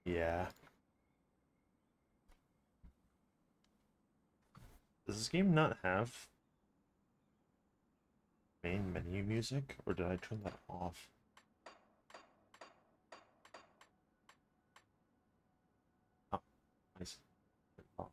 Yeah. Does this game not have main menu music, or did I turn that off? Oh, nice. Off.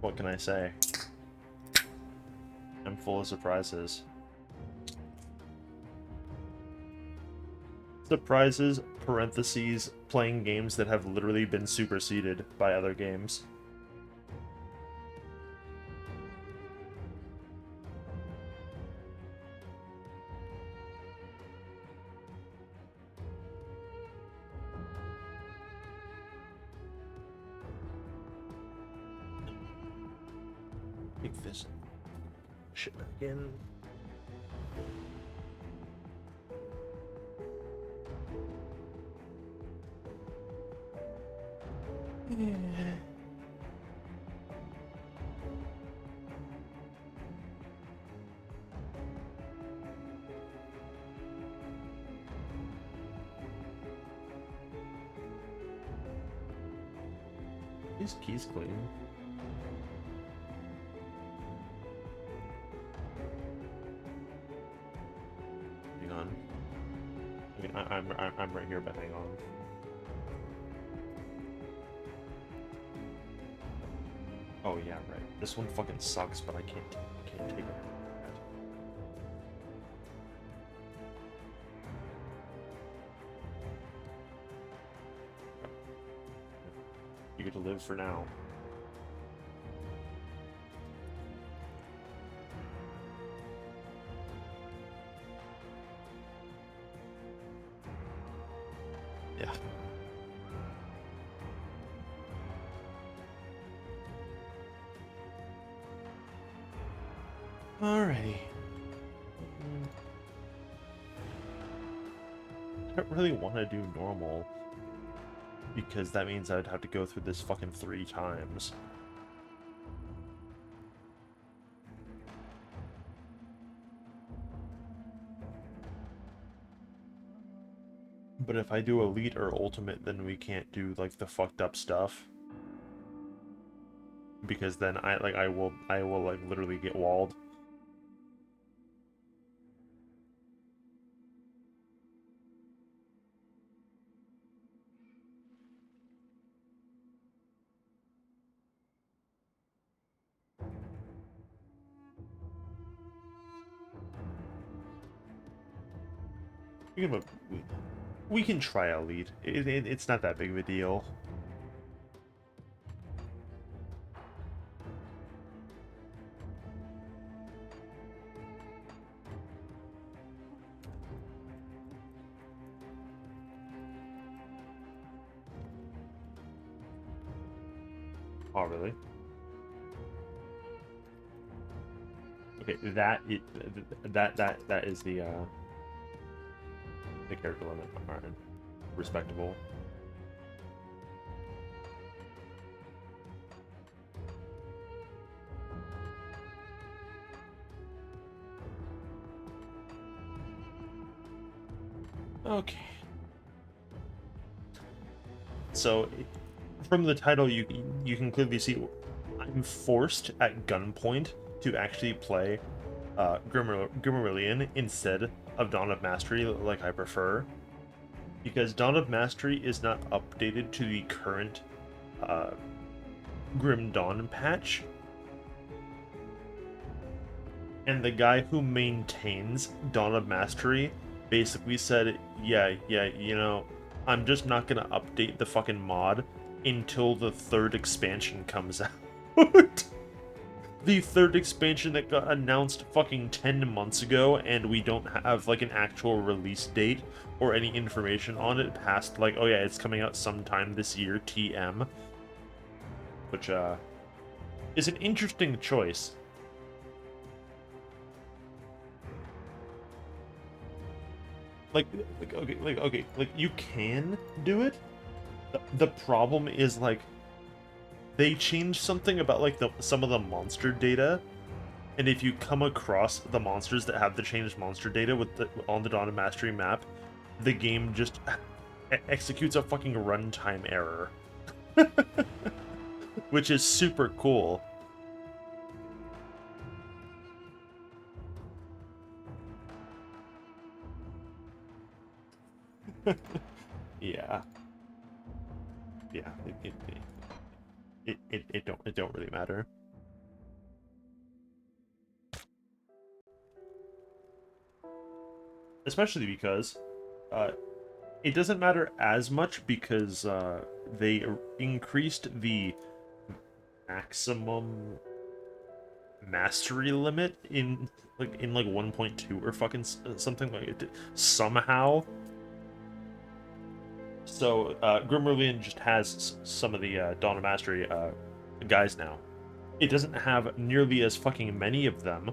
What can I say? I'm full of surprises. Surprises, parentheses, playing games that have literally been superseded by other games. Take this shit back in. Yeah. These keys clean. Hang on. I mean, I'm right here, but hang on. Oh yeah, right. This one fucking sucks, but I can't take it. You get to live for now. Yeah. Alrighty. I don't really want to do normal, because that means I'd have to go through this fucking 3 times. But if I do Elite or Ultimate, then we can't do, like, the fucked up stuff. Because then I will, like, literally get walled. We can try Elite. It's not that big of a deal. Oh, really? Okay, that is the character limit. Alright. Respectable. Okay. So, from the title, you can clearly see I'm forced at gunpoint to actually play Grimarillion instead of Dawn of Mastery, like I prefer, because Dawn of Mastery is not updated to the current Grim Dawn patch, and the guy who maintains Dawn of Mastery basically said, yeah, you know, I'm just not gonna update the fucking mod until the 3rd expansion comes out. The 3rd expansion that got announced fucking 10 months ago, and we don't have, like, an actual release date or any information on it past, like, oh yeah, it's coming out sometime this year, TM. Which, is an interesting choice. like, like you can do it. The problem is like they changed something about like some of the monster data, and if you come across the monsters that have the changed monster data on the Dawn of Mastery map, the game just executes a fucking runtime error, which is super cool. Yeah, yeah. It don't really matter. Especially because uh, it doesn't matter as much because they increased the maximum mastery limit in like 1.2 or fucking something like it somehow. So grimarillion just has some of the Dawn of Mastery guys now. It doesn't have nearly as fucking many of them.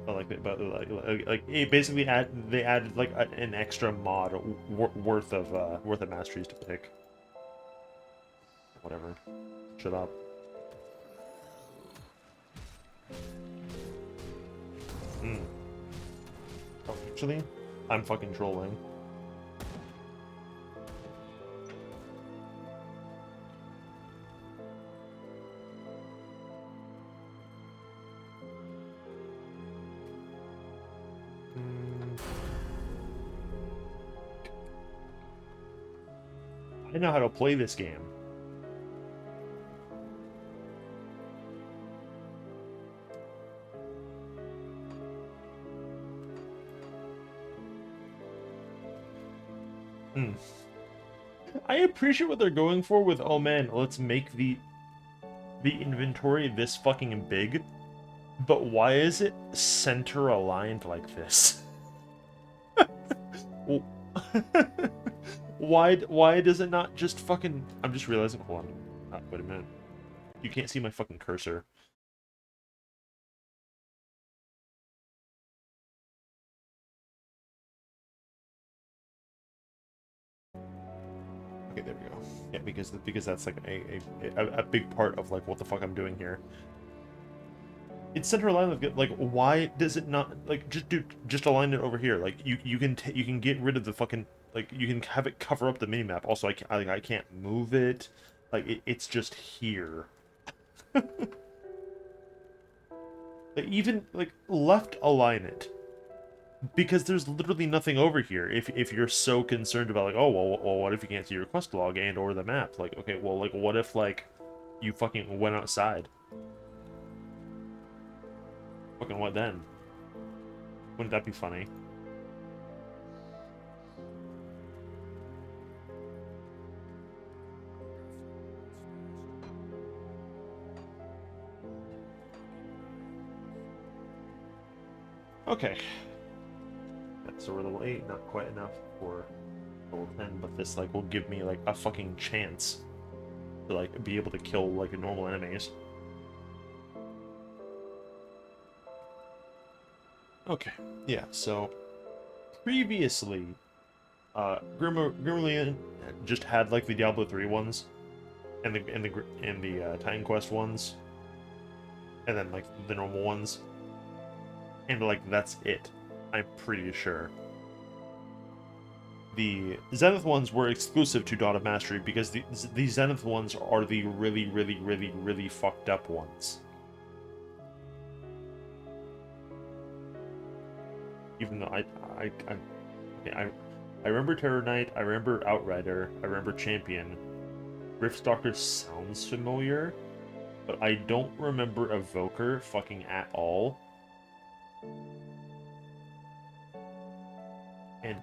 But it basically they added like an extra mod worth of masteries to pick. Whatever. Shut up. Hmm. Oh, actually, I'm fucking trolling. I know how to play this game. Hmm. I appreciate what they're going for with, oh man, let's make the inventory this fucking big, but why is it center aligned like this? Why does it not just fucking... I'm just realizing, hold on. Wait a minute. You can't see my fucking cursor. Okay, there we go. Yeah, because that's like a big part of like what the fuck I'm doing here. It's center aligned like why does it not like just align it over here? Like you can get rid of the fucking like you can have it cover up the minimap. Also, I can't move it. Like it's just here. Like, even like left align it because there's literally nothing over here. If you're so concerned about like, oh well, what if you can't see your quest log and or the map? Like, okay, well, like what if like you fucking went outside? Fucking what then? Wouldn't that be funny? Okay. Yeah, so we're level 8, not quite enough for level 10, but this like will give me like a fucking chance to like be able to kill like normal enemies. Okay. Yeah, so previously Grimarillion just had like the Diablo 3 ones and the Titan Quest ones and then like the normal ones. And like that's it. I'm pretty sure. The Zenith ones were exclusive to Dawn of Mastery because the Zenith ones are the really fucked up ones. Even though I remember Terror Knight, I remember Outrider, I remember Champion. Riftstalker sounds familiar, but I don't remember Evoker fucking at all. And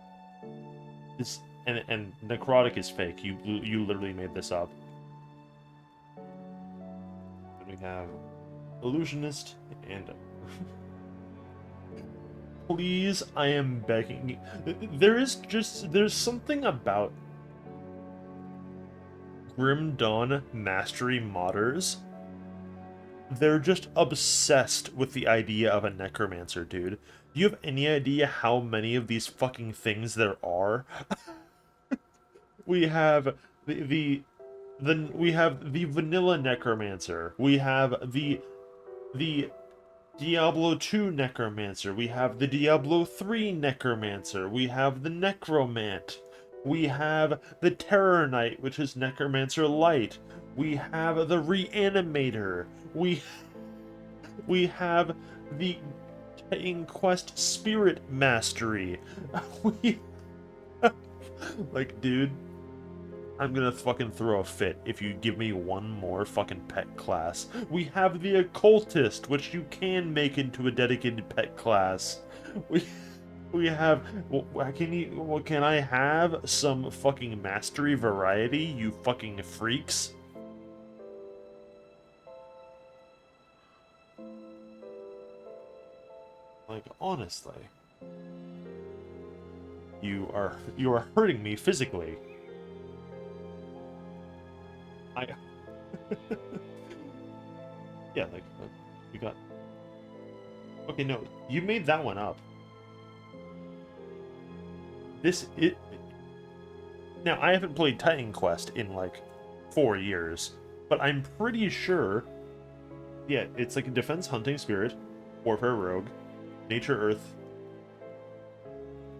this and Necrotic is fake. You literally made this up. Then we have Illusionist and please, I am begging you. There's something about Grim Dawn Mastery modders, they're just obsessed with the idea of a necromancer, dude. Do you have any idea how many of these fucking things there are? We have we have the vanilla necromancer. We have the Diablo 2 necromancer. We have the Diablo 3 necromancer. We have the necromant. We have the Terror Knight, which is necromancer light. We have the reanimator. We have the Inquest Spirit Mastery. We like, dude, I'm gonna fucking throw a fit if you give me one more fucking pet class. We have the Occultist, which you can make into a dedicated pet class. We have. Can I have some fucking mastery variety, you fucking freaks? Like, honestly. You are hurting me physically. I yeah, like you got. Okay, no, you made that one up. This it now I haven't played Titan Quest in like 4 years, but I'm pretty sure. Yeah, it's like a defense hunting spirit, warfare rogue, nature earth,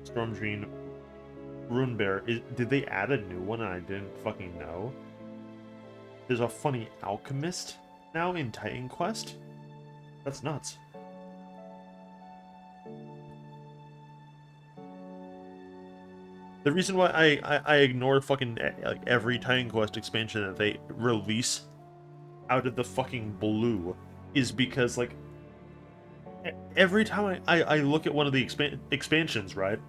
storm dream, rune bear. Did they add a new one and I didn't fucking know? There's a funny alchemist now in Titan Quest. That's nuts. The reason why I ignore fucking like every Titan Quest expansion that they release out of the fucking blue is because like every time I look at one of the expansions, right?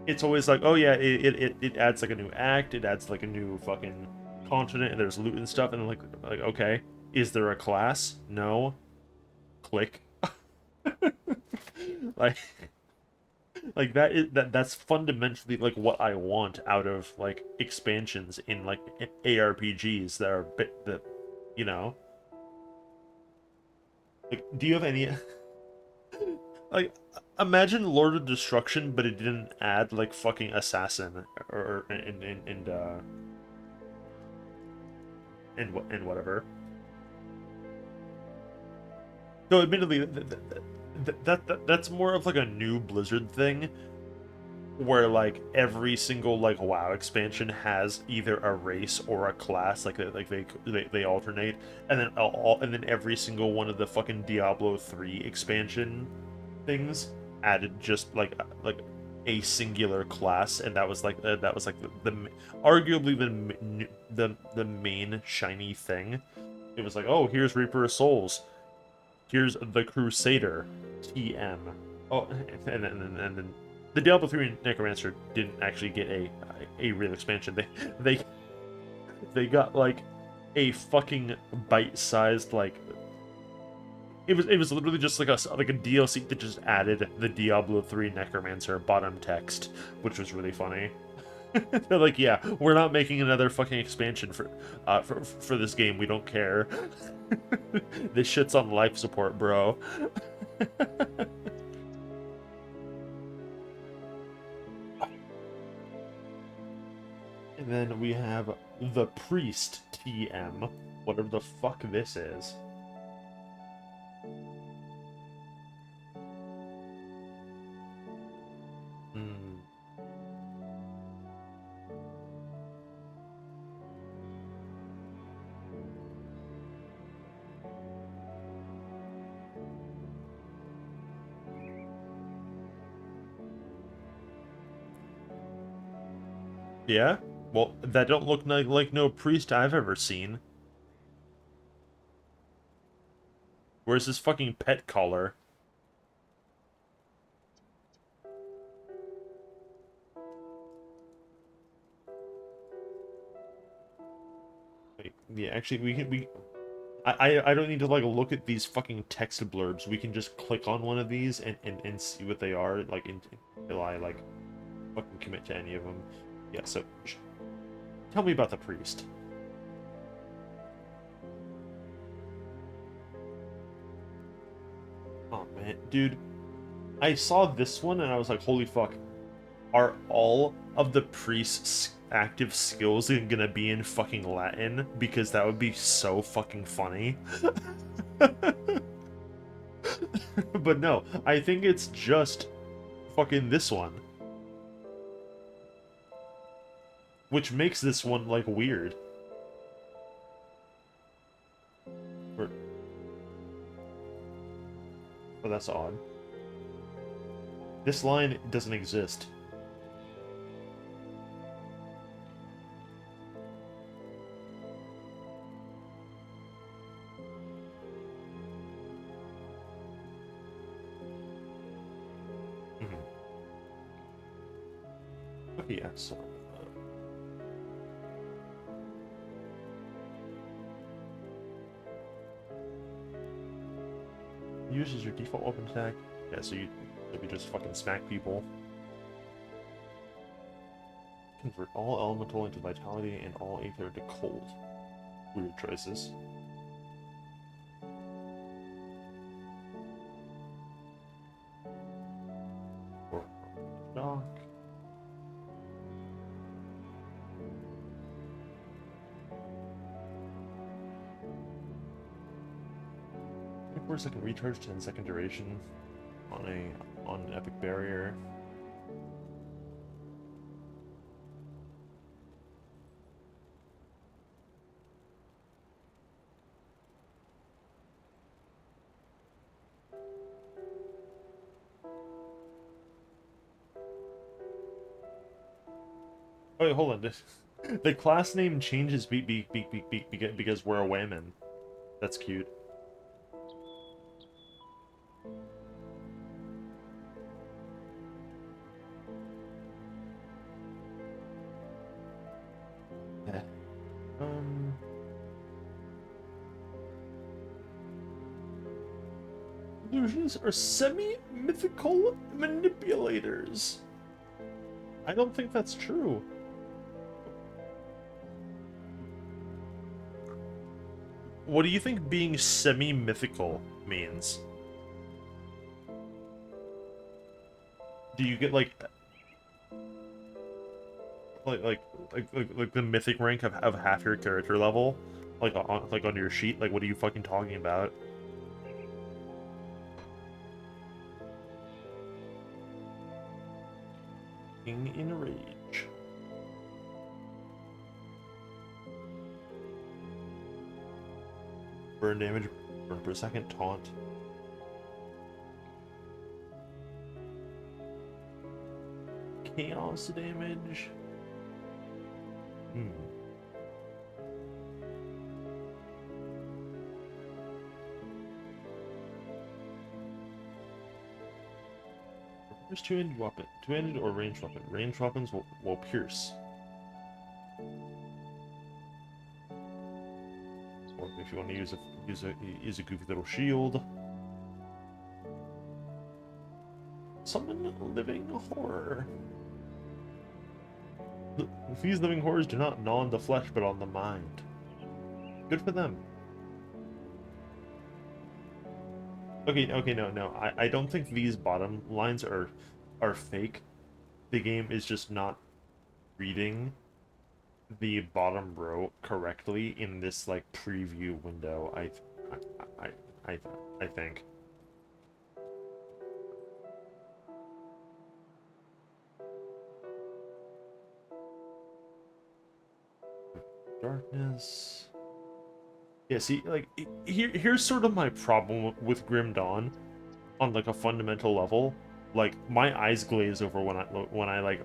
It's always like, oh yeah, it adds like a new act, it adds like a new fucking continent, and there's loot and stuff, and I'm like okay, is there a class? No. Click. like like that's fundamentally like what I want out of like expansions in like ARPGs that are bit that you know. Like, do you have any like imagine Lord of Destruction, but it didn't add like fucking assassin or and whatever. So admittedly, that's more of like a new Blizzard thing, where like every single like WoW expansion has either a race or a class, they alternate, and then and then every single one of the fucking Diablo 3 expansion things added just like a singular class, and that was like the arguably the main shiny thing. It was like, oh, here's Reaper of Souls, here's the Crusader, TM. Oh, and then the Diablo 3 Necromancer didn't actually get a real expansion. They got like a fucking bite-sized like it was literally just like a DLC that just added the Diablo 3 Necromancer bottom text, which was really funny. They're like, yeah, we're not making another fucking expansion for this game. We don't care. This shit's on life support, bro. And then we have the Priest TM, whatever the fuck this is. Hmm. Yeah? Well, that don't look like no priest I've ever seen. Where's his fucking pet collar? Wait, yeah, actually, I don't need to like look at these fucking text blurbs. We can just click on one of these and see what they are like until I like fucking commit to any of them. Yeah, so tell me about the priest. Oh man, dude, I saw this one and I was like, holy fuck, are all of the priest's active skills gonna be in fucking Latin? Because that would be so fucking funny. But no, I think it's just fucking this one. Which makes this one, like, weird. Or... Oh, that's odd. This line doesn't exist. Mhm. Okay, yeah, so... uses your default weapon attack. Yeah, so you just fucking smack people. Convert all elemental into vitality and all aether to cold. Weird choices. Or knock. For a second recharge, 10-second duration on an epic barrier. Oh wait, hold on. The class name changes because we're a woman. That's cute. Yeah. Illusions are semi-mythical manipulators. I don't think that's true. What do you think being semi-mythical means? Do you get like the mythic rank of half your character level, like on your sheet? Like, what are you fucking talking about? In rage. Burn damage, burn per second, taunt. Chaos damage. There's two-handed weapon. Two-handed or ranged weapon. Ranged weapons will pierce. Or if you want to use a goofy little shield. Summon living horror. These living horrors do not gnaw on the flesh, but on the mind. Good for them. Okay, no. I don't think these bottom lines are fake. The game is just not reading the bottom row correctly in this like preview window. I I I think. Darkness. Yeah, see, like here's sort of my problem with Grim Dawn on like a fundamental level. Like my eyes glaze over when I like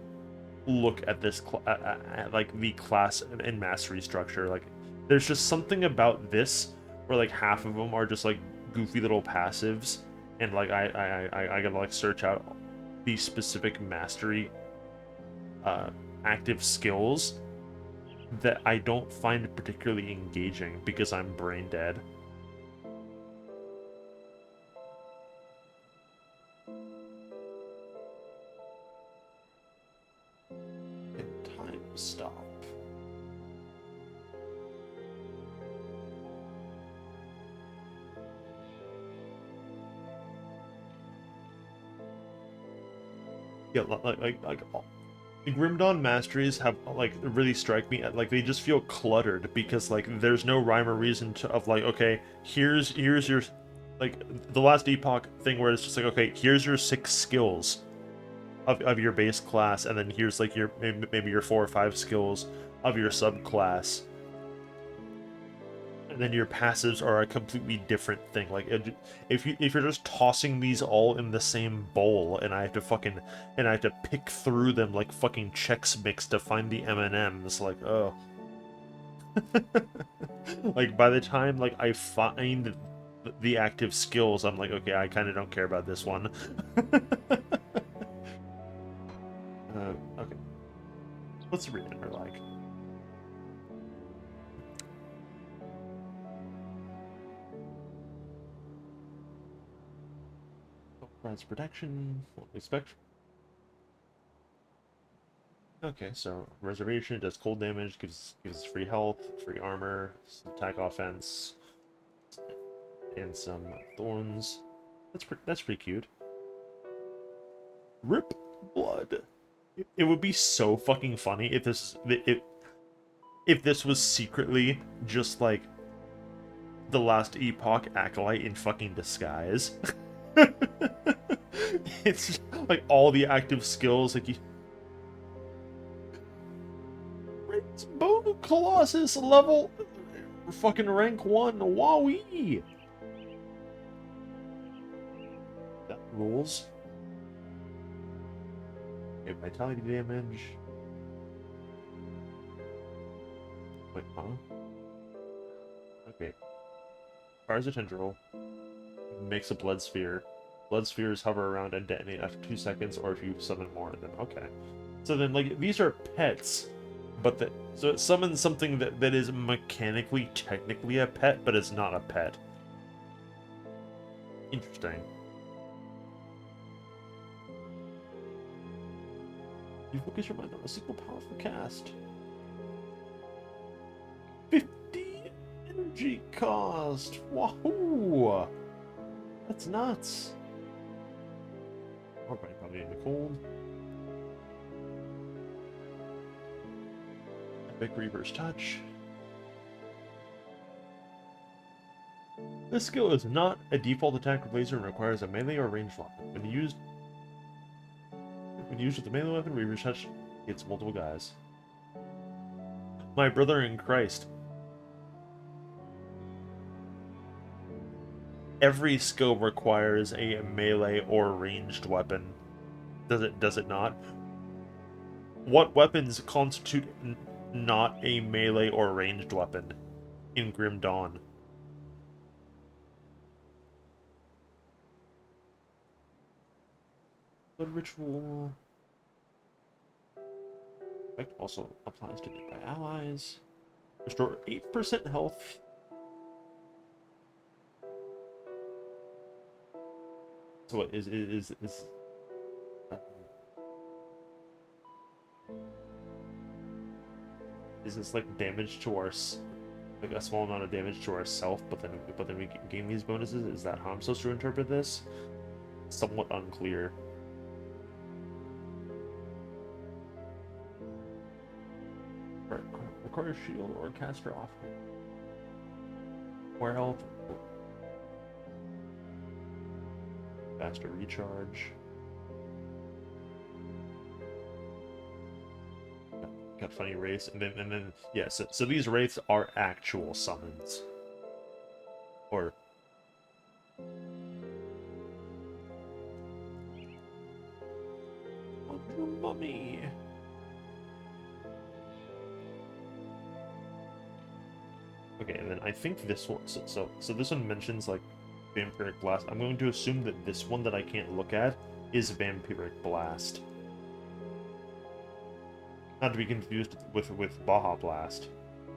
look at this at, like the class and mastery structure. Like there's just something about this where like half of them are just like goofy little passives, and like I gotta like search out these specific mastery active skills that I don't find particularly engaging because I'm brain dead. Time stop. Yeah, the Grim Dawn masteries have like really strike me at like they just feel cluttered because like there's no rhyme or reason to of like okay here's your like the last epoch thing where it's just like okay here's your 6 skills of your base class and then here's like your maybe your 4 or 5 skills of your subclass and then your passives are a completely different thing. Like, if you're just tossing these all in the same bowl, and I have to pick through them like fucking Chex Mix to find the M&Ms, like, oh, like by the time like I find the active skills, I'm like, okay, I kind of don't care about this one. Okay, let's read it. Or like. Provides protection. What we expect. Okay, so reservation does cold damage, gives free health, free armor, some attack offense, and some thorns. That's pretty cute. Rip blood. It would be so fucking funny if this was secretly just like the last epoch acolyte in fucking disguise. It's like all the active skills like you Bone Colossus level fucking rank 1. Wowee! That rules. Okay, vitality damage. Wait, huh? Okay. Fires a tendril. Makes a blood sphere. Blood spheres hover around and detonate after 2 seconds, or if you summon more of them. Okay. So then, like, these are pets, but so it summons something that is mechanically, technically a pet, but it's not a pet. Interesting. You focus your mind on a single powerful cast. 50 energy cost! Wahoo! That's nuts. Probably in the cold. Epic Reaper's Touch. This skill is not a default attack with laser and requires a melee or ranged weapon. When used with the melee weapon, Reaper's Touch hits multiple guys. My brother in Christ. Every skill requires a melee or ranged weapon. Does it not? What weapons constitute not a melee or ranged weapon in Grim Dawn? Blood Ritual. Effect also applies to nearby allies. Restore 8% health. So what is this like damage to our like a small amount of damage to ourself, but then we gain these bonuses? Is that how I'm supposed to interpret this? Somewhat unclear. Require shield or caster off. More health. Faster recharge. Got funny wraiths, and then yeah. So these wraiths are actual summons, or mummy. Okay, and then I think this one. So this one mentions like vampiric blast. I'm going to assume that this one that I can't look at is vampiric blast. Not to be confused with Baja Blast.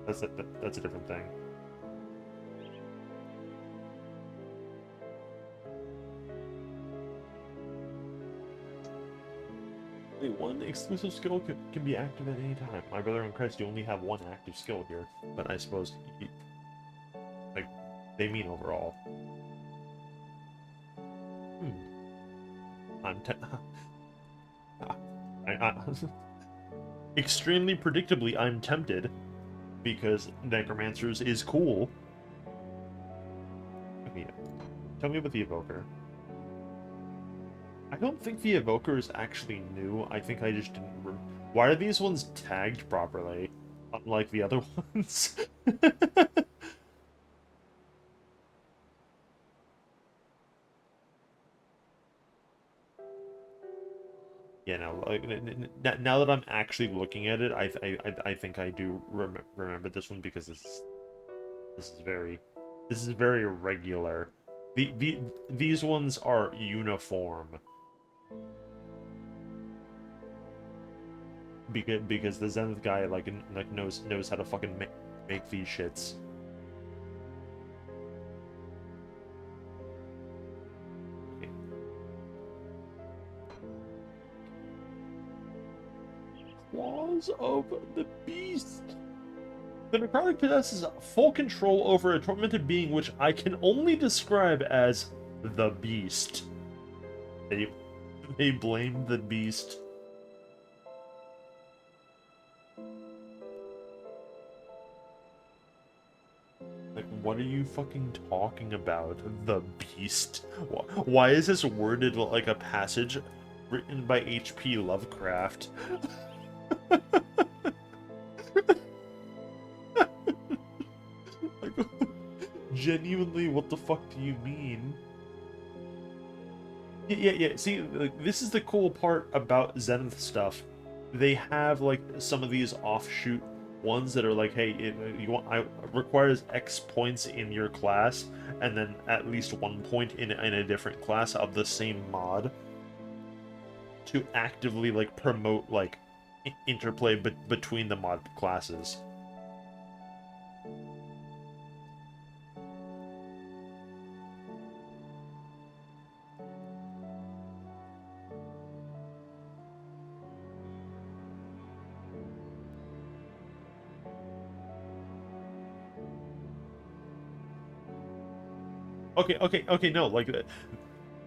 That's a different thing. Only one exclusive skill can be active at any time. My brother in Christ, you only have one active skill here, but I suppose like they mean overall. I'm extremely predictably, I'm tempted because Necromancers is cool. Okay, tell me about the Evoker. I don't think the Evoker is actually new. I think I just didn't. Why are these ones tagged properly, unlike the other ones? Yeah, no. Like, now that I'm actually looking at it, I think I do remember this one because this is very regular. These ones are uniform because the Zenith guy like knows how to fucking make these shits. Okay. Claws of the Beast. The Necrotic possesses full control over a tormented being which I can only describe as the Beast. They, they blame the Beast. Like, what are you fucking talking about? The Beast? Why is this worded like a passage written by H.P. Lovecraft? Like, genuinely, what the fuck do you mean? Yeah. See, like, this is the cool part about Zenith stuff. They have like some of these offshoot ones that are like, hey, you want I requires X points in your class, and then at least 1 point in a different class of the same mod to actively like promote like interplay between the mod classes. Okay, no, like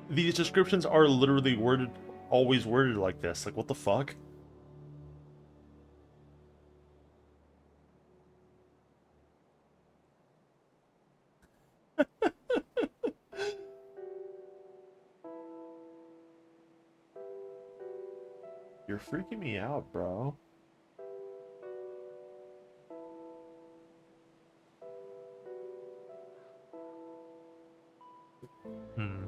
these descriptions are literally worded, always worded like this. Like, what the fuck? You're freaking me out, bro. Hmm.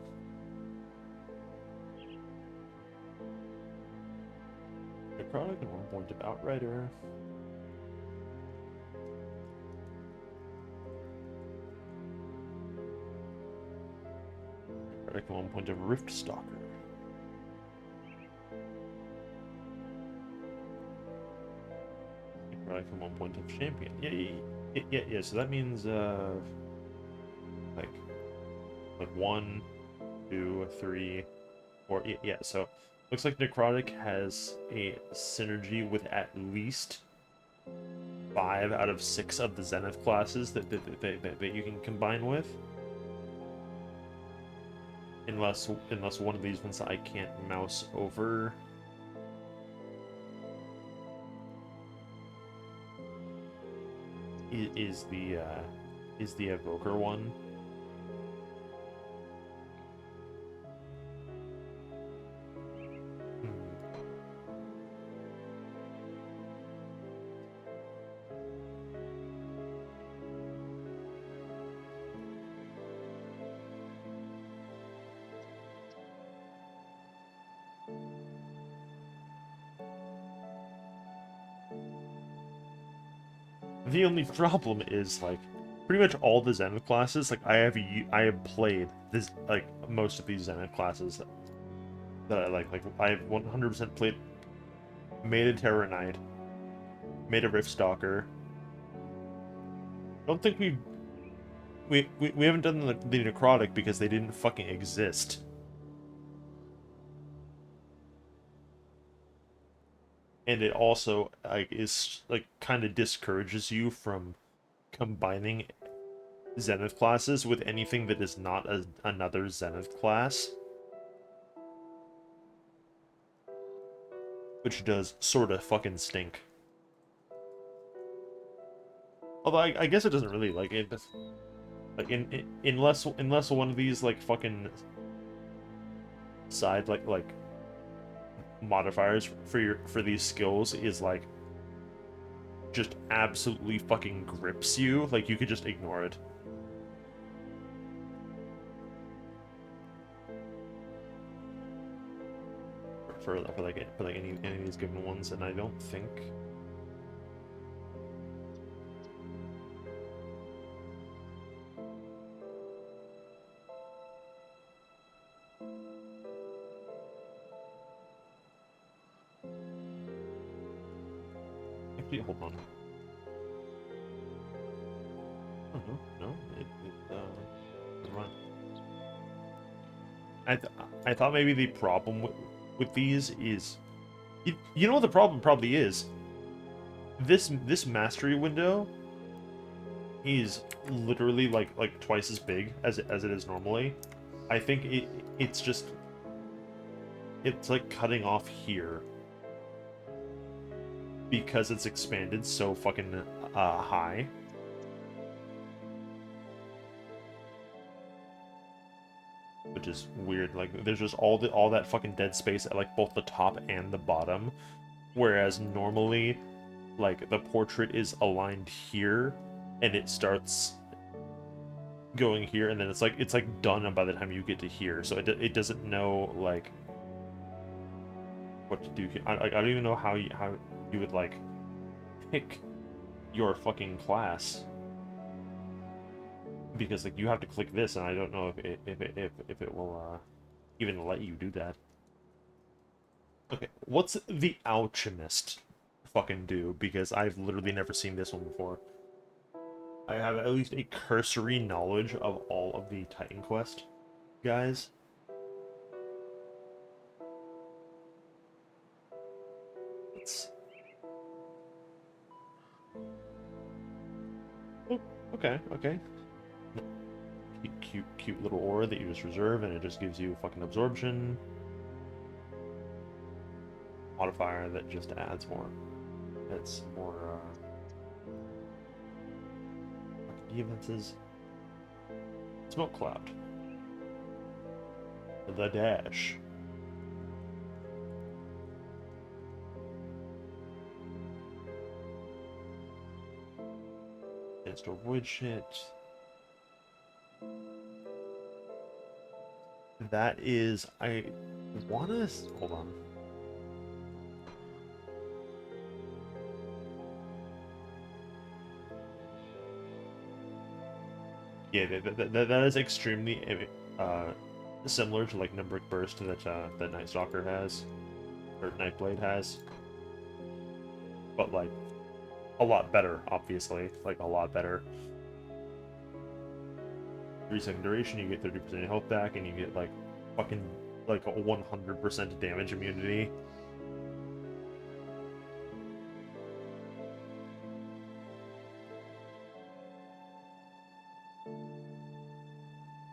Necrotic and 1 point of Outrider. Necrotic and 1 point of Rift Stalker. Necrotic and 1 point of Champion. Yeah. So that means like one, two, three, four. Yeah. So looks like Necrotic has a synergy with at least 5 out of 6 of the Zenith classes that you can combine with. Unless one of these ones I can't mouse over. Is the Evoker one. The only problem is like pretty much all the Zenith classes. Like I have played this like most of these Zenith classes that I like. Like I've 100% played. Made a Terror Knight. Made a Rift Stalker. Don't think we haven't done the Necrotic because they didn't fucking exist. And it also like is like kind of discourages you from combining Zenith classes with anything that is not another Zenith class. which does sort of fucking stink. Although I guess it doesn't really like it. Like unless one of these like fucking side like modifiers for these skills is like just absolutely fucking grips you, like you could just ignore it. For any of these given ones, and I don't think. Actually, hold on. Oh, no, never mind. I thought maybe the problem with these is, you know what the problem probably is? This mastery window is literally like twice as big as it is normally. I think it's like cutting off here because it's expanded so fucking high. Which is weird. Like there's just all that fucking dead space at like both the top and the bottom, whereas normally like the portrait is aligned here and it starts going here, and then it's like done by the time you get to here, so it doesn't know like what to do here. I don't even know how you would like pick your fucking class, because like you have to click this, and I don't know if it will even let you do that. Okay, what's the alchemist fucking do? Because I've literally never seen this one before. I have at least a cursory knowledge of all of the Titan Quest guys. It's... Oh, okay. Cute little aura that you just reserve, and it just gives you fucking absorption. Modifier that just adds more. That's more, defenses. Smoke cloud. The dash. It's to avoid shit. That is, I wanna hold on. Yeah, that is extremely similar to like Nimbric Burst that Night Stalker has, or Nightblade has, but like a lot better, obviously, like a lot better. 3-second duration, you get 30% health back, and you get like fucking like a 100% damage immunity.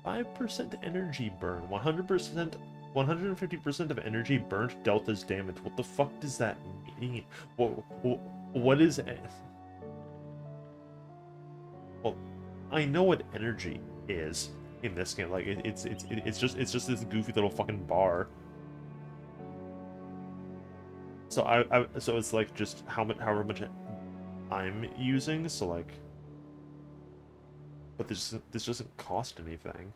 5% energy burn, 100%, 150% of energy burnt delta's damage. What the fuck does that mean? What is it? Well, I know what energy is in this game. Like it's just this goofy little fucking bar. So so it's like just however much I'm using. So like, but this doesn't cost anything.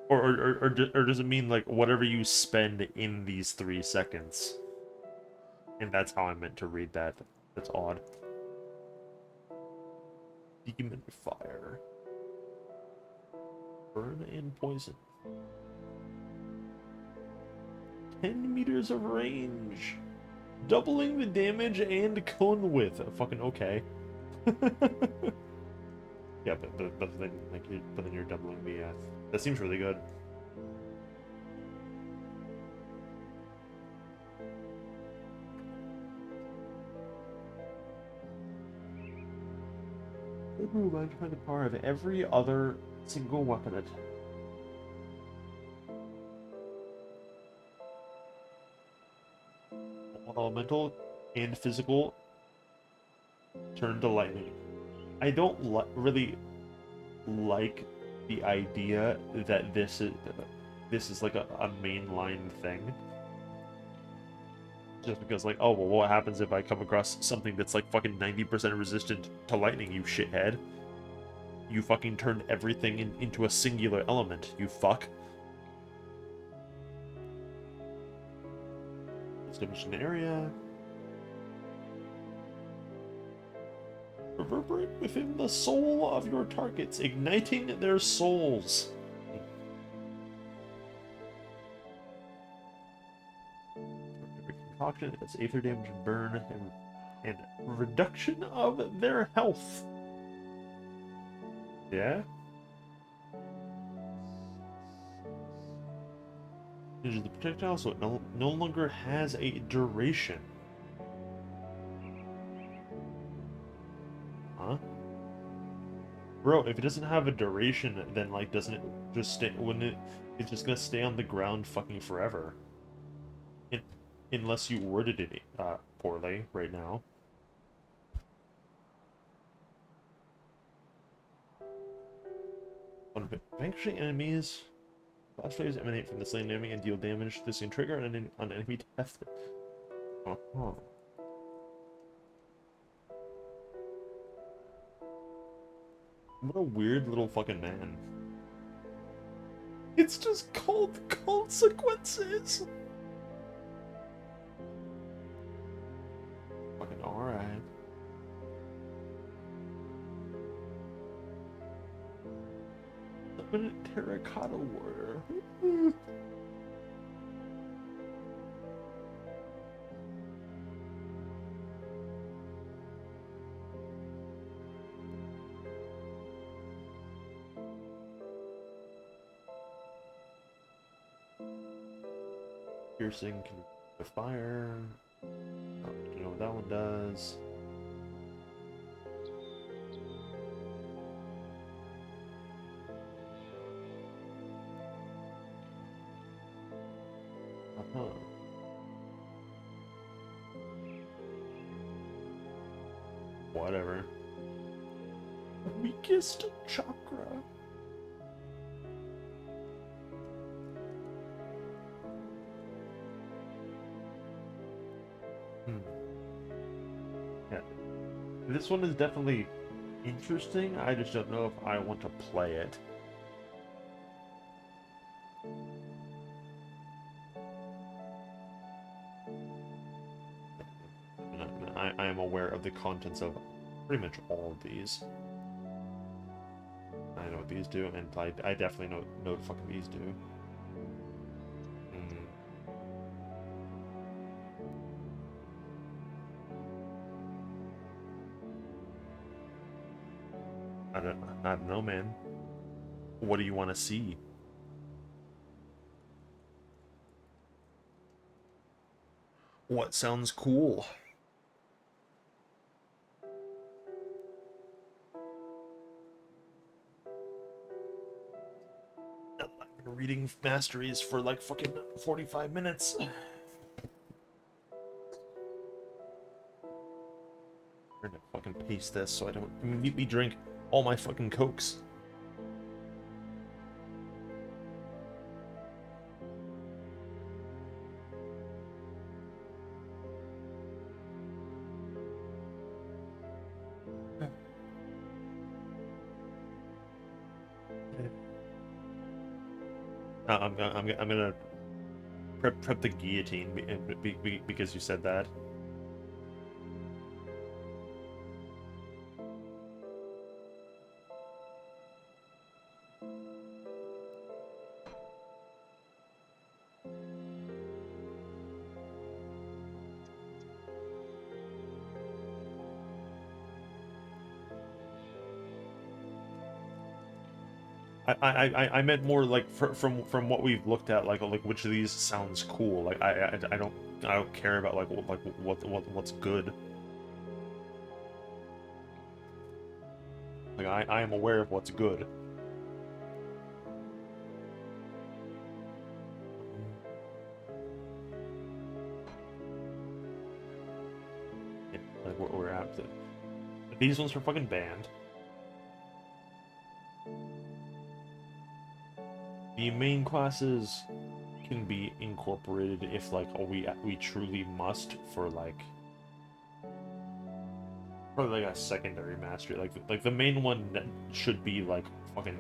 Or does it mean like whatever you spend in these 3 seconds? And that's how I meant to read that. That's odd. Demon fire. Burn and poison. 10 meters of range. Doubling the damage and cone width. Fucking okay. Yeah, but then like but then you're doubling the that seems really good. Ooh, I find the power of every other single weapon attack. elemental and physical turn to lightning. I don't really like the idea that this is like a mainline thing. Just because, like, oh, well, what happens if I come across something that's like fucking 90% resistant to lightning, you shithead? You fucking turned everything into a singular element, you fuck. Establish an area. Reverberate within the soul of your targets, igniting their souls. Concoction as aether damage and burn, and reduction of their health. Yeah? Changes the projectile so it no longer has a duration. Huh? Bro, if it doesn't have a duration, then, like, doesn't it just stay, wouldn't it, it's just gonna stay on the ground fucking forever. Unless you worded it, poorly right now. On vanquishing enemies, flash flares emanate from the slain enemy and deal damage. This can trigger on enemy death. Uh-huh. What a weird little fucking man. It's just called consequences. Fucking alright. Summon a terracotta warrior. Piercing can the fire. Oh, you know what that one does. Uh-huh. Whatever. Weakest chakra. Yeah. This one is definitely interesting. I just don't know if I want to play it. I am aware of the contents of pretty much all of these. I know what these do, and I definitely know what fucking these do. I don't know, man. What do you want to see? What sounds cool? I've been reading masteries for like fucking 45 minutes. I'm gonna fucking paste this so I don't immediately drink all my fucking cokes. I'm gonna prep the guillotine because you said that. I meant more like from what we've looked at, like which of these sounds cool. Like I don't care about like what's good. Like I am aware of what's good. These ones are fucking banned. The main classes can be incorporated if like we truly must for like probably like a secondary mastery. Like the main one should be like fucking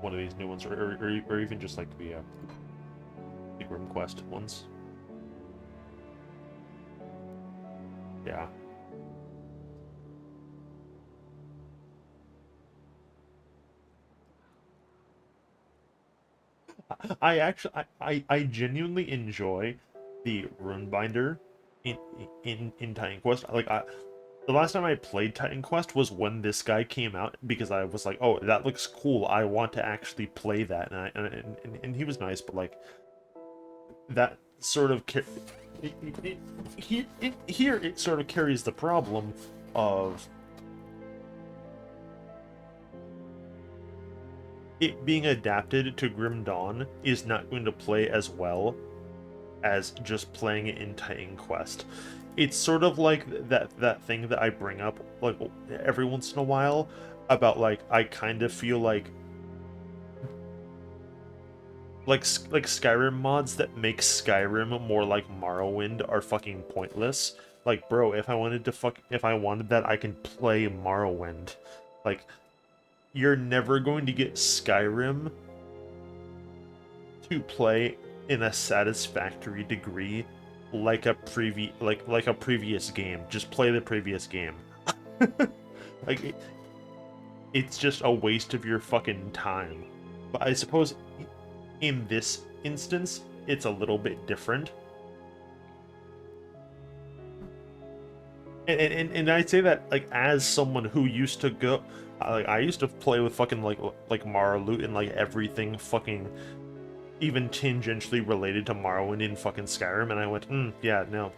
one of these new ones, or even just like the Grim Quest ones. Yeah. I genuinely enjoy the Runebinder in Titan Quest. The last time I played Titan Quest was when this guy came out because I was like, oh, that looks cool. I want to actually play that, and he was nice, but like that sort of here it sort of carries the problem of it being adapted to Grim Dawn is not going to play as well as just playing it in Titan Quest. It's sort of like that thing that I bring up like every once in a while about like I kind of feel like Skyrim mods that make Skyrim more like Morrowind are fucking pointless. Like, bro, if I wanted that, I can play Morrowind. Like, you're never going to get Skyrim to play in a satisfactory degree like a previous game. Just play the previous game. Like it's just a waste of your fucking time. But I suppose in this instance, it's a little bit different. And I'd say that like as someone who used to go like I used to play with fucking like Maraloot and like everything fucking even tangentially related to Morrowind in fucking Skyrim, and I went, yeah, no.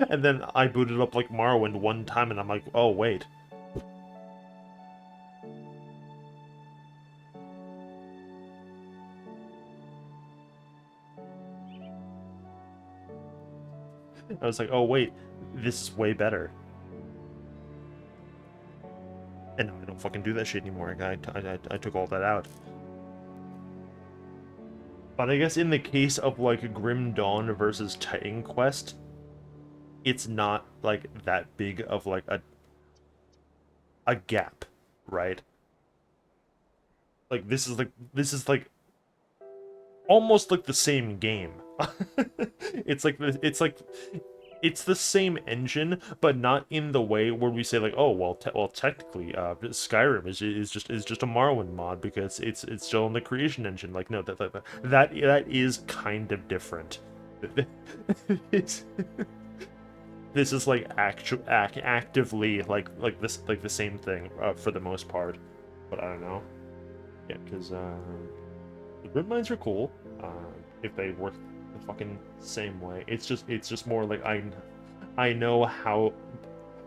And then I booted up like Morrowind one time, and I'm like, oh wait. I was like, oh wait, this is way better. And now I don't fucking do that shit anymore. I took all that out. But I guess in the case of like Grim Dawn versus Titan Quest, it's not like that big of like a gap, right? Like this is like almost like the same game. It's the same engine, but not in the way where we say like, oh well, technically, Skyrim is just a Morrowind mod because it's still in the creation engine. Like no, that is kind of different. This is like actively like the same thing for the most part, but I don't know. Yeah, because the grid mines are cool if they work the fucking same way. It's just more like I know how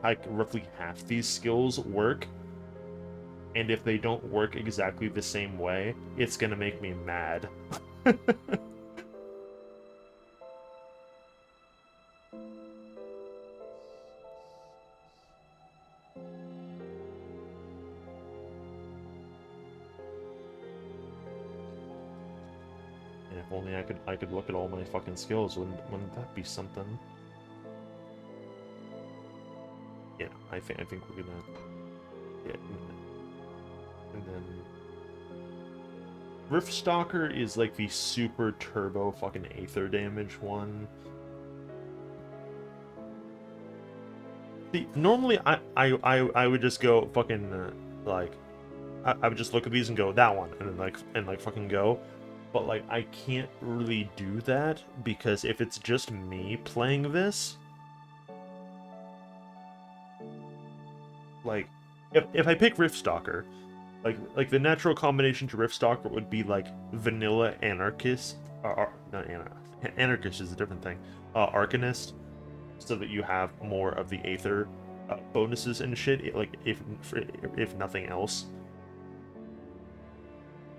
like roughly half these skills work, and if they don't work exactly the same way, it's gonna make me mad. And if only I could look at all my fucking skills, wouldn't that be something? Yeah, I think we're gonna yeah. And then Riftstalker is like the super turbo fucking Aether damage one. See, normally I would just go fucking like I would just look at these and go that one and then like fucking go. But like I can't really do that because if it's just me playing this, like if I pick Riftstalker, like the natural combination to Riftstalker would be like vanilla anarchist or not anarchist is a different thing. Arcanist, so that you have more of the Aether bonuses and shit, like if nothing else.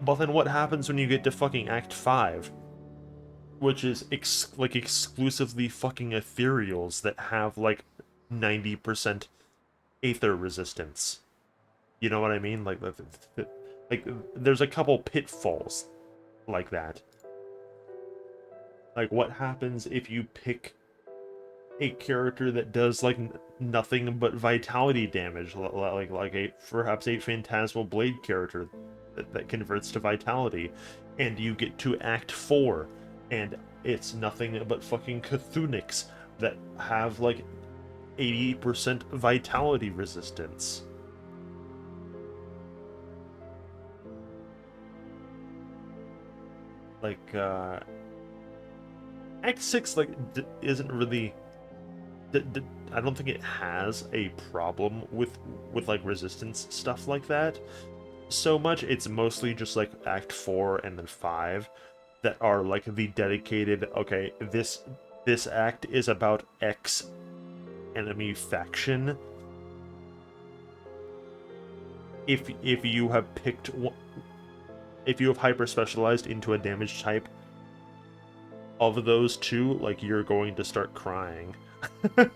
But then what happens when you get to fucking Act 5? Which is like exclusively fucking ethereals that have like 90% Aether resistance. You know what I mean? Like there's a couple pitfalls like that. Like, what happens if you pick a character that does like nothing but vitality damage, like a perhaps a Phantasmal Blade character that converts to vitality, and you get to Act 4, and it's nothing but fucking Cthulhunics that have like 80% vitality resistance. Like, Act 6 like isn't really I don't think it has a problem with like resistance stuff like that so much. It's mostly just like Act 4 and then 5 that are like the dedicated, okay, this act is about X enemy faction. If you have picked one, if you have hyper specialized into a damage type of those two, like, you're going to start crying. Yeah,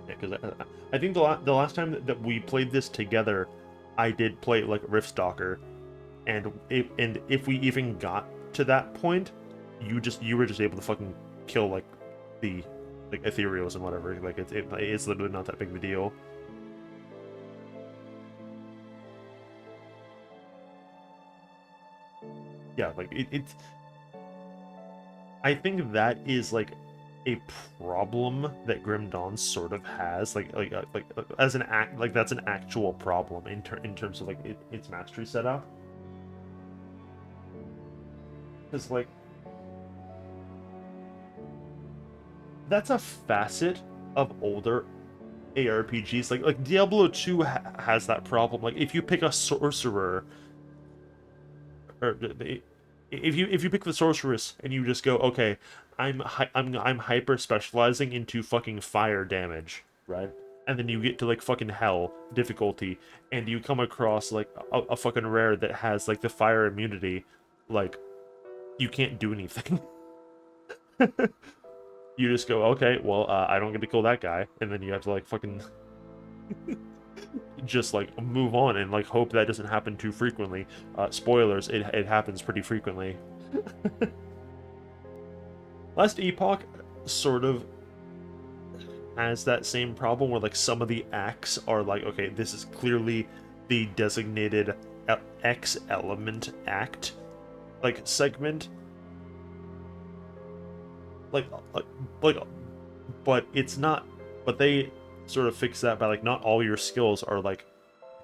because I think the last time that we played this together, I did play like Riftstalker, and if we even got to that point, you were just able to fucking kill like the like ethereals and whatever. Like it's literally not that big of a deal. Yeah, like it's. I think that is like a problem that Grim Dawn sort of has, like as an act, like that's an actual problem in terms of like its mastery setup. Because like that's a facet of older ARPGs. Like Diablo 2 has that problem. Like if you pick a sorcerer, or if you pick the sorceress and you just go, okay, I'm hyper specializing into fucking fire damage, right? And then you get to like fucking hell difficulty, and you come across like a fucking rare that has like the fire immunity, like you can't do anything. You just go, okay, well, I don't get to kill that guy, and then you have to like fucking just like move on and like hope that doesn't happen too frequently. Spoilers, it happens pretty frequently. Last Epoch sort of has that same problem where like some of the acts are like, okay, this is clearly the designated X element act like segment, like like like but it's not, but they sort of fix that by like not all your skills are like,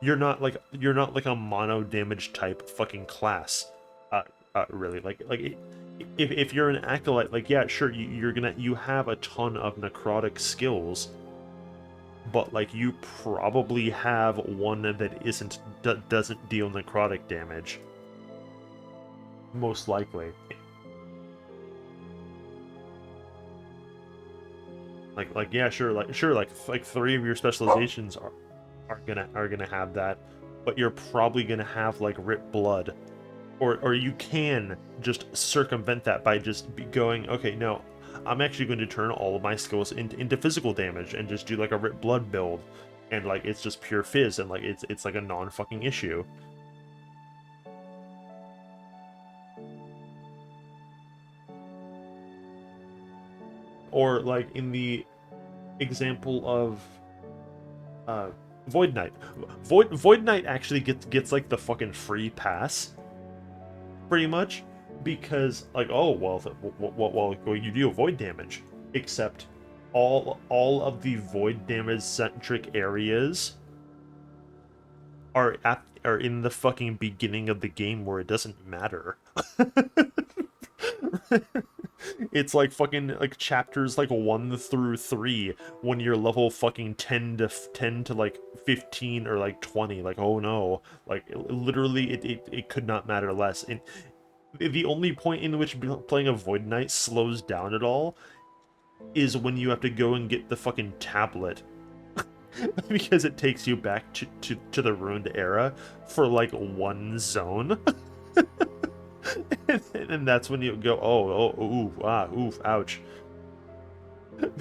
you're not like a mono damage type fucking class, really. If you're an acolyte, like, yeah, sure, you have a ton of necrotic skills, but like you probably have one that doesn't deal necrotic damage, most likely. Like yeah, sure, like three of your specializations are gonna have that, but you're probably gonna have like Rip Blood, or you can just circumvent that by just going, okay, no, I'm actually going to turn all of my skills into physical damage and just do like a Rip Blood build, and like it's just pure fizz, and like it's like a non-fucking issue. Or like in the example of uh Void Knight. Void Knight actually gets like the fucking free pass, pretty much, because like, oh well, well, you deal void damage, except all of the void damage centric areas are in the fucking beginning of the game where it doesn't matter. It's like fucking like chapters like 1 through 3 when you're level fucking 10 to like 15 or like 20. Like, oh no, like literally it could not matter less. And the only point in which playing a Void Knight slows down at all is when you have to go and get the fucking tablet. Because it takes you back to the ruined era for like one zone. And that's when you go, oh, oof, ouch.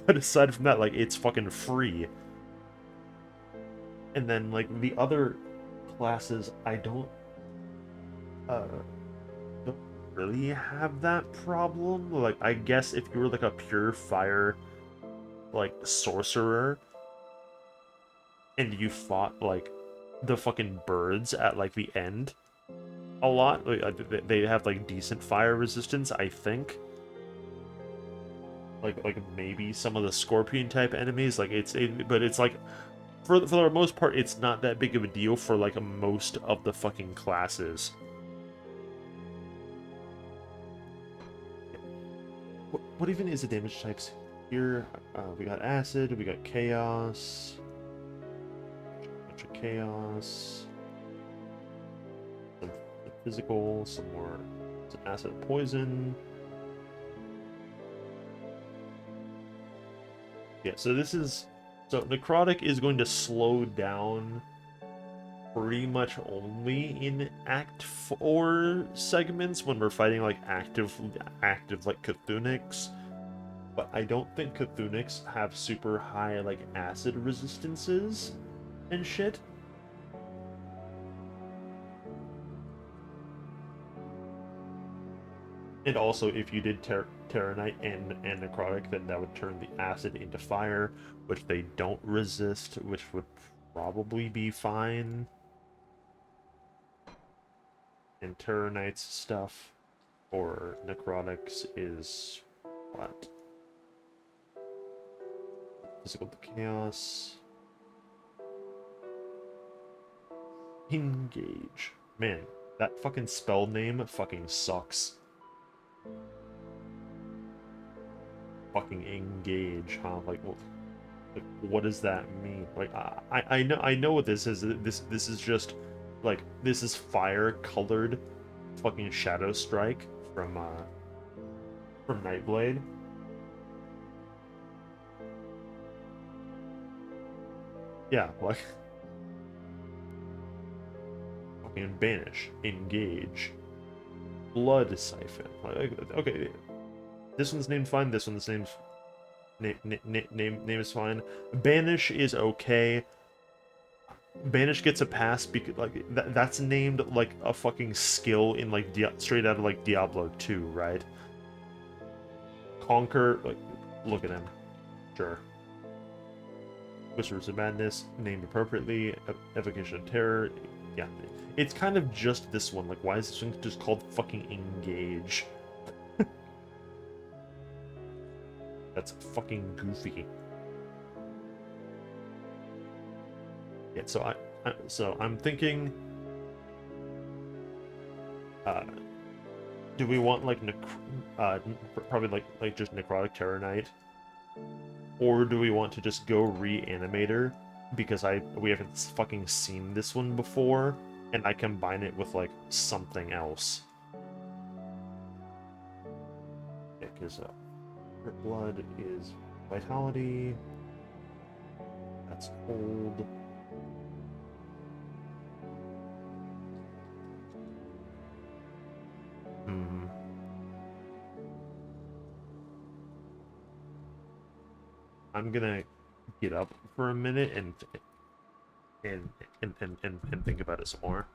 But aside from that, like, it's fucking free. And then, like, the other classes, I uh don't really have that problem. Like, I guess if you were like a pure fire, like, sorcerer, and you fought like the fucking birds at like the end a lot, like, they have like decent fire resistance, I think. Like maybe some of the scorpion type enemies, like but it's like for the most part, it's not that big of a deal for like most of the fucking classes. What even is the damage types here? We got acid, we got chaos, bunch of chaos, some physical, some more, some acid, poison. Yeah, so necrotic is going to slow down pretty much only in Act 4 segments when we're fighting like active like Cthulhu's. But I don't think Cthulhu's have super high like acid resistances and shit. And also, if you did Terranite and Necrotic, then that would turn the acid into fire, which they don't resist, which would probably be fine. And Terranite's stuff or Necrotics is what? Physical Chaos. Engage. Man, that fucking spell name fucking sucks. Fucking engage, huh? Like, what does that mean? Like, I know what this is. This is just like, this is fire colored fucking Shadow Strike from Nightblade. Yeah, like, fucking banish, engage, blood siphon. Like, okay, this one's named fine. This one's named name is fine. Banish is okay. Banish gets a pass because like that's named like a fucking skill in like straight out of like Diablo 2, right? Conquer, like, look at him. Sure. Whispers of Madness, named appropriately. Evocation of Terror. Yeah. It's kind of just this one. Like, why is this one just called fucking Engage? That's fucking goofy. Yeah, so I'm thinking, uh, do we want like uh, probably like just Necrotic Terror Knight, or do we want to just go Reanimator because we haven't fucking seen this one before, and I combine it with like something else? Yeah, because Blood is Vitality. That's cold. Hmm. I'm gonna get up for a minute and and think about it some more.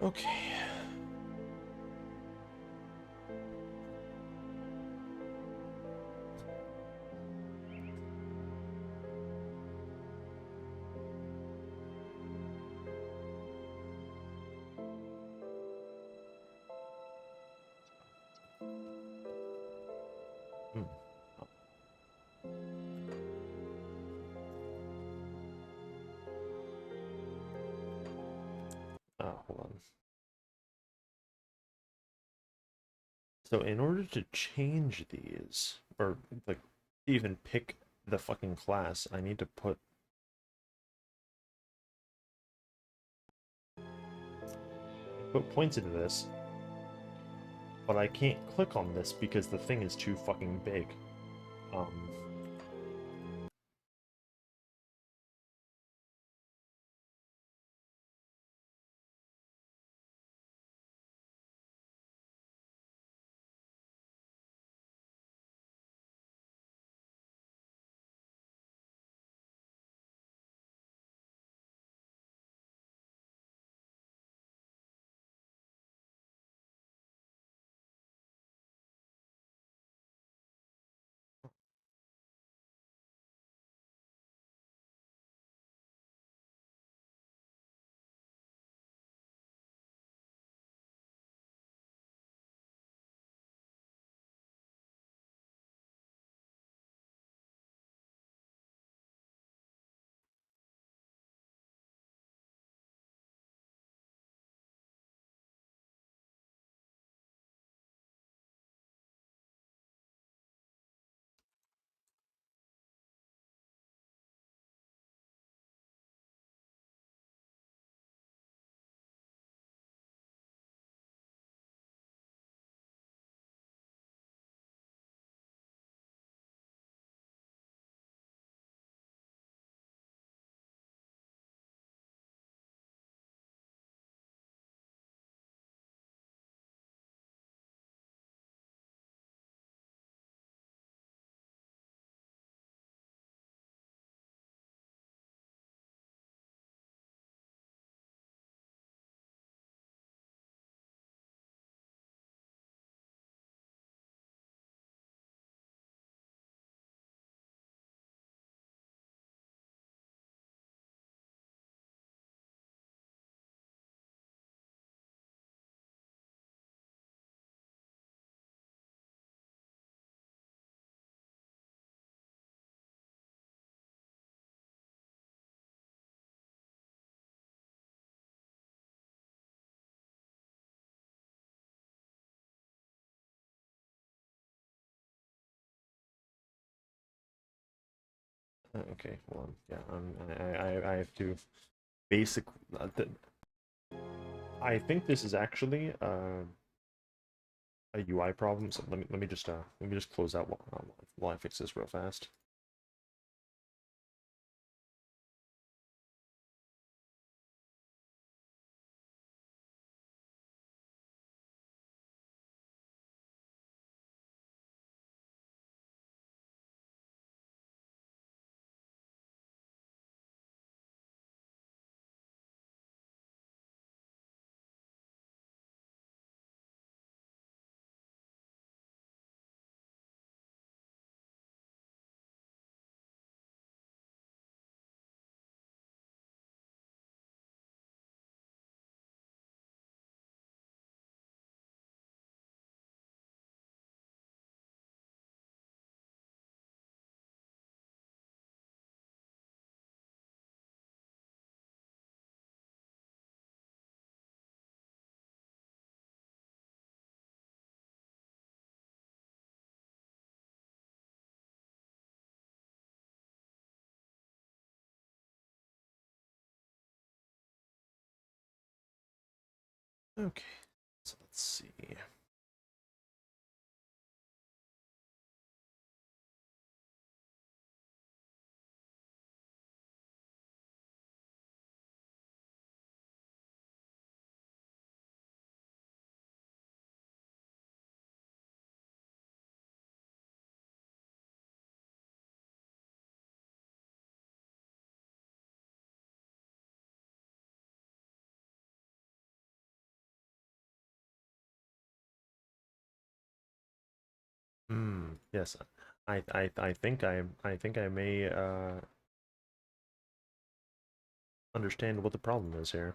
Okay. Hmm. Hold on. So in order to change these, or like even pick the fucking class, I need to put points into this, but I can't click on this because the thing is too fucking big. Um, okay, hold on. Yeah, I have to basic. I think this is actually a UI problem. So let me just close out while I fix this real fast. Okay, so let's see. Yes. I think I may understand what the problem is here.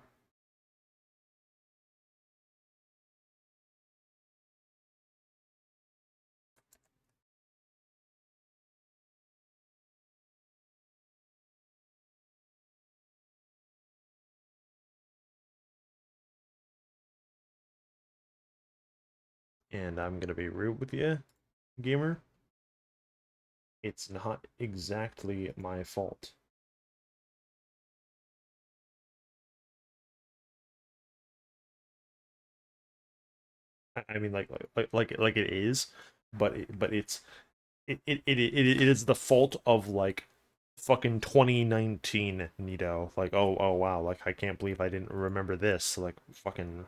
And I'm gonna be rude with you, gamer. It's not exactly my fault. I mean, like it is, but it is the fault of like fucking 2019 Nito. Like, oh wow, like I can't believe I didn't remember this. Like fucking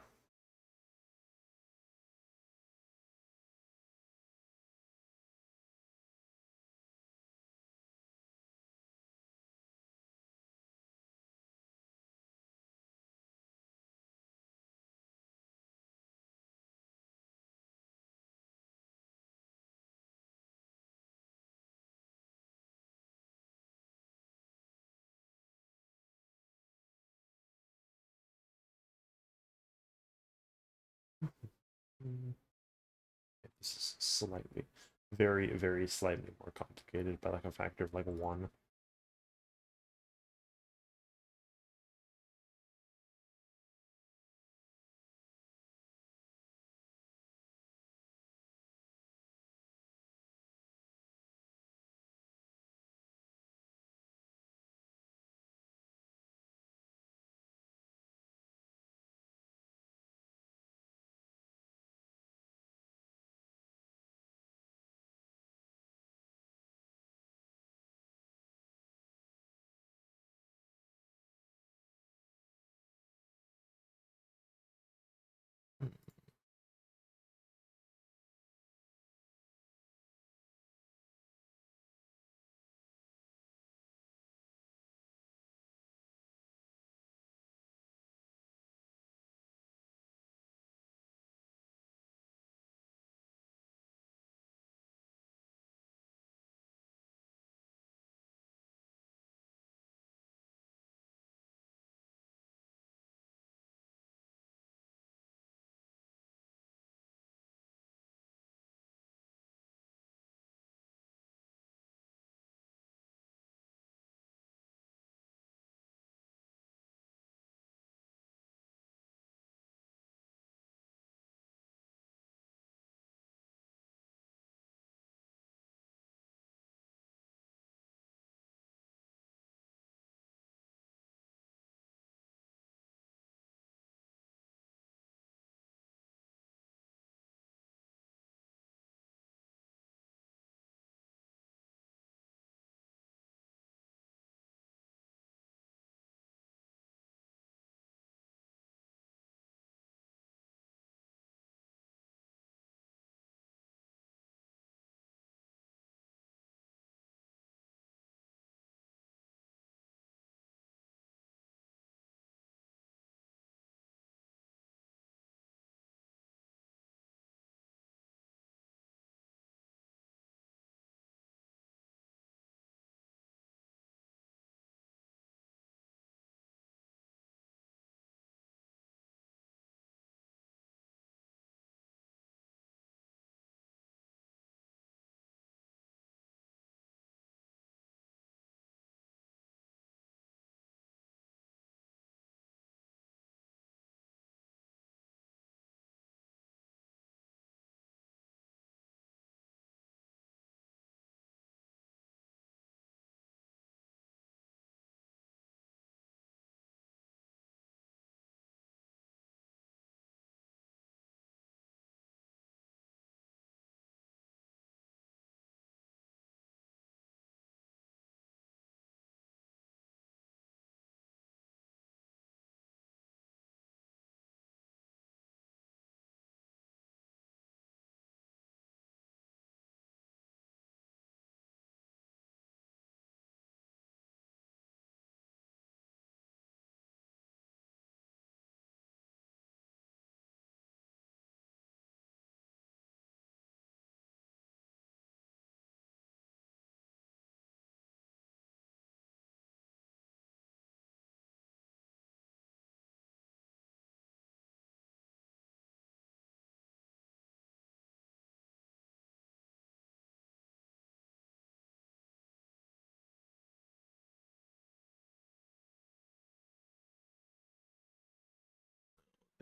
this is slightly, very slightly more complicated by like a factor of like one.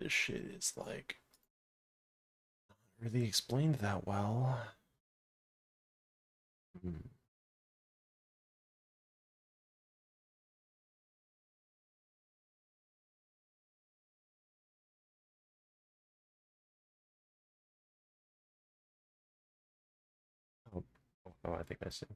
This shit is like not really explained that well. Hmm. Oh, oh, I think I see.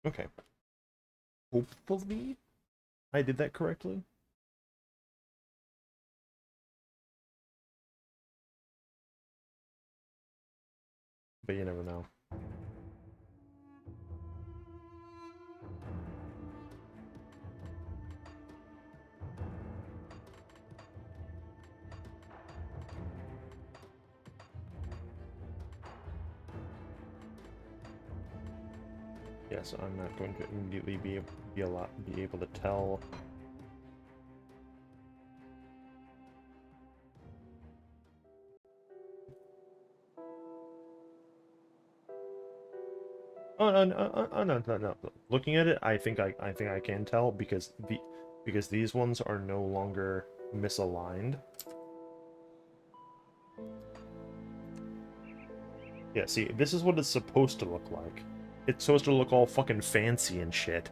Okay. Hopefully I did that correctly. But you never know. Yeah, so I'm not going to immediately be able to tell. Oh, no. Looking at it, I think I can tell because these ones are no longer misaligned. Yeah, see, this is what it's supposed to look like. It's supposed to look all fucking fancy and shit.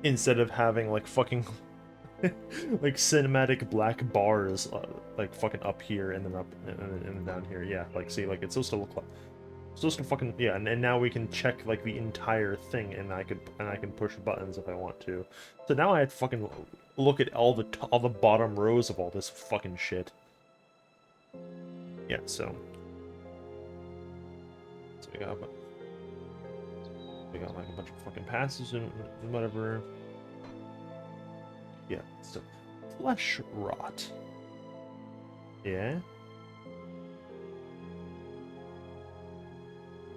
Instead of having like fucking like cinematic black bars like fucking up here and then up and then down here. Yeah, like see, like it's supposed to look like supposed to fucking yeah, and now we can check like the entire thing, and I can push buttons if I want to. So now I have to fucking look at all the bottom rows of all this fucking shit. Yeah, so we got like a bunch of fucking passes and whatever. Yeah, so flesh rot. Yeah.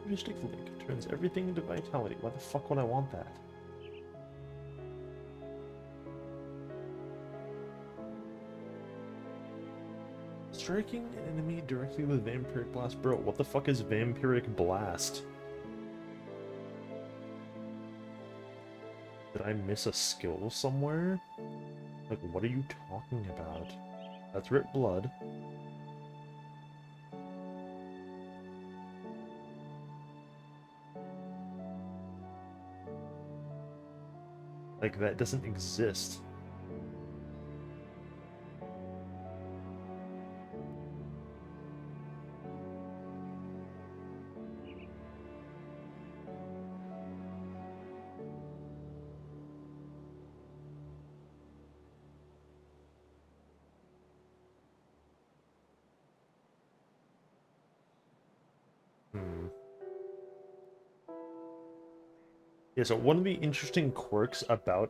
Heuristic link turns everything into vitality. Why the fuck would I want that? Striking an enemy directly with Vampiric Blast. Bro, what the fuck is Vampiric Blast? Did I miss a skill somewhere? Like, what are you talking about? That's Rip Blood. Like, that doesn't exist. Hmm. Yeah, so one of the interesting quirks about,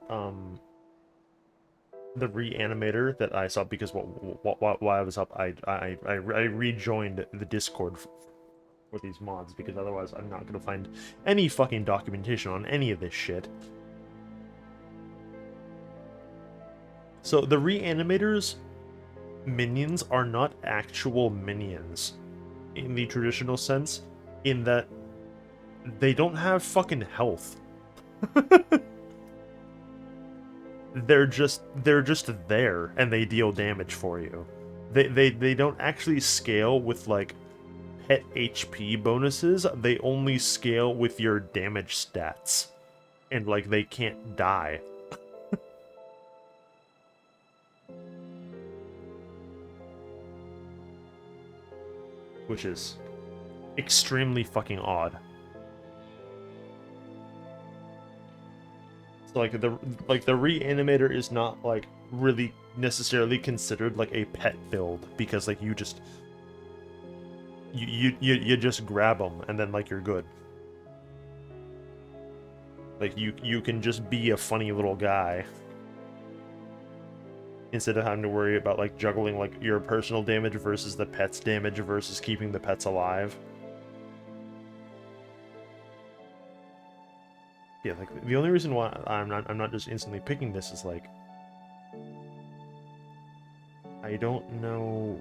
the reanimator that I saw, because while I was up, I rejoined the Discord for these mods, because otherwise I'm not gonna find any fucking documentation on any of this shit. So the reanimators minions are not actual minions in the traditional sense, in that they don't have fucking health. they're just there and they deal damage for you. They don't actually scale with like pet HP bonuses. They only scale with your damage stats. And like they can't die. Which is extremely fucking odd. So like the reanimator is not like really necessarily considered like a pet build, because like you just you just grab them and then like you're good. Like you can just be a funny little guy instead of having to worry about like juggling like your personal damage versus the pet's damage versus keeping the pets alive. Yeah, like the only reason why I'm not just instantly picking this is like I don't know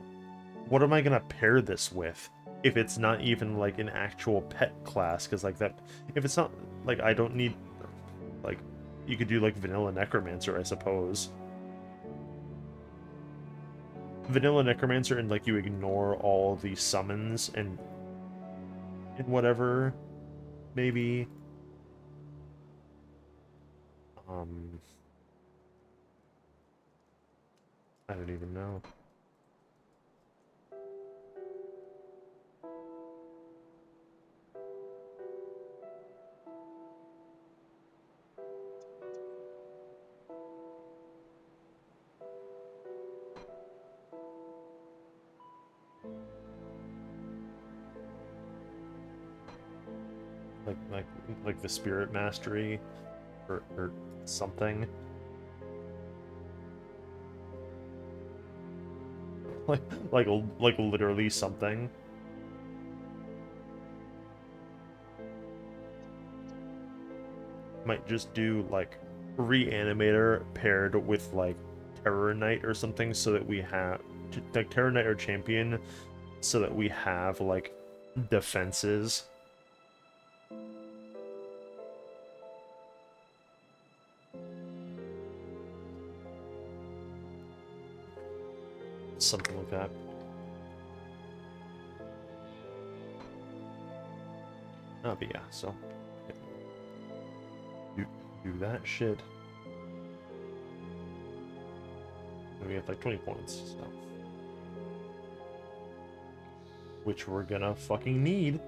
what am I gonna pair this with if it's not even like an actual pet class, because like that if it's not like I don't need like you could do like vanilla necromancer, I suppose. Vanilla necromancer and like you ignore all the summons and whatever maybe um I don't even know. like like like the spirit mastery or something. like like literally something. Might just do like reanimator paired with like terror knight or something so that we have like terror knight or champion so that we have like defenses. Something like that. Oh, but yeah, so do that shit. And we have like 20 points, so which we're gonna fucking need.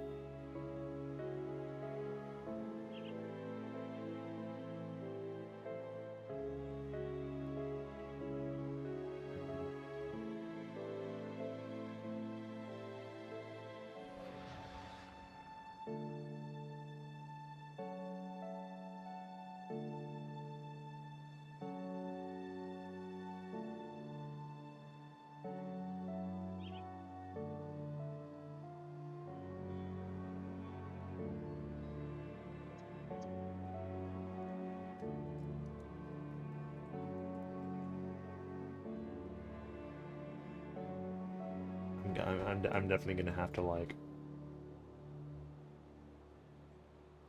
I'm definitely gonna have to like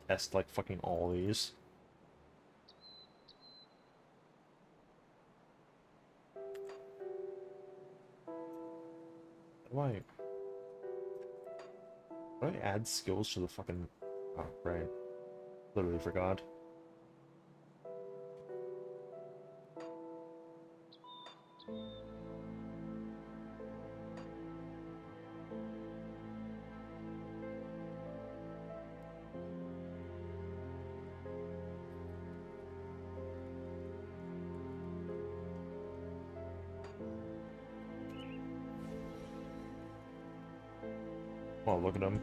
test like fucking all these. Why? Do I add skills to the fucking? Oh, right. Literally forgot. Oh, look at them.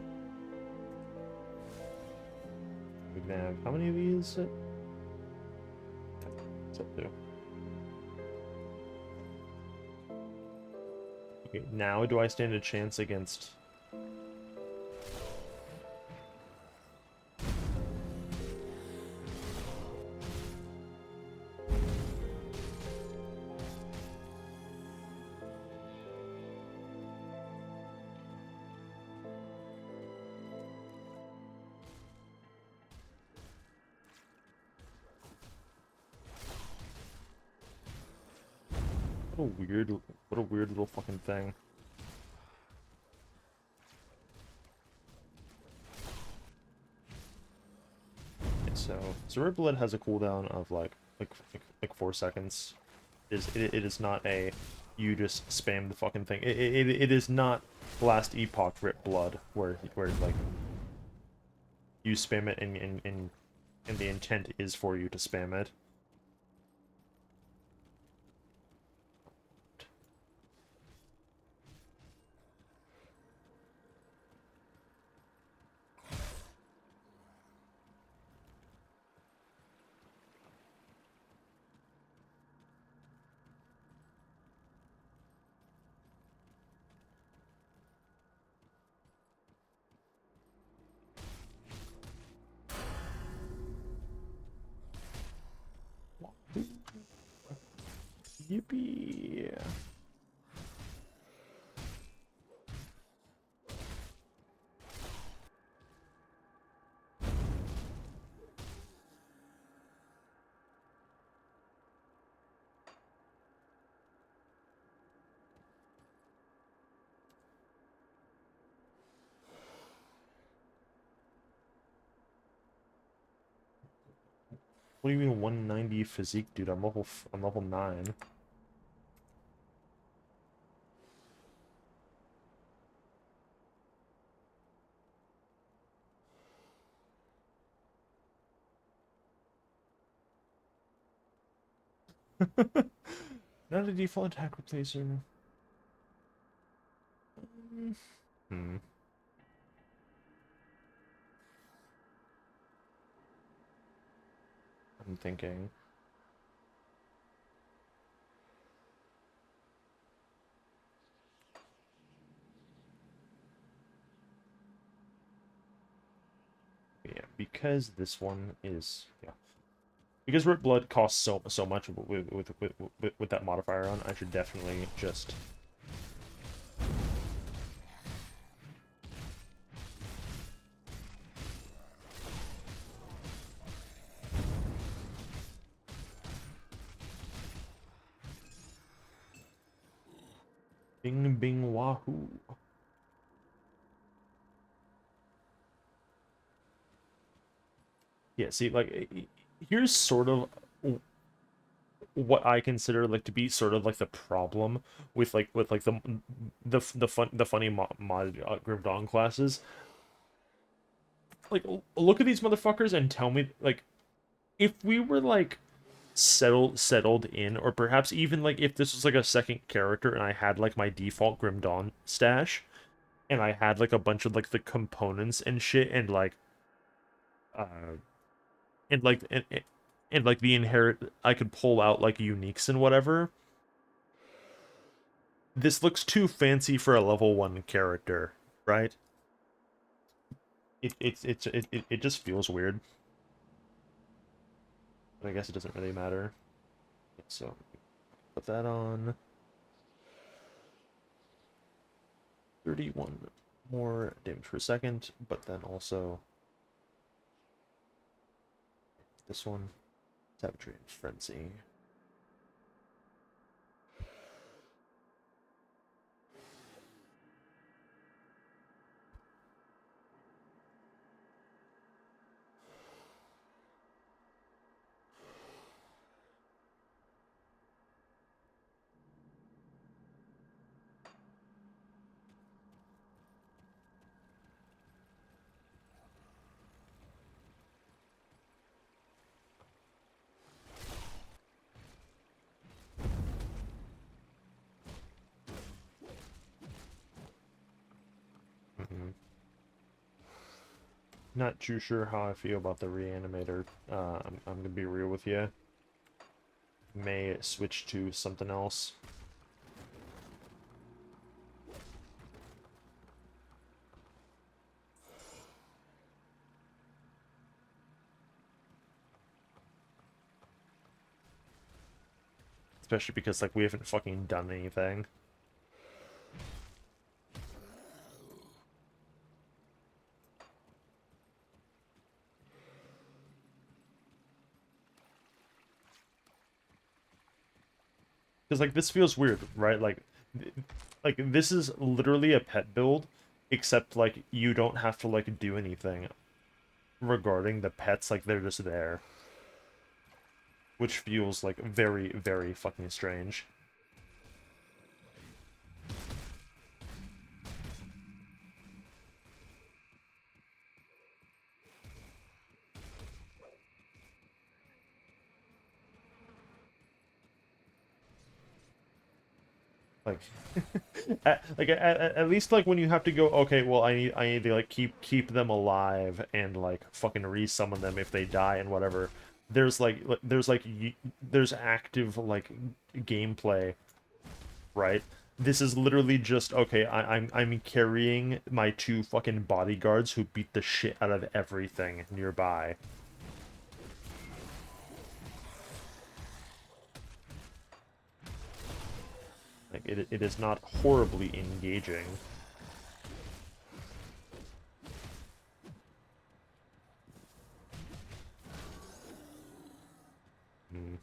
We can have how many of these? Except two. Okay, now do I stand a chance against? What a weird little fucking thing. Okay, so Red Blood has a cooldown of like 4 seconds. It is not a you just spam the fucking thing. It is not Last Epoch Rip Blood where like you spam it and the intent is for you to spam it. Yippee! What do you mean 190 physique, dude? I'm level 9. Not a default attack replacer. Hmm. I'm thinking. Yeah, because this one is because Rip Blood costs so much with that modifier on. I should definitely just bing bing wahoo. Yeah, see, like here's sort of what I consider like to be sort of like the problem with like the funny mod Grim Dawn classes. Like look at these motherfuckers and tell me like if we were like settled in, or perhaps even like if this was like a second character and I had like my default Grim Dawn stash and I had like a bunch of like the components and shit and like uh and like and like the inherit I could pull out like uniques and whatever. This looks too fancy for a level 1 character, right? It just feels weird. But I guess it doesn't really matter. So put that on. 31 more damage per second, but then also this one, Savagery and Frenzy. Not too sure how I feel about the reanimator. I'm gonna be real with you. May switch to something else. Especially because like we haven't fucking done anything. Because like this feels weird, right? Like this is literally a pet build, except like you don't have to like do anything regarding the pets, like they're just there. Which feels like very, very fucking strange. Like, at least like when you have to go, okay, well I need to like keep them alive and like fucking resummon them if they die and whatever. There's active like gameplay, right? This is literally just okay. I'm carrying my 2 fucking bodyguards who beat the shit out of everything nearby. Like, it is not horribly engaging. Hmm.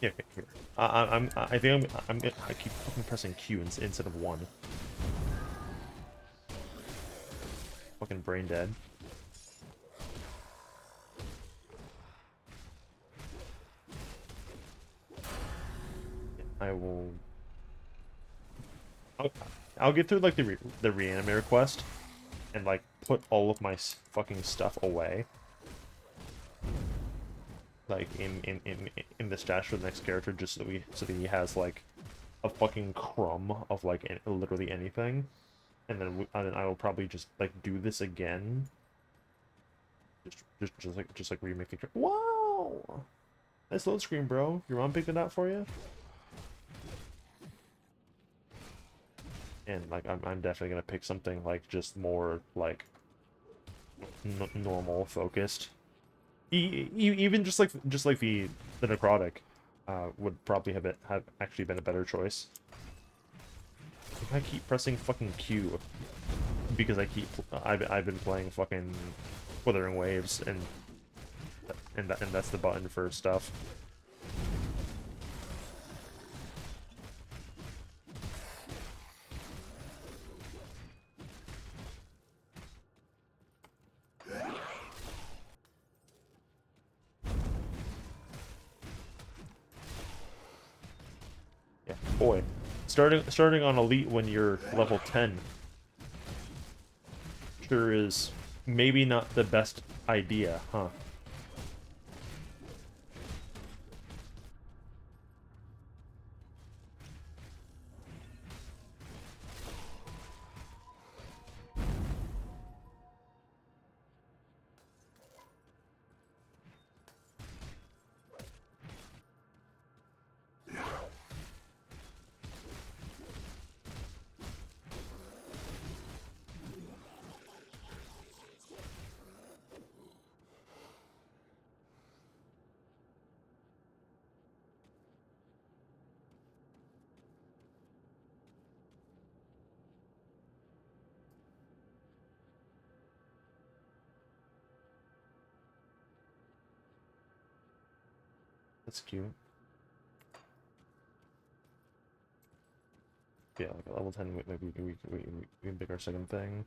Yeah, okay, here. I think I keep fucking pressing Q instead of 1. Fucking brain dead. I will. I'll get through like the reanimate quest and like put all of my fucking stuff away, like in the stash for the next character, just so that he has like a fucking crumb of like literally anything, and then I will probably just like do this again, just like remake the. Wow, nice load screen, bro. Your mom picked it out for you. And like I'm definitely gonna pick something like just more like normal focused. Even just like the necrotic would probably have actually been a better choice. I keep pressing fucking Q because I've been playing fucking Withering Waves and that's the button for stuff. Yeah, boy. Starting on elite when you're level 10 sure is maybe not the best idea, huh? That's cute. Yeah, like at level 10, maybe we can pick our second thing.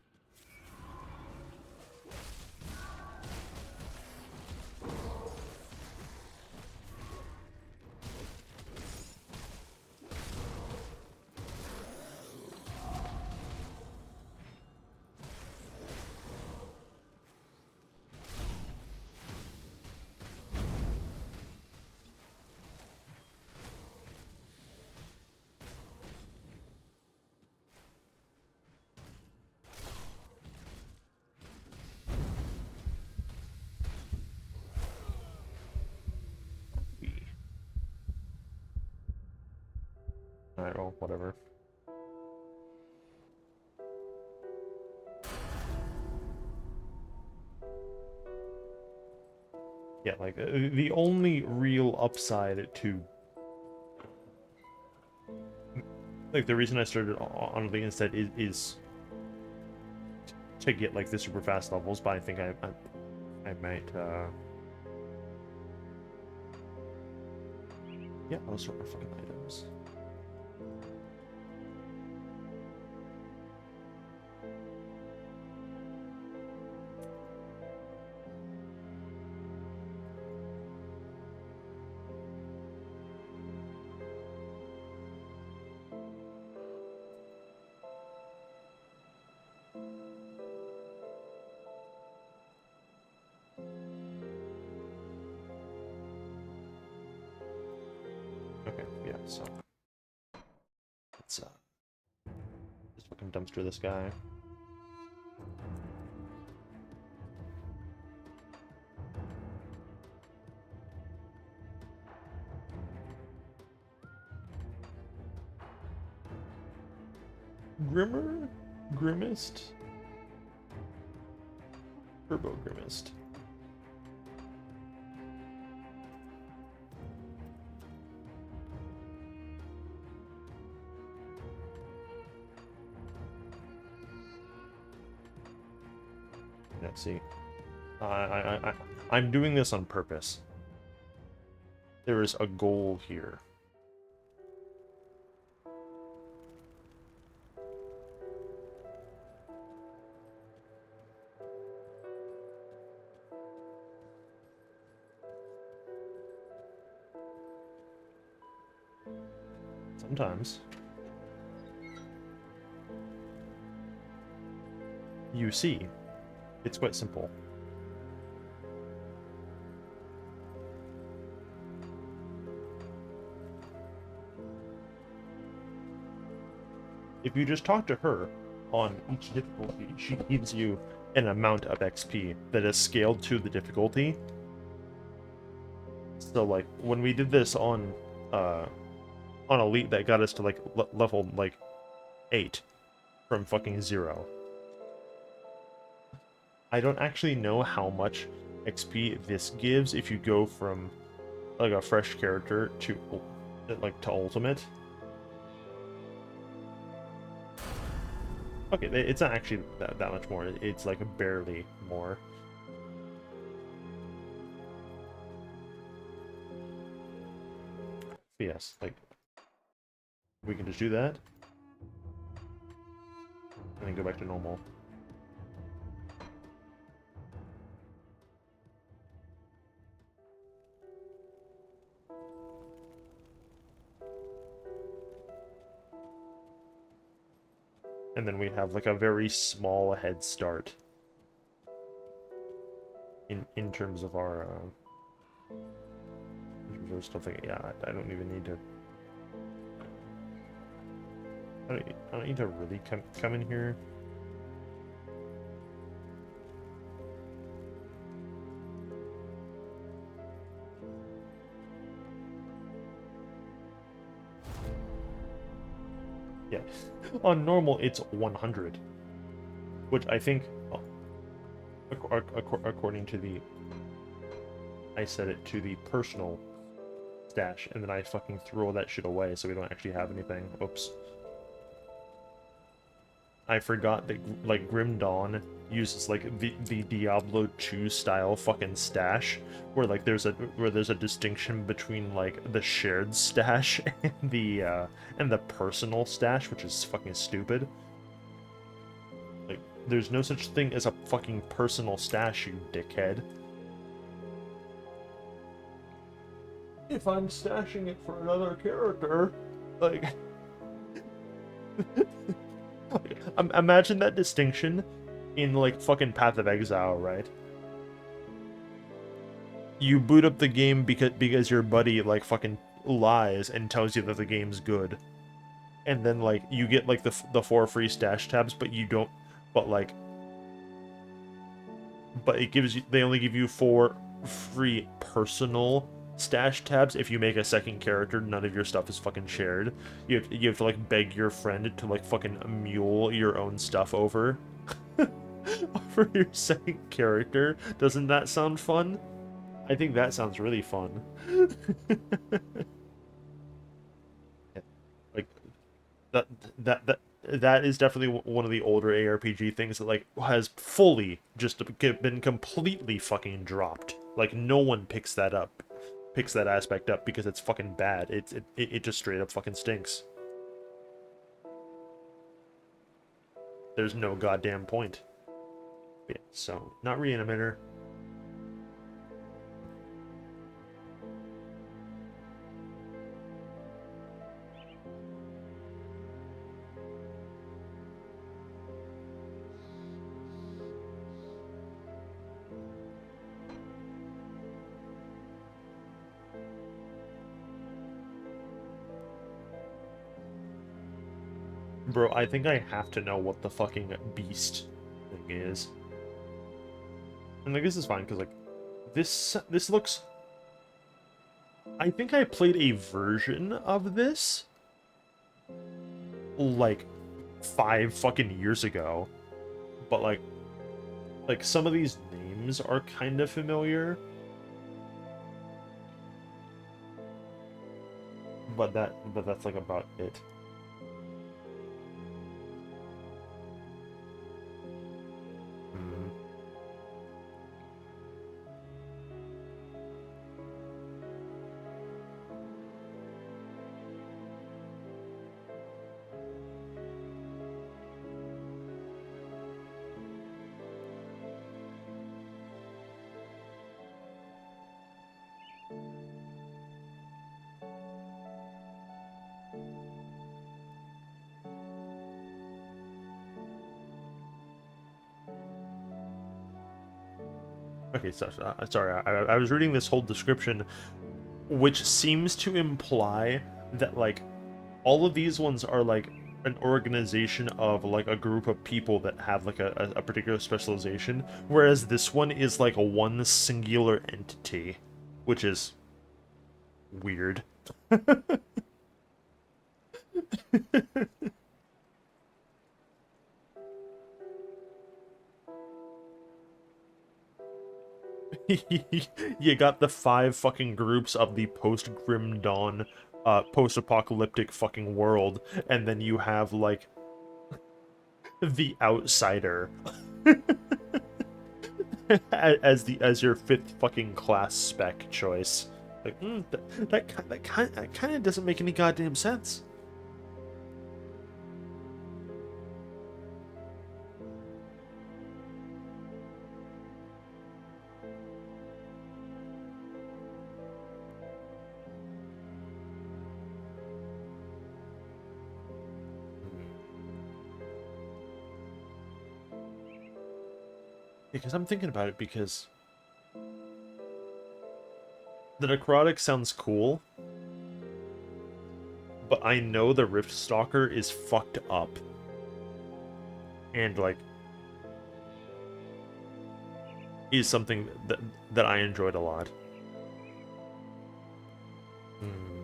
Alright, well, whatever. Yeah, like, the only real upside to... Like, the reason I started on the instead is to get, like, the super fast levels, but I think I might, Yeah, I'll sort my fucking items. Okay, yeah, so... Let's, just fucking dumpster this guy. Grimmer? Grimmist? Turbo Grimmist. Let's see. I'm doing this on purpose. There is a goal here. Sometimes you see, it's quite simple. If you just talk to her on each difficulty, she gives you an amount of XP that is scaled to the difficulty. So like when we did this on Elite, that got us to like level like 8 from fucking 0. I don't actually know how much XP this gives if you go from like a fresh character to ultimate. Okay, it's not actually that much more. It's like barely more. But yes, like we can just do that and then go back to normal. And then we have like a very small head start in terms of our stuff. Like, yeah, I don't even need to. I don't need to really come in here. Yeah, on normal it's 100, which I think, according to the, I set it to the personal stash, and then I fucking threw all that shit away, so we don't actually have anything. Oops. I forgot that like Grim Dawn uses like the Diablo 2 style fucking stash, where like there's a distinction between like the shared stash and the personal stash, which is fucking stupid. Like there's no such thing as a fucking personal stash, you dickhead. If I'm stashing it for another character, like imagine that distinction in like fucking Path of Exile, right? You boot up the game because your buddy like fucking lies and tells you that the game's good, and then like you get like the 4 free stash tabs, but you don't. But it gives you, they only give you 4 free personal stash tabs if you make a second character. None of your stuff is fucking shared. You have to like beg your friend to like fucking mule your own stuff over for your second character. Doesn't that sound fun? I think that sounds really fun. Like that is definitely one of the older ARPG things that like has fully just been completely fucking dropped. Like no one picks that aspect up because it's fucking bad. It just straight up fucking stinks. There's no goddamn point. Yeah, so not Reanimator. Bro, I think I have to know what the fucking beast thing is. And like this is fine because like this looks, I think I played a version of this like 5 fucking years ago. But like some of these names are kind of familiar. But that's like about it. Hmm. Okay, so, sorry, I was reading this whole description, which seems to imply that, like, all of these ones are, like, an organization of, like, a group of people that have, like, a particular specialization, whereas this one is, like, a one singular entity, which is weird. You got the 5 fucking groups of the post-Grim Dawn, post-apocalyptic fucking world, and then you have, like, the Outsider as your 5th fucking class spec choice. Like, that kind of doesn't make any goddamn sense. Because I'm thinking about it because the Necrotic sounds cool, but I know the Rift Stalker is fucked up. And, like, is something that I enjoyed a lot. Hmm.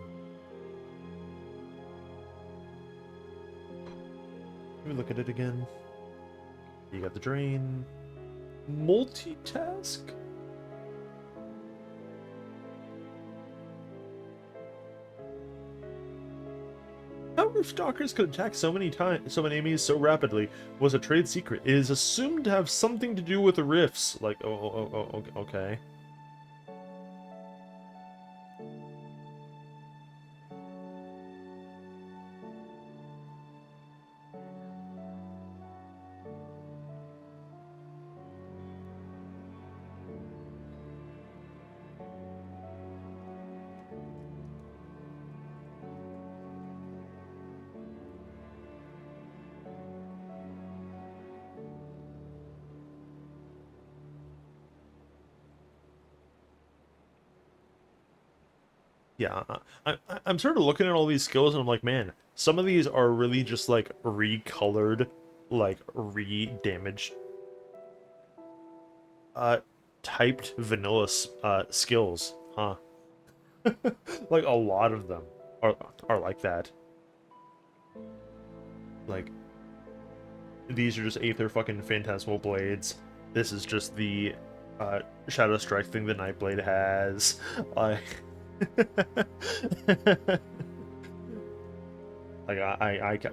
Let me look at it again. You got the drain. Multitask? How Riftstalkers could attack so many enemies so rapidly was a trade secret. It is assumed to have something to do with the rifts. Like, okay. Yeah, I'm sort of looking at all these skills and I'm like, man, some of these are really just like recolored, like re-damaged, uh, typed vanilla skills, huh? Like a lot of them are like that. Like these are just Aether fucking Phantasmal Blades. This is just the Shadow Strike thing the Nightblade has. Like, like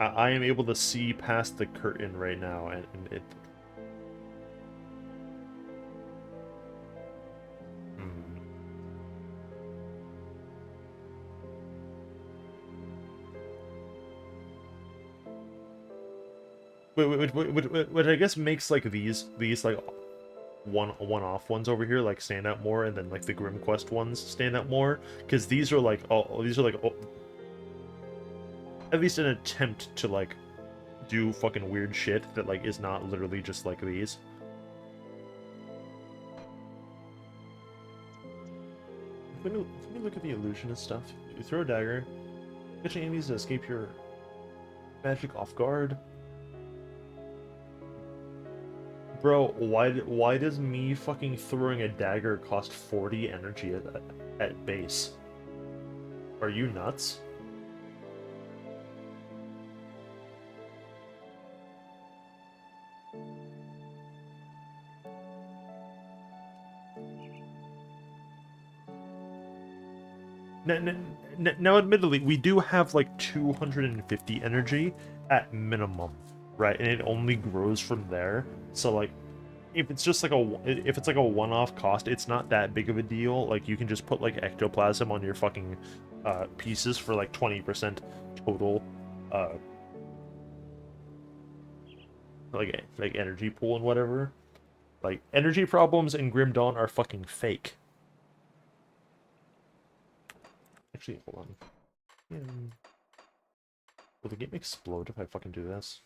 I am able to see past the curtain right now, and it. Hmm. Which I guess makes like these like one-off ones over here like stand out more, and then like the Grim Quest ones stand out more because these are like at least an attempt to like do fucking weird shit that like is not literally just like these. Let me look at the illusionist stuff. You throw a dagger, get your enemies to escape your magic off guard. Bro, why does me fucking throwing a dagger cost 40 energy at base? Are you nuts? Now, admittedly, we do have like 250 energy at minimum, right? And it only grows from there. So like, if it's like a one-off cost, it's not that big of a deal. Like you can just put like ectoplasm on your fucking pieces for like 20% total uh like energy pool and whatever. Like energy problems in Grim Dawn are fucking fake. Actually, hold on. Will the game explode if I fucking do this?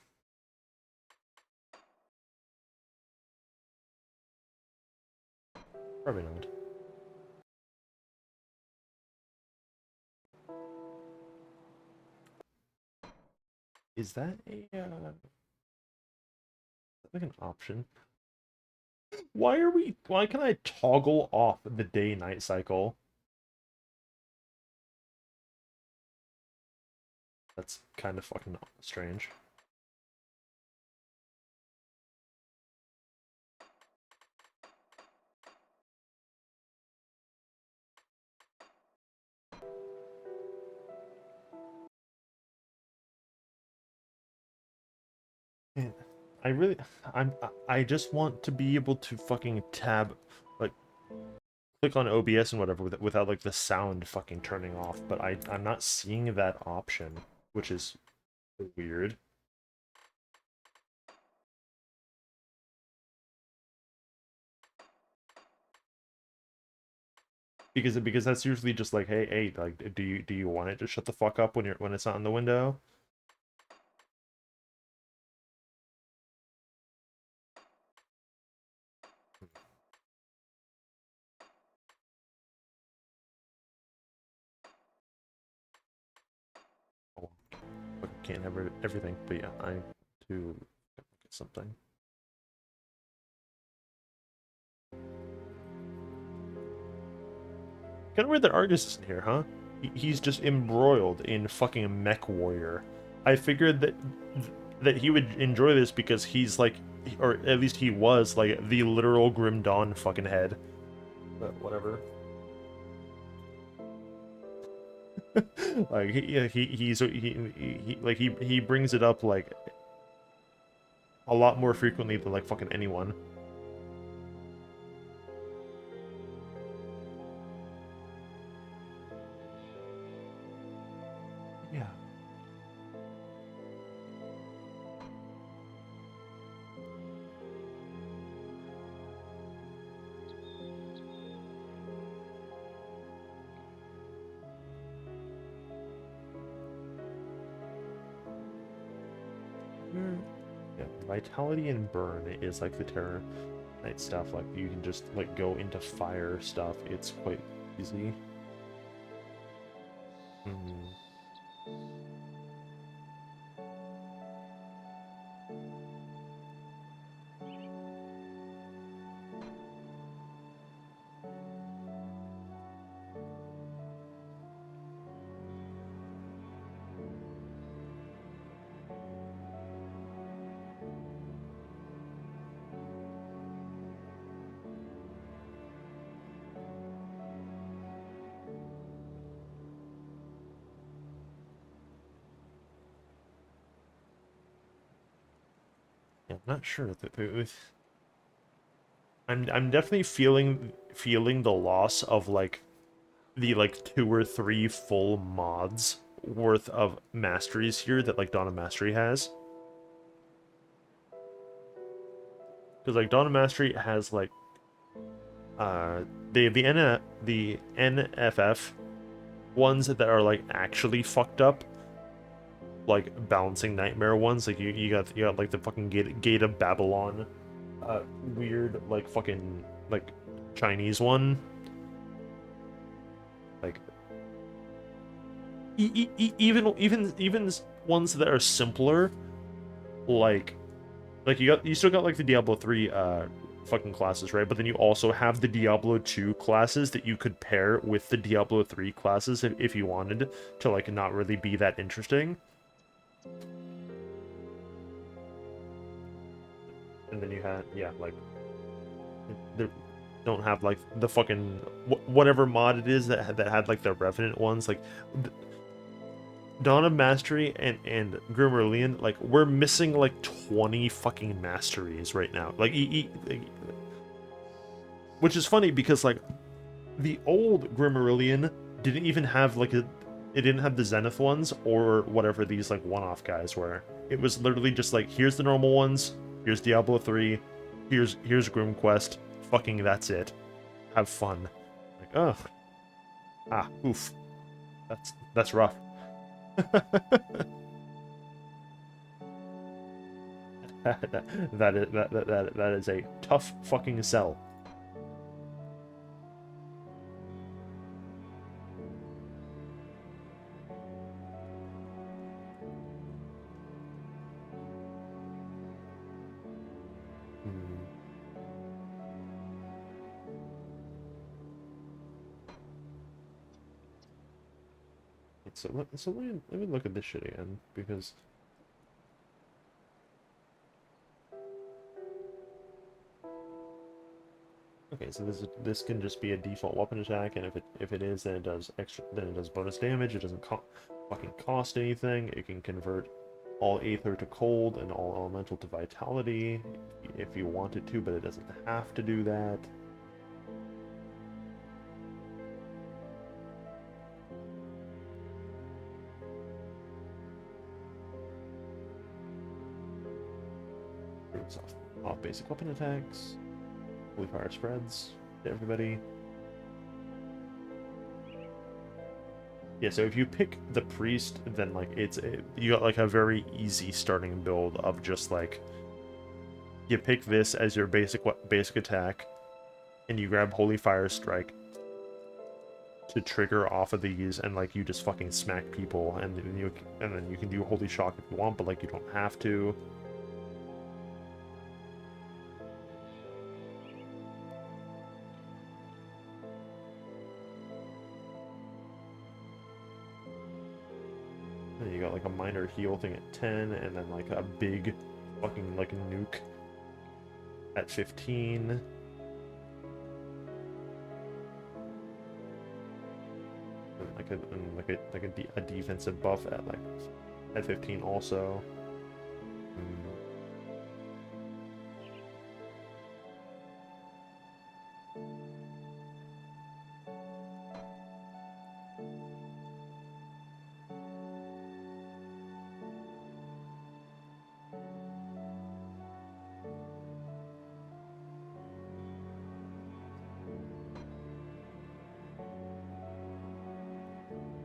Probably not. Is that like an option? Why can I toggle off the day-night cycle? That's kind of fucking strange. Man, I really, I just want to be able to fucking tab, like, click on OBS and whatever without like the sound fucking turning off, but I'm not seeing that option, which is weird. Because that's usually just like, hey, like, do you want it to shut the fuck up when it's not in the window? Oh, I can't have everything, but yeah, I do get something. Kind of weird that Argus isn't here, huh? He's just embroiled in fucking Mech Warrior. I figured that he would enjoy this because he's like, or at least he was like the literal Grim Dawn fucking head. But whatever. Like he brings it up like a lot more frequently than like fucking anyone. Yeah. Yeah, Vitality and Burn is like the Terror Knight stuff. Like you can just like go into fire stuff. It's quite easy. Hmm. Yeah, I'm not sure. I'm definitely feeling the loss of like the like 2 or 3 full mods worth of masteries here that like Dawn of Mastery has. Because like Dawn of Mastery has like uh the NFF ones that are like actually fucked up, like balancing nightmare ones. Like you got like the fucking gate of Babylon, weird like fucking like Chinese one. Like even ones that are simpler, like you still got like the Diablo 3 fucking classes, right? But then you also have the Diablo 2 classes that you could pair with the Diablo 3 classes if you wanted to like not really be that interesting. And then you had, yeah, like don't have like the fucking whatever mod it is that had like the Revenant ones. Like Dawn of Mastery and grimarillion, like we're missing like 20 fucking masteries right now. Like which is funny because like the old grimarillion didn't even have like it didn't have the Zenith ones or whatever these like one-off guys were. It was literally just like, here's the normal ones, here's Diablo 3, here's Grim Quest, fucking that's it. Have fun. Like, ugh. Ah, oof. That's rough. that is a tough fucking sell. So let me look at this shit again, because okay, so this can just be a default weapon attack, and if it is, then it does bonus damage. It doesn't fucking cost anything. It can convert all Aether to Cold and all Elemental to Vitality if you want it to, but it doesn't have to do that. Off basic weapon attacks. Holy Fire spreads to everybody. Yeah, so if you pick the priest, then like you got like a very easy starting build of just like you pick this as your basic attack, and you grab Holy Fire Strike to trigger off of these, and like you just fucking smack people, and then you can do Holy Shock if you want, but like you don't have to. And you got like a minor heal thing at 10, and then like a big fucking like nuke at 15. And like a defensive buff at like at 15 also.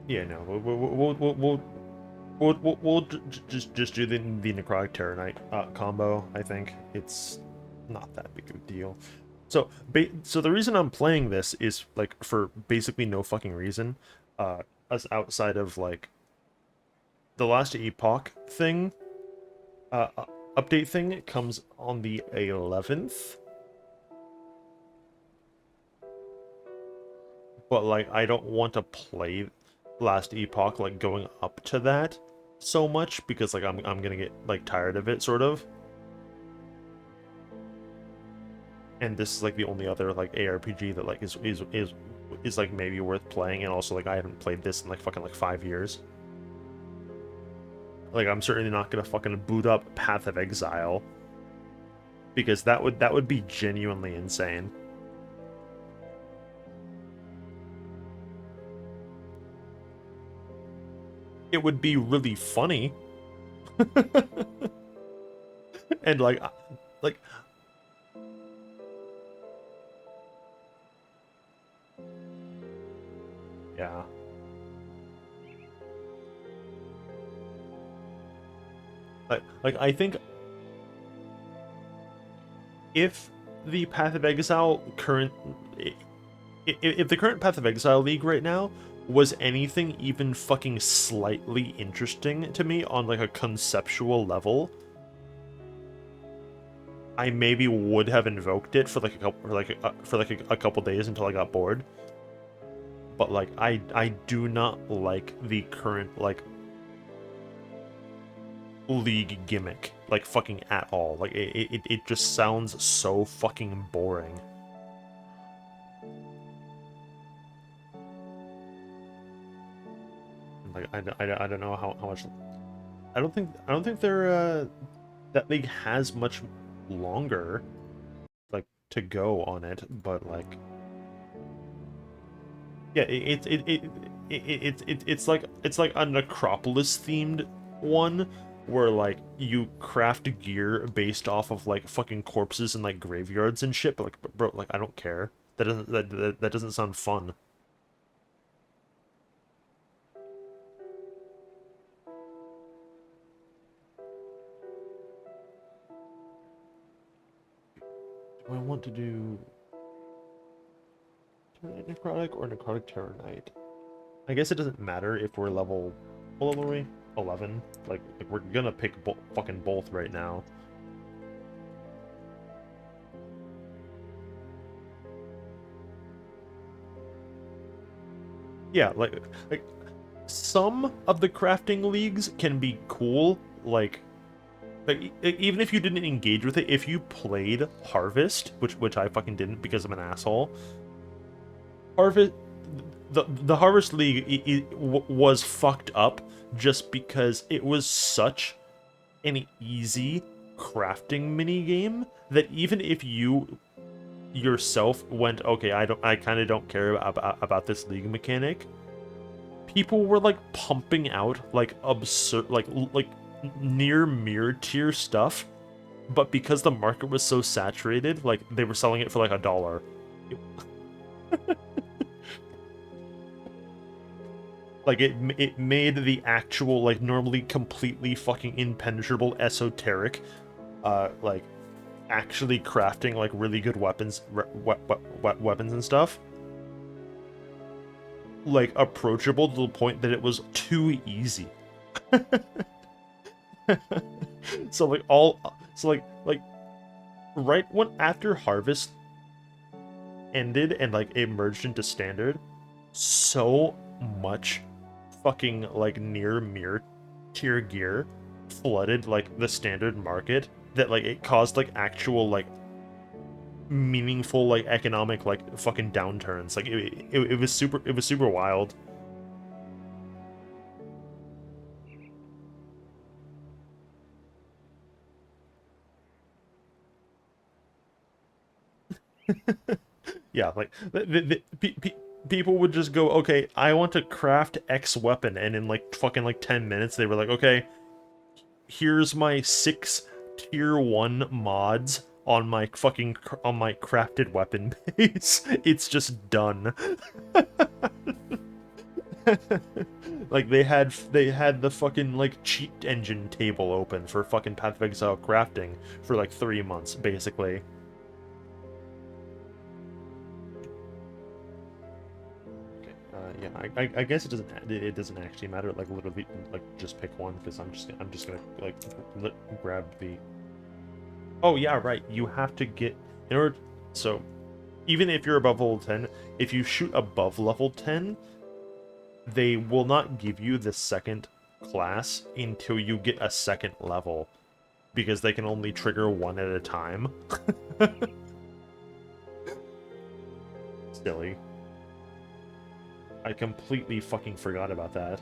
Yeah, no, we'll just do the Necrotic Terror Knight combo. I think it's not that big of a deal. So the reason I'm playing this is like for basically no fucking reason, as outside of like the last Epoch thing, update thing comes on the 11th. But like I don't want to play last Epoch like going up to that so much, because like I'm gonna get like tired of it sort of. And this is like the only other like ARPG that like is like maybe worth playing, and also like I haven't played this in like fucking like 5 years. Like I'm certainly not gonna fucking boot up Path of Exile, because that would be genuinely insane. It would be really funny. And like yeah. Like I think if the Path of Exile if the current Path of Exile League right now was anything even fucking slightly interesting to me on like a conceptual level, I maybe would have invoked it for like a couple days until I got bored. But like I do not like the current like League gimmick like fucking at all. Like it just sounds so fucking boring. Like I don't know how much. I don't think they're that league has much longer like to go on it, but like yeah, it's like a necropolis themed one where like you craft gear based off of like fucking corpses and like graveyards and shit. But like, bro, like I don't care. That doesn't sound fun. Do I want to do Terranite Necrotic or Necrotic Terranite? I guess it doesn't matter if we're level. What level are we? 11. Like we're gonna pick fucking both right now. Yeah, like some of the crafting leagues can be cool. Even if you didn't engage with it, if you played Harvest, which I fucking didn't because I'm an asshole. Harvest, the Harvest League was fucked up just because it was such an easy crafting mini game that even if you yourself went, okay, I kind of don't care about this league mechanic, people were like pumping out like absurd like near mirror tier stuff, but because the market was so saturated, like they were selling it for like $1. Like it made the actual like normally completely fucking impenetrable esoteric like actually crafting like really good weapons weapons and stuff like approachable to the point that it was too easy. So like like right when after Harvest ended and like it merged into Standard, so much fucking like near mirror tier gear flooded like the Standard market that like it caused like actual like meaningful like economic like fucking downturns. Like it was super wild. Yeah, like people would just go, okay, I want to craft X weapon, and in like fucking like 10 minutes, they were like, okay, here's my 6 tier 1 mods on my fucking on my crafted weapon base. It's just done. Like they had the fucking like cheat engine table open for fucking Path of Exile crafting for like 3 months, basically. Yeah, I guess it doesn't actually matter. Like literally, like just pick one because I'm just gonna like grab the. Oh yeah, right. You have to get in order. So even if you're above level 10, if you shoot above level 10, they will not give you the second class until you get a second level because they can only trigger one at a time. Silly. I completely fucking forgot about that.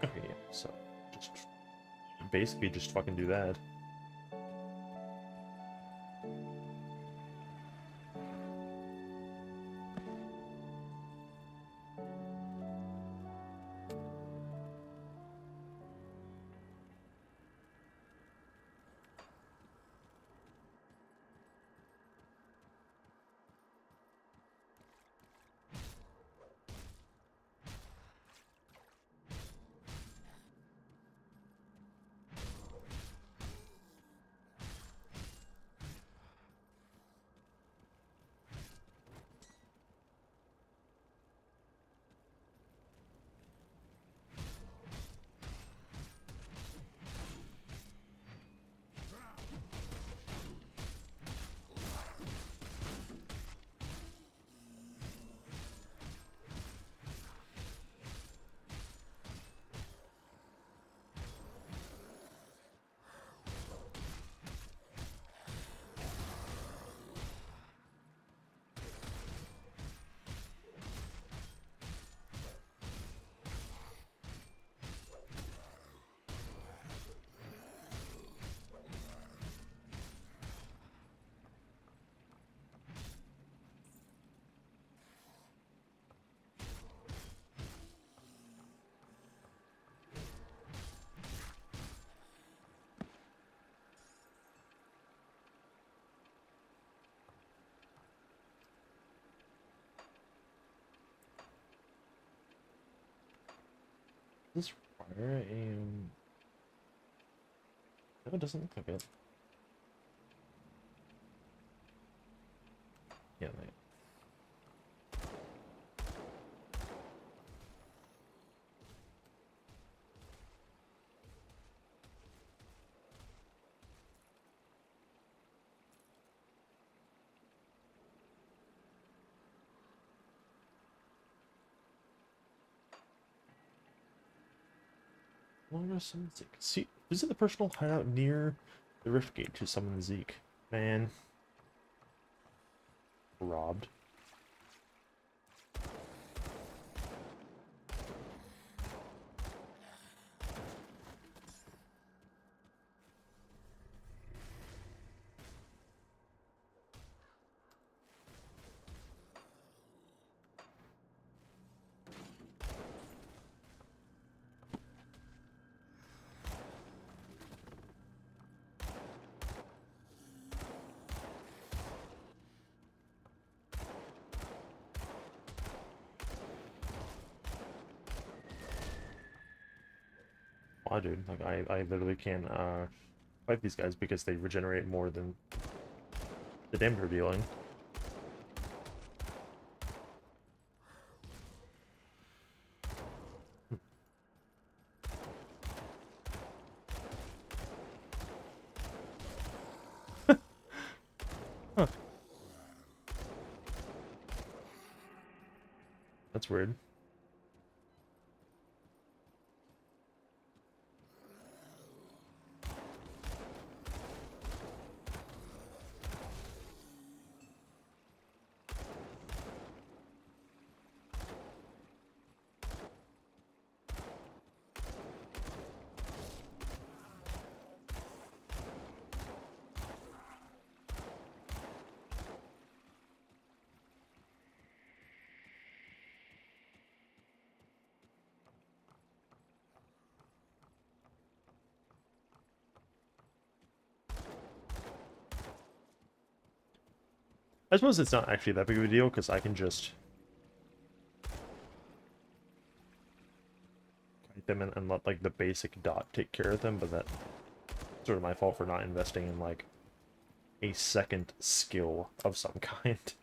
Okay, yeah, so just basically just fucking do that. Does this require a... No, it doesn't look like it. Yeah, like... Some Zeke. See, visit the personal hideout near the rift gate to summon Zeke. Man. Robbed. Wow, dude, like I literally can't fight these guys because they regenerate more than the damage they're dealing. Huh. That's weird. I suppose it's not actually that big of a deal because I can just kite them and let like the basic dot take care of them, but that's sort of my fault for not investing in like a second skill of some kind.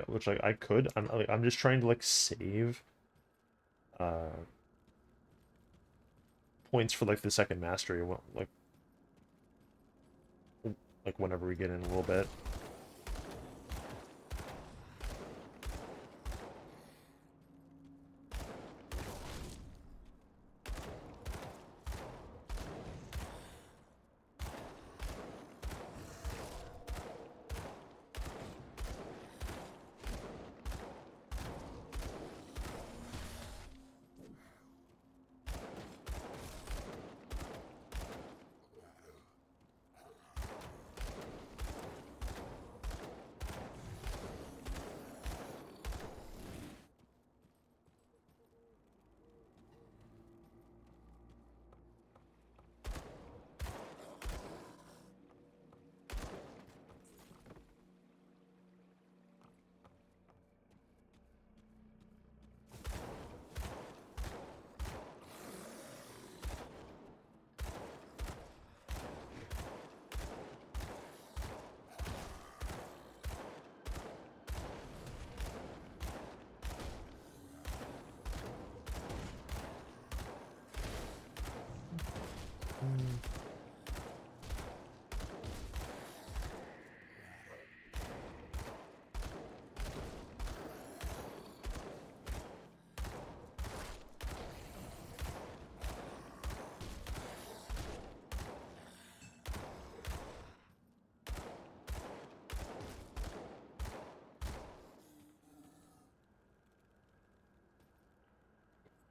Which I could. I'm just trying to like save uh points for like the second mastery, like whenever we get in a little bit.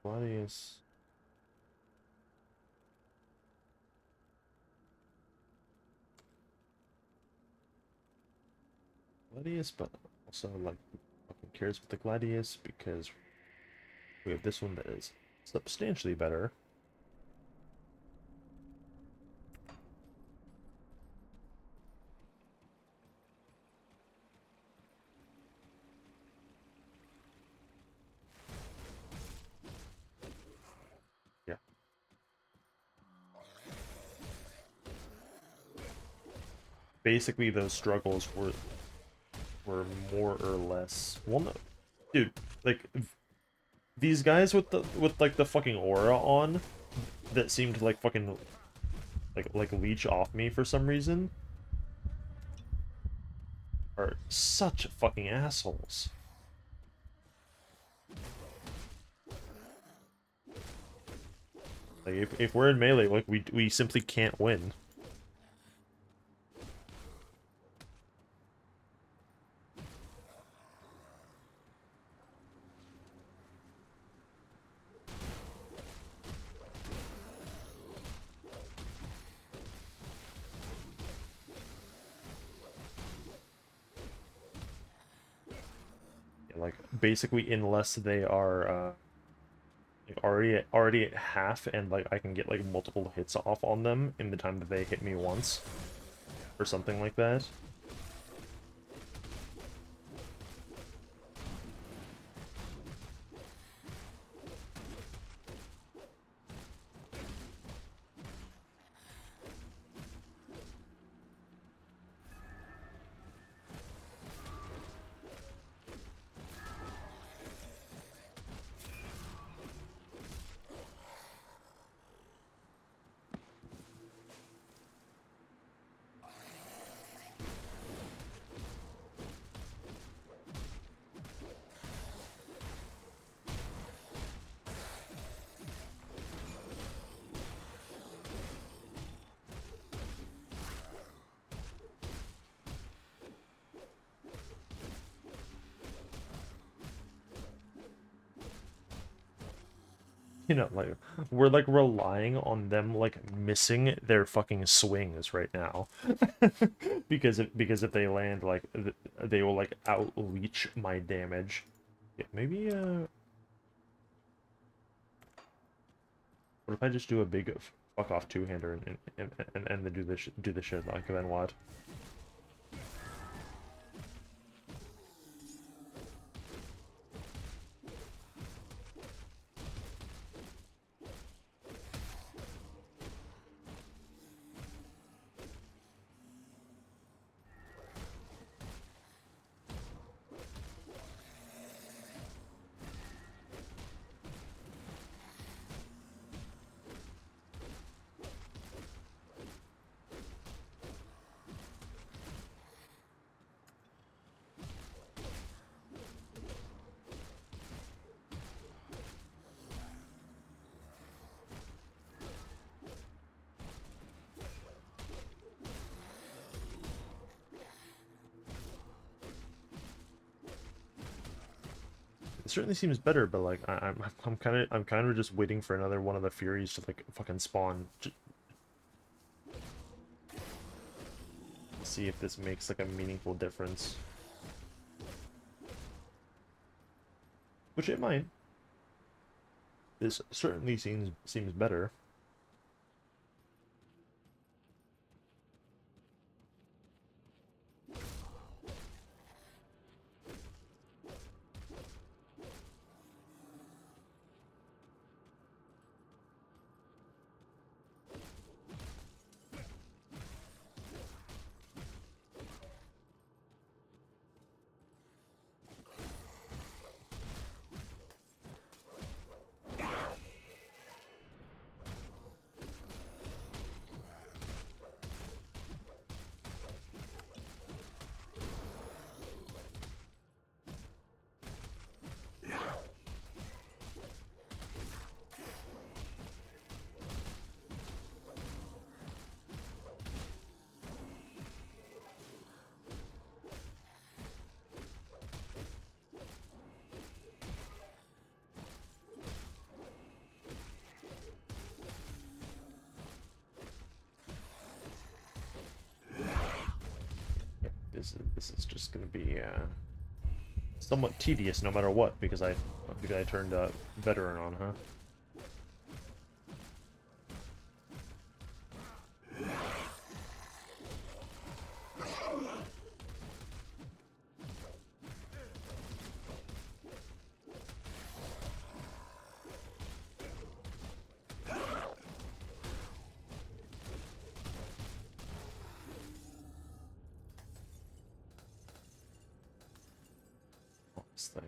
Gladius. Gladius, but also like who fucking cares with the Gladius because we have this one that is substantially better. Yeah. Basically those struggles were more or less, well, no, dude, like these guys with like the fucking aura on that seemed to like fucking like leech off me for some reason are such fucking assholes. Like if we're in melee, like we simply can't win. Like basically unless they are like already at half and like I can get like multiple hits off on them in the time that they hit me once or something like that. You know, like we're like relying on them like missing their fucking swings right now, because if they land like they will like out leech my damage. Yeah, maybe what if I just do a big fuck off two-hander and then do the shit like then what? It certainly seems better, but like I'm kind of just waiting for another one of the Furies to like fucking spawn. See if this makes like a meaningful difference, which it might. This certainly seems better. this is just gonna be somewhat tedious no matter what because I turned veteran on, huh? Honestly.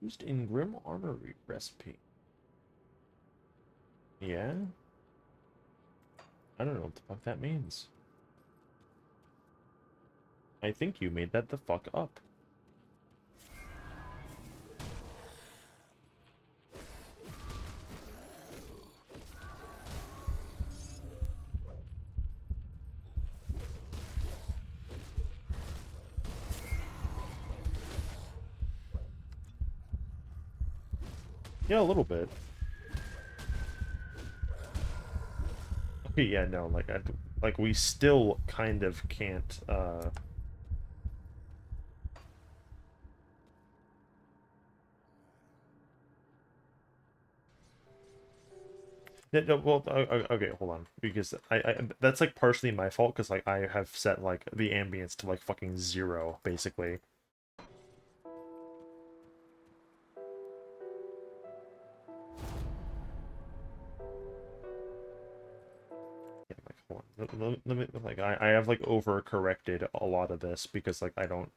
Used in Grim Armory recipe. Yeah? I don't know what the fuck that means. I think you made that the fuck up. Yeah, a little bit. Yeah, no, like we still kind of can't no, well, okay, hold on, because I that's like partially my fault because like I have set like the ambience to like fucking 0 basically. Yeah, like hold on, let me like I have like overcorrected a lot of this because like I don't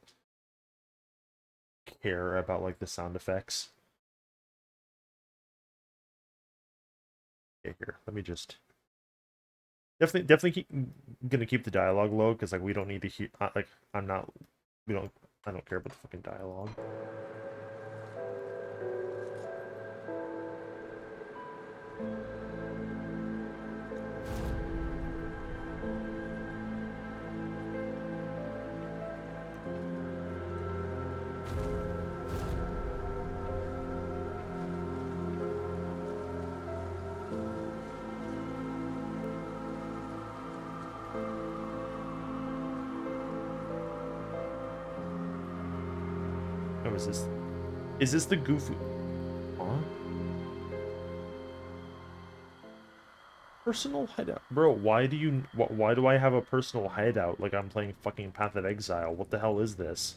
care about like the sound effects. Okay, here, let me just definitely gonna keep the dialogue low because like we don't need to hear like I'm not we don't I don't care about the fucking dialogue. Oh, is this the goofy? Huh? Personal hideout, bro. Why do I have a personal hideout like I'm playing fucking Path of Exile? What the hell is this?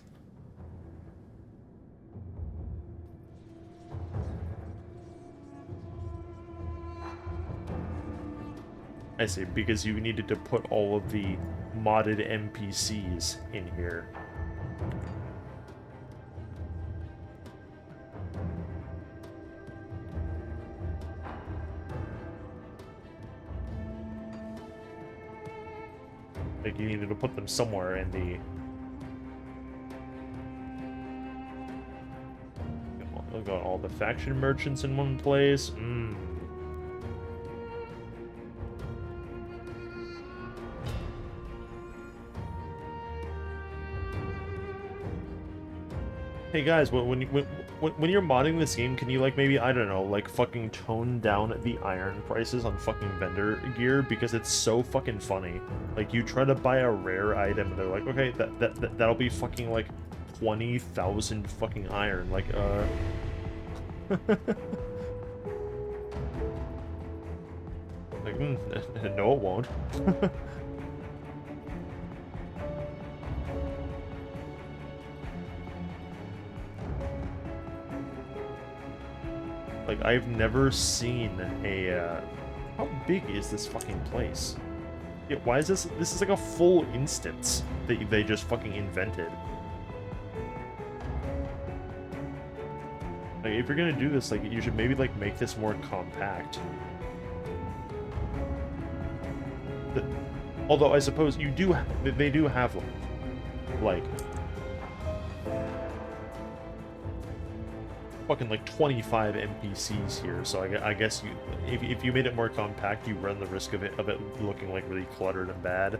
I see, because you needed to put all of the modded NPCs in here. Like, you needed to put them somewhere in the... Got all the faction merchants in one place. Hey guys, when you're modding this game, can you like maybe, I don't know, like fucking tone down the iron prices on fucking vendor gear because it's so fucking funny. Like you try to buy a rare item and they're like, okay, that'll be fucking like 20,000 fucking iron. Like like no, it won't. Like, I've never seen a, how big is this fucking place? Yeah, why is this... This is like a full instance that they just fucking invented. Like, if you're gonna do this, like, you should maybe, like, make this more compact. Although, I suppose you do... They do have, like... fucking like 25 NPCs here, so I guess you, if you made it more compact, you run the risk of it looking like really cluttered and bad.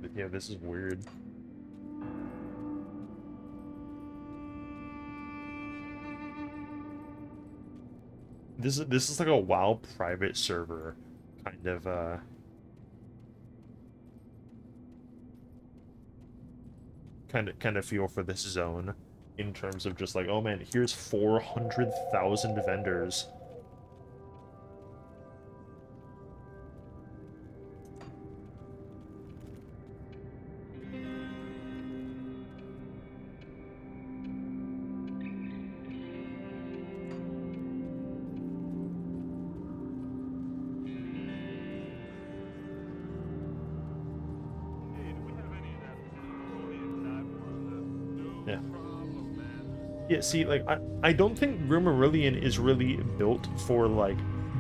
But yeah, this is weird. This is like a WoW private server kind of feel for this zone, in terms of just like, oh man, here's 400,000 vendors. Yeah. Yeah, see, like I don't think grimarillion is really built for like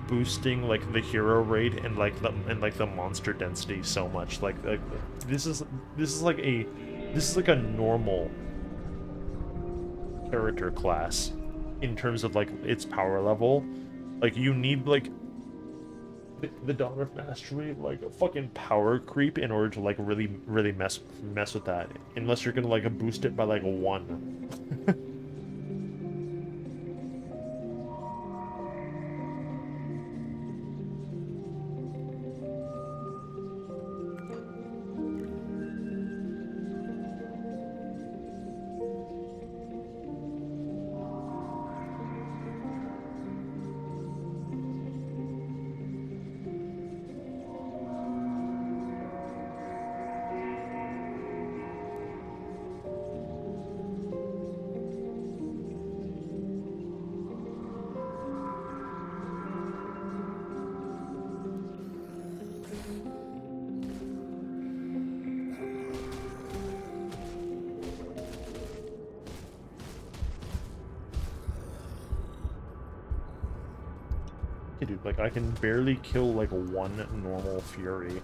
boosting like the hero rate and like the monster density so much. Like this is this is like a this is like a normal character class in terms of like its power level. Like you need like the Dawn of Mastery, like a fucking power creep in order to like really mess with that. Unless you're gonna like boost it by like 1. Yeah, dude, like I can barely kill like 1 normal fury.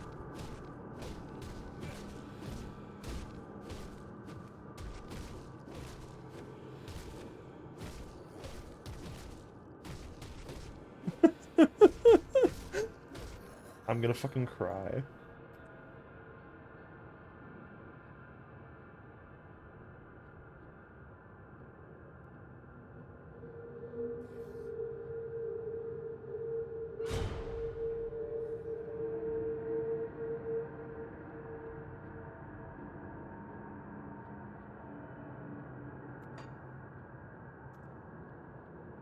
I'm gonna fucking cry.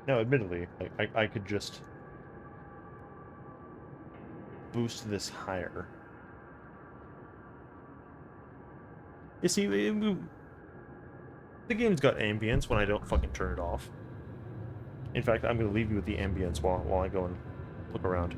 Now, admittedly, like I could just boost this higher. You see, the game's got ambience when I don't fucking turn it off. In fact, I'm gonna leave you with the ambience while I go and look around.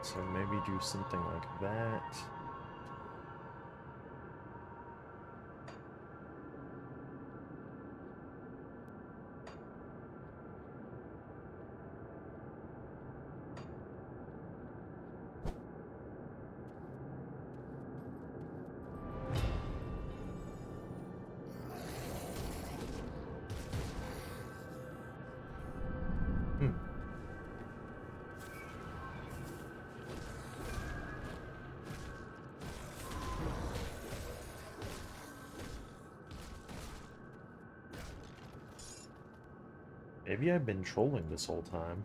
So maybe do something like that. Maybe I've been trolling this whole time.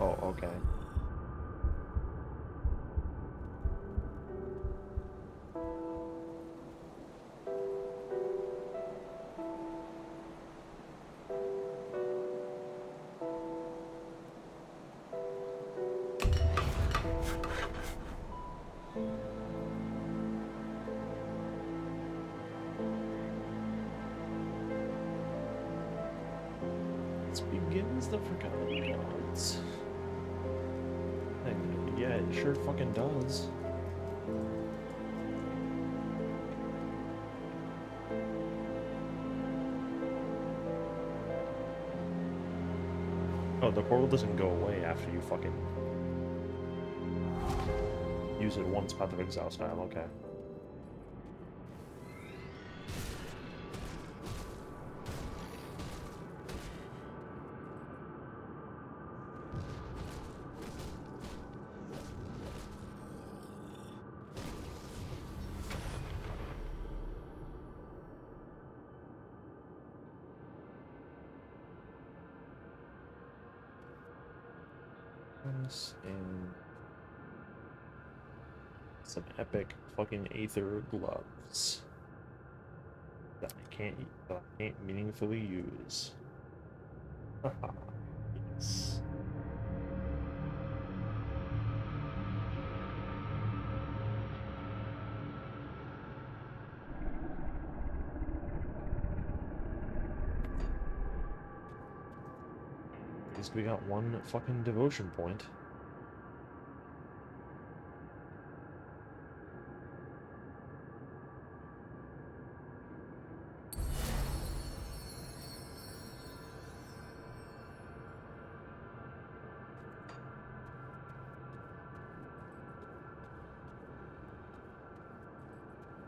Oh, okay. This begins the Forgotten Gods. And yeah, it sure fucking does. Oh, the portal doesn't go away after you fucking use it once, Path of Exile style, okay. And some epic fucking Aether gloves that I can't meaningfully use. Haha. Yes. At least we got one fucking devotion point.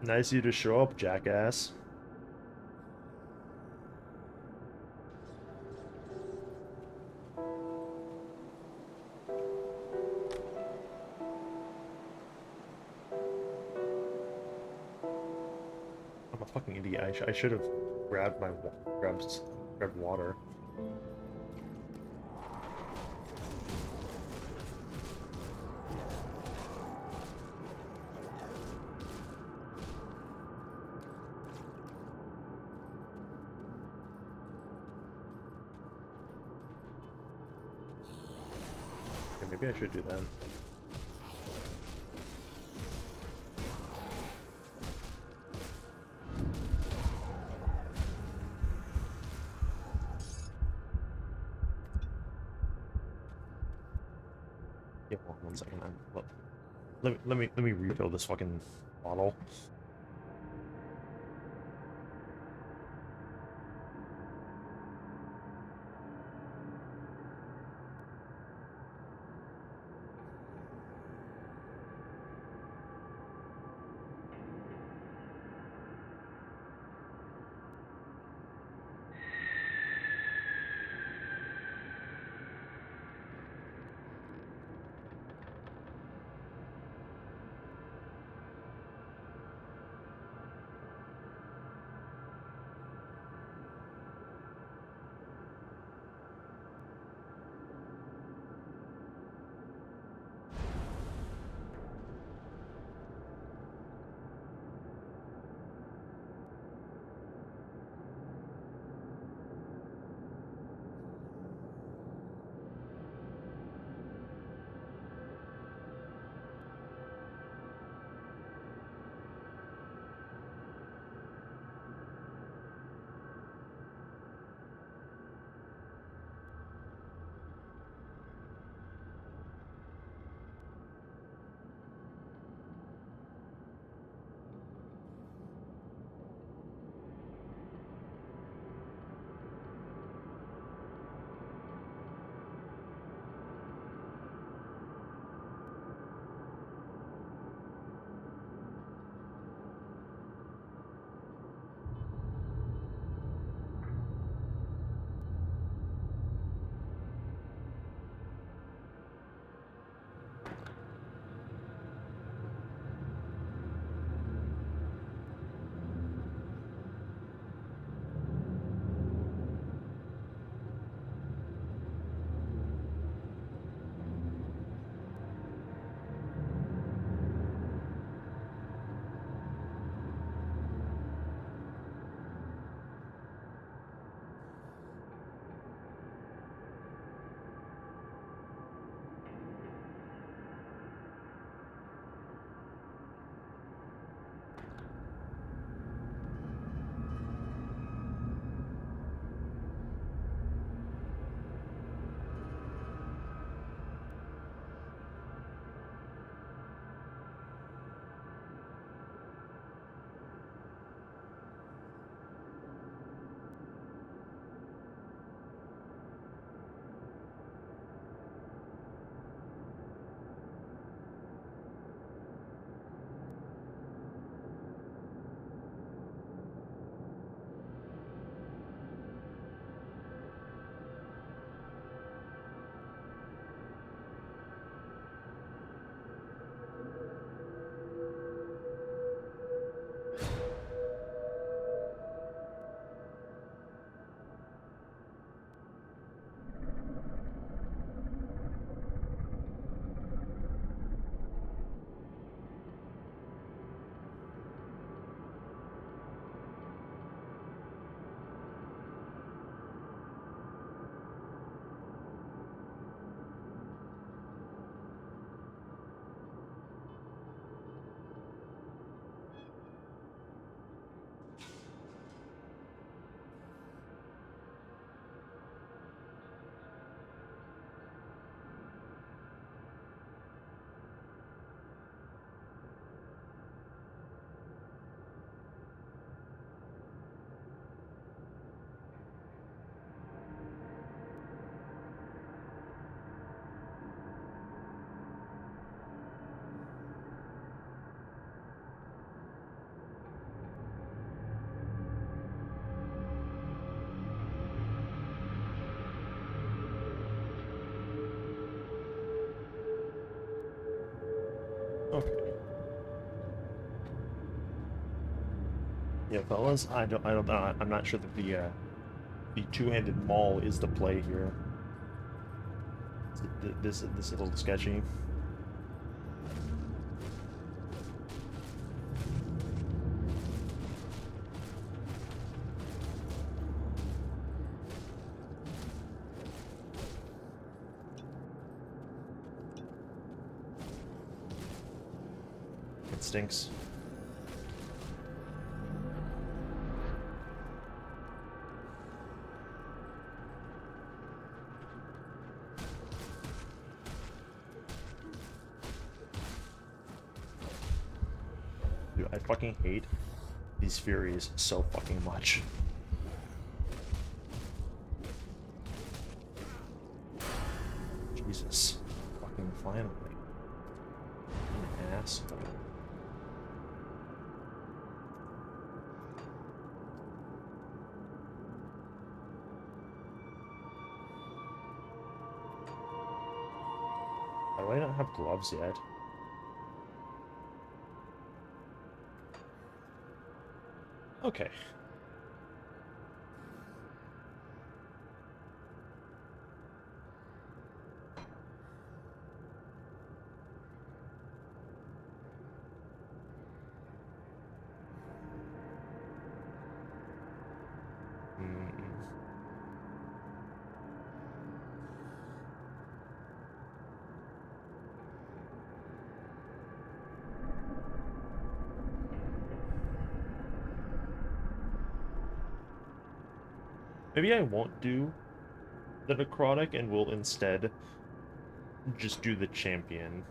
Nice of you to show up, jackass. I'm a fucking idiot. I should have grabbed grabbed water. Okay, maybe I should do that. Yeah, hold on 1 second. Let me refill this fucking bottle. Okay. Yeah, fellas, I don't know. I'm not sure that the two-handed maul is the play here. This is a little sketchy. It stinks. Dude, I fucking hate these Furies so fucking much. Jesus. Fucking finally. An asshole. Why do I not have gloves yet? Okay. Mm. Maybe I won't do the necrotic and will instead just do the champion.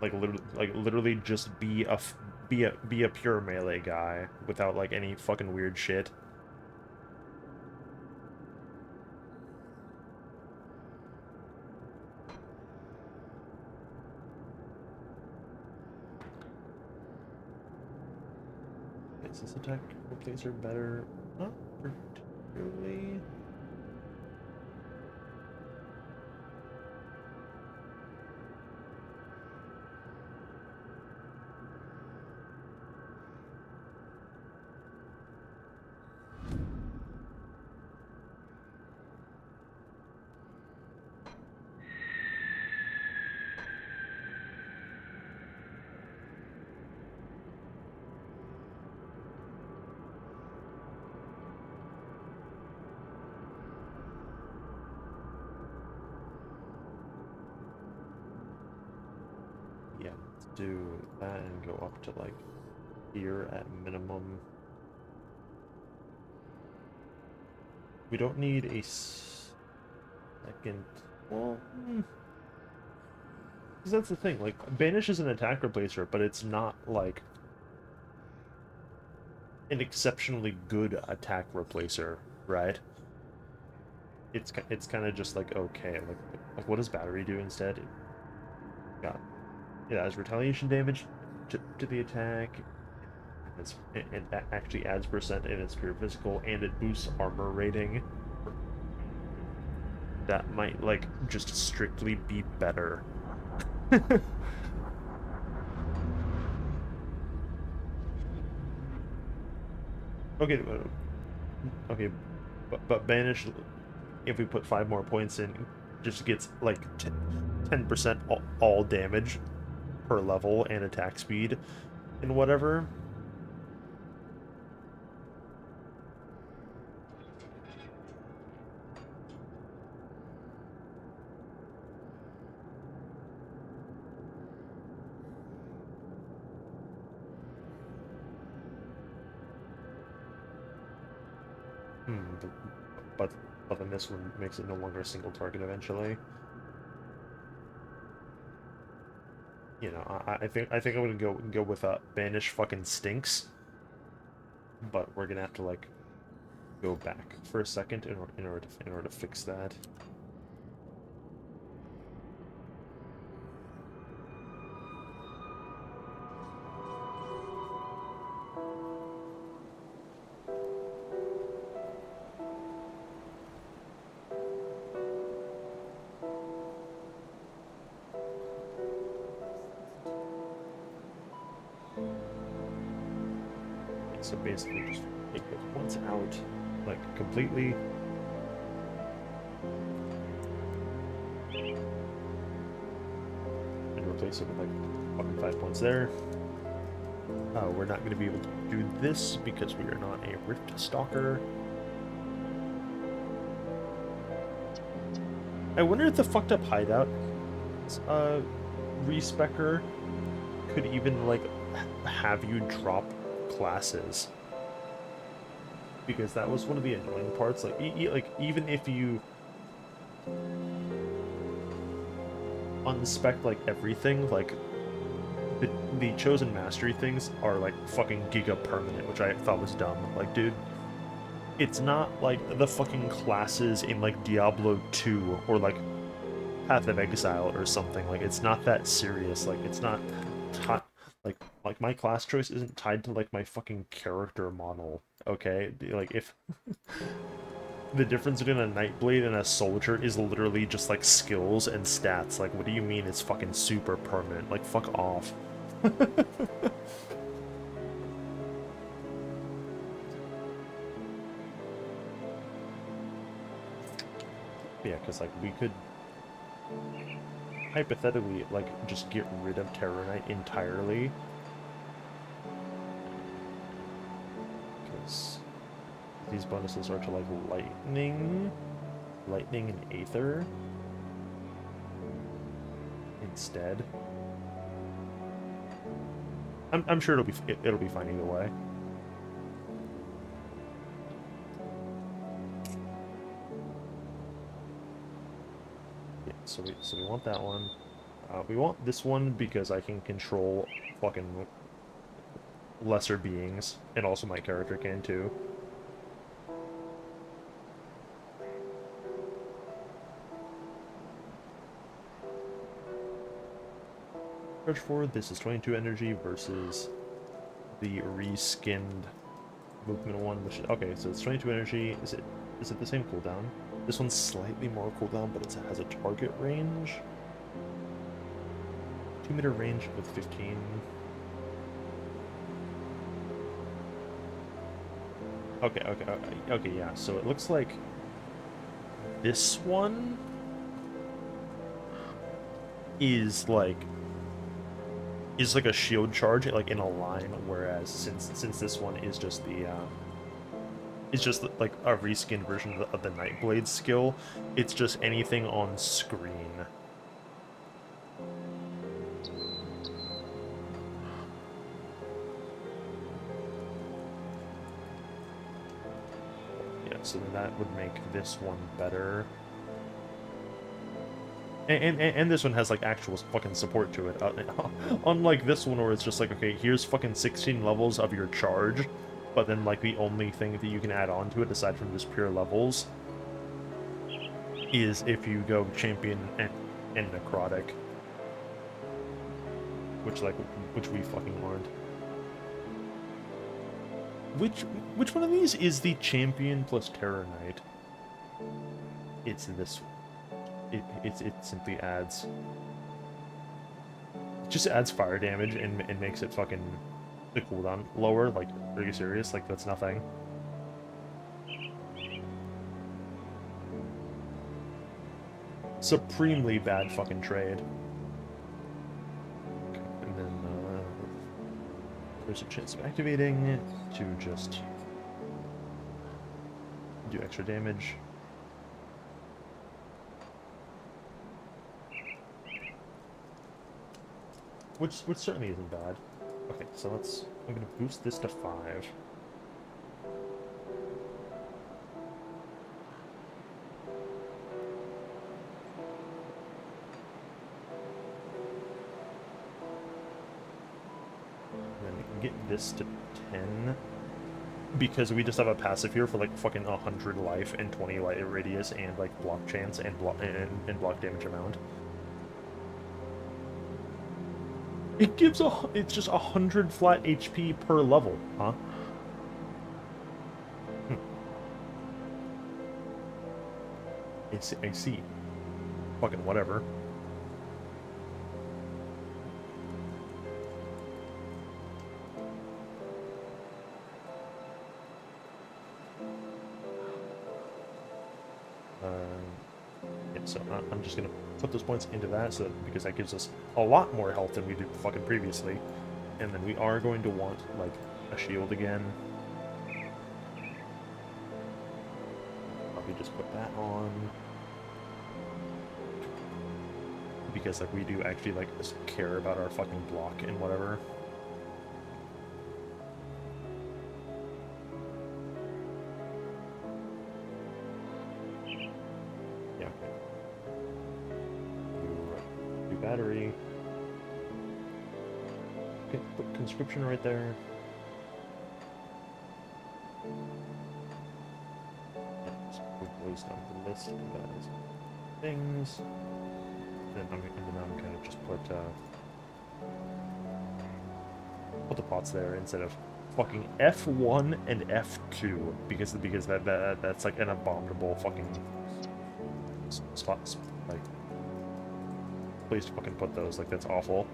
Like literally just be a pure melee guy without like any fucking weird shit. Is this attack replacer better? Not particularly. Yeah, let's do that and go up to like here at minimum. We don't need a second. Well, because that's the thing. Like, Banish is an attack replacer, but it's not like an exceptionally good attack replacer, right? It's kind of just like okay. Like what does Battery do instead? Got it adds retaliation damage to the attack. It actually adds percent in its pure physical, and it boosts armor rating. That might like just strictly be better. Okay, okay, but Banish, if we put 5 more points in, just gets like 10% all damage per level and attack speed and whatever. Hmm, but but then this one makes it no longer a single target eventually. You know, I think I'm gonna go with Banish fucking stinks, but we're gonna have to like go back for a second in order to fix that. so basically just take those points out, like, completely. And replace it with, like, fucking 5 points there. We're not going to be able to do this because we are not a Rift Stalker. I wonder if the fucked up hideout respecker could even, like, have you drop classes. Because that was one of the annoying parts. Like, like even if you unspec like everything, like the chosen mastery things are like fucking giga permanent, which I thought was dumb. Like, dude, it's not like the fucking classes in like Diablo 2 or like Path of Exile or something. Like, it's not that serious. Like, it's not like my class choice isn't tied to like my fucking character model. Okay, like if the difference between a Nightblade and a soldier is literally just like skills and stats. Like, what do you mean it's fucking super permanent? Like, fuck off. Yeah, because like we could hypothetically like just get rid of Terror Knight entirely. Because these bonuses are to like lightning and aether instead. I'm sure it'll be fine either way. Yeah, so we want that one. We want this one because I can control fucking lesser beings, and also my character can too. Search for this is 22 energy versus the reskinned movement one, which is okay. So it's 22 energy. Is it the same cooldown? This one's slightly more cooldown, but it has a target range. 2-meter range with 15. Okay, yeah. So it looks like this one is like a shield charge, like in a line, whereas since this one is just the it's just like a reskinned version of the Nightblade skill, it's just anything on screen. Yeah, so then that would make this one better. And this one has like actual fucking support to it. Unlike this one where it's just like, okay, here's fucking 16 levels of your charge, but then like the only thing that you can add on to it aside from just pure levels is if you go champion and necrotic, which we fucking aren't. Which one of these is the champion plus Terror Knight? It's this one. It simply adds... It just adds fire damage and makes it fucking... the cooldown lower. Like, are you serious? Like, that's nothing. Supremely bad fucking trade. Okay, and then, there's a chance of activating to just... do extra damage. Which certainly isn't bad. Okay, so I'm gonna boost this to 5. And then we can get this to 10. Because we just have a passive here for like fucking 100 life and 20 light radius and like block chance and block damage amount. It gives it's just 100 flat HP per level, huh? I see. Fucking whatever. I'm just gonna put those points into that, so because that gives us a lot more health than we did fucking previously. And then we are going to want, like, a shield again. Probably just put that on. Because, like, we do actually, like, care about our fucking block and whatever. Yeah. New battery. Okay, put conscription right there. Yeah, just move those down the list as things. And then I'm gonna just put the pots there instead of fucking F1 and F2 because that's like an abominable fucking spot, like, place to fucking put those. Like, that's awful.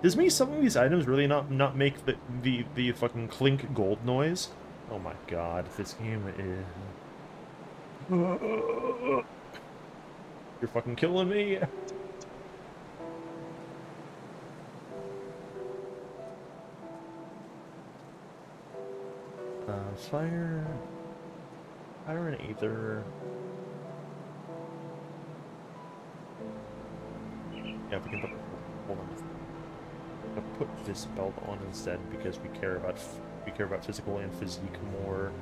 Does me some of these items really not make the fucking clink gold noise? Oh my god, this game is... You're fucking killing me. Fire and Aether. Yeah, we can put... Hold on. I'll put this belt on instead because we care about physical and physique more.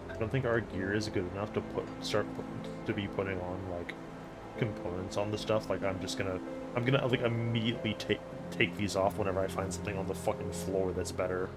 I don't think our gear is good enough to be putting on, like, components on the stuff. Like, I'm gonna like immediately take these off whenever I find something on the fucking floor that's better.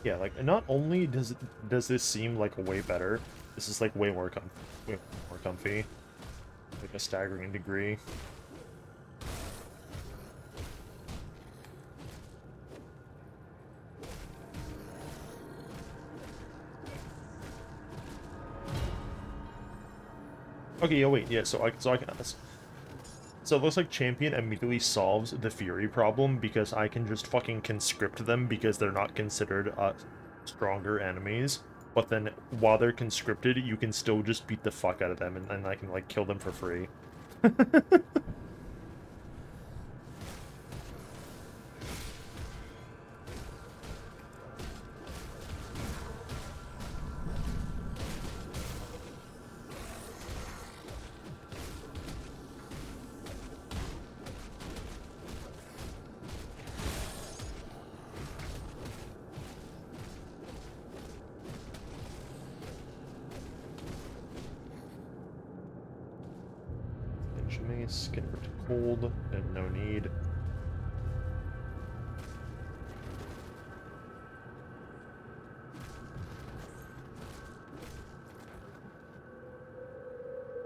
Yeah, like, not only does this seem like way better, this is like way more comfy, like a staggering degree. Okay, yeah, wait, yeah. So I can. So it looks like Champion immediately solves the Fury problem because I can just fucking conscript them because they're not considered stronger enemies. But then while they're conscripted, you can still just beat the fuck out of them and I can, like, kill them for free. Ninja Mace, get rid of cold, and no need.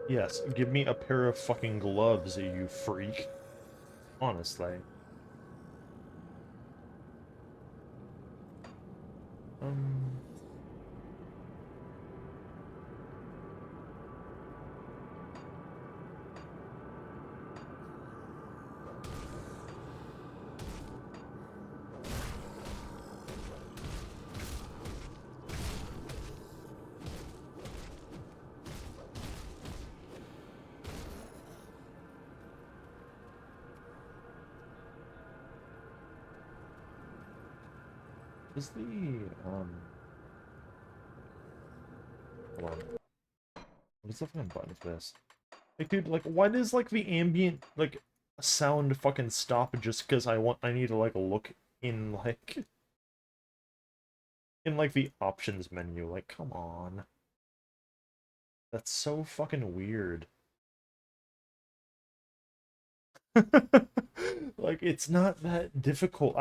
Yes, give me a pair of fucking gloves, you freak. Honestly. Um... Is the, hold on. What is the fucking button for this? Like, dude, like, why does, like, the ambient, like, sound fucking stop just because I need to, like, look in, like, the options menu? Like, come on. That's so fucking weird. Like, it's not that difficult.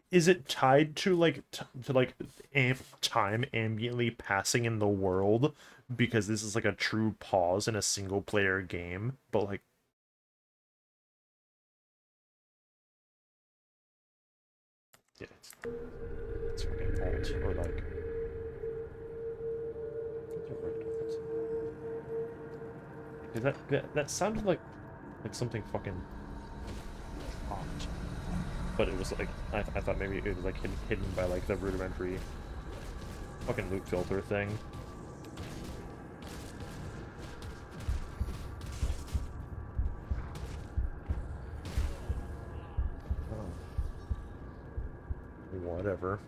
is it tied to like to like time ambiently passing in the world because this is like a true pause in a single player game, but like yeah, it's fucking alt or like that sounded like something fucking popped, but it was like I thought maybe it was like hidden by like the rudimentary fucking loop filter thing. Oh, whatever.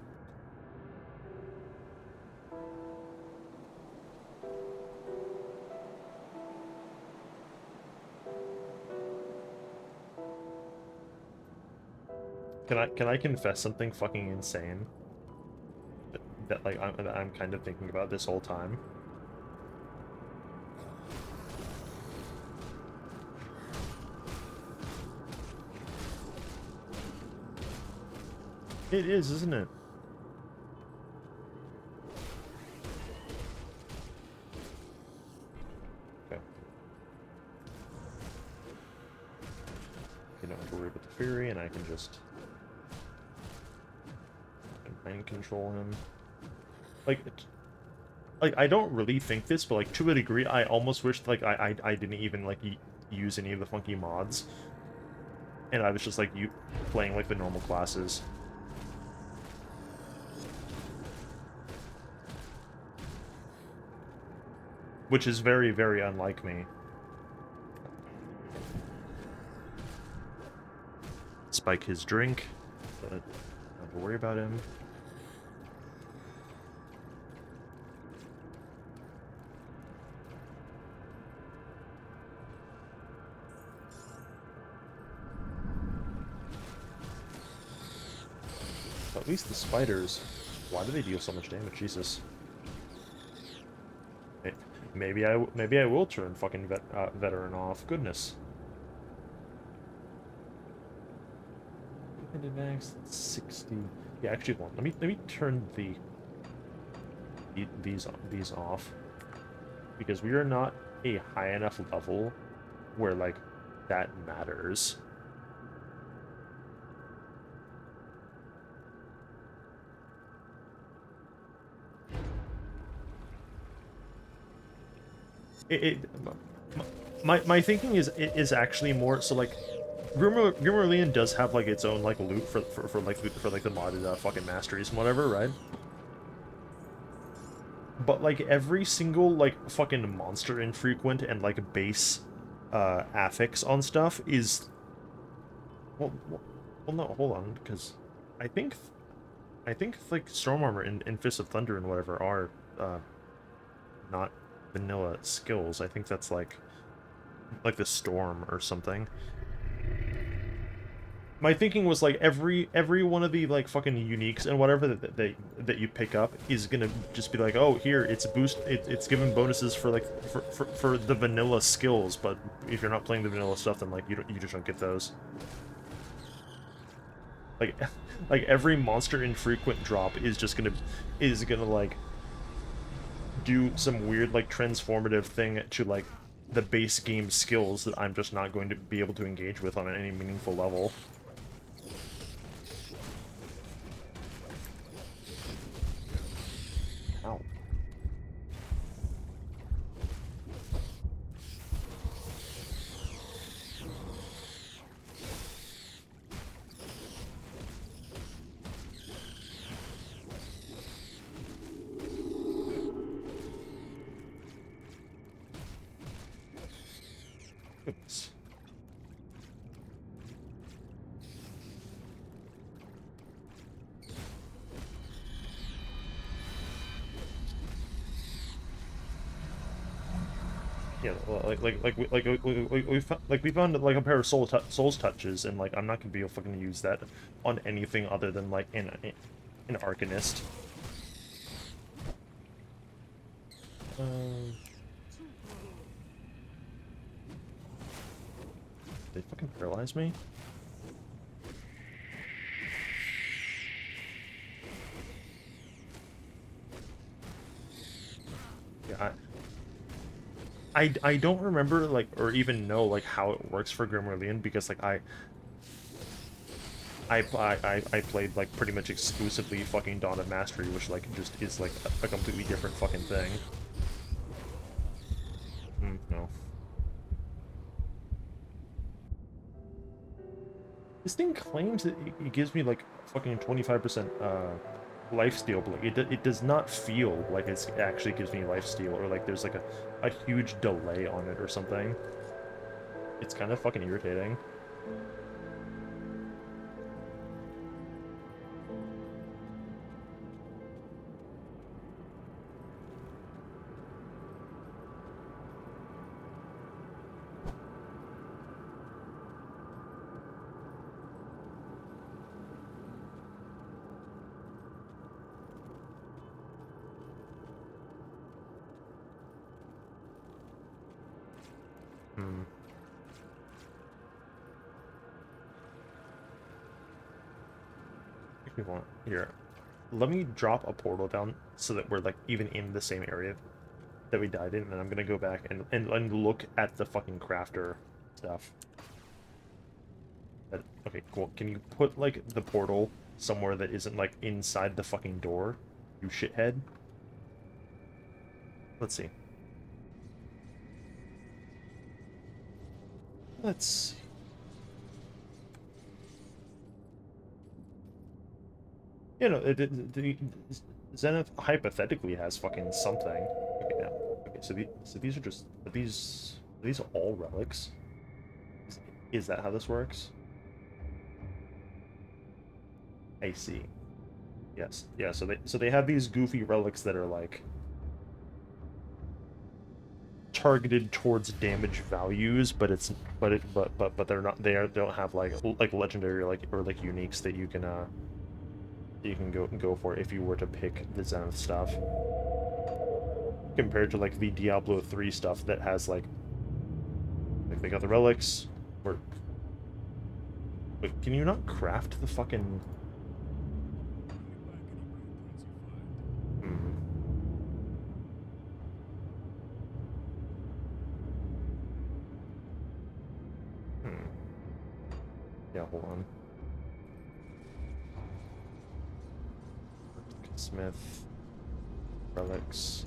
Can I confess something fucking insane that like I'm kind of thinking about this whole time? It is, isn't it? Okay. You don't have to worry about the Fury, and I can just mind control him. Like, like I don't really think this, but like to a degree, I almost wish like I didn't even like use any of the funky mods, and I was just like you playing like the normal classes. Which is very, very unlike me. Spike his drink, but don't have to worry about him. At least the spiders, why do they deal so much damage? Jesus. Maybe I will turn fucking veteran off. Goodness. Max 60. Yeah, actually, hold on. Let me turn these off because we are not a high enough level where like that matters. It my thinking is actually more so like grimarillion does have like its own like loot for like the modded fucking masteries and whatever, right? But like every single like fucking monster infrequent and like base affix on stuff is well no, hold on, because I think I think like Storm Armor and Fist of Thunder and whatever are not vanilla skills. I think that's like the Storm or something. My thinking was like every one of the like fucking uniques and whatever that you pick up is gonna just be like, oh, here it's it's giving bonuses for like for the vanilla skills, but if you're not playing the vanilla stuff, then like you just don't get those. Like like every monster infrequent drop is gonna like do some weird like transformative thing to like the base game skills that I'm just not going to be able to engage with on any meaningful level. Ow. Goodness. Yeah, we found like a pair of souls touches, and like I'm not gonna be able to fucking use that on anything other than like an Arcanist. They fucking paralyze me. I don't remember, like, or even know, like, how it works for grimarillion, because, like, I played, like, pretty much exclusively fucking Dawn of Mastery, which, like, just is, like, a completely different fucking thing. No. This thing claims that it gives me, like, fucking 25%, lifesteal, but, like, it does not feel like it actually gives me lifesteal, or, like, there's, like, a huge delay on it or something. It's kind of fucking irritating. Hmm. If we want here, let me drop a portal down so that we're like even in the same area that we died in, and then I'm gonna go back and look at the fucking crafter stuff. Okay, cool. Can you put like the portal somewhere that isn't like inside the fucking door, you shithead? Let's see. Let's. You know, the Zenith hypothetically has fucking something. Okay, now. Okay, so these are just are these all relics? Is that how this works? I see. Yes. Yeah, so they have these goofy relics that are like targeted towards damage values, but it's but they're not they don't have like legendary or like uniques that you can go for if you were to pick the Zenith stuff. Compared to like the Diablo 3 stuff that has like they got the relics or wait, can you not craft the fucking hmm. Hmm. Yeah, hold on. Smith relics.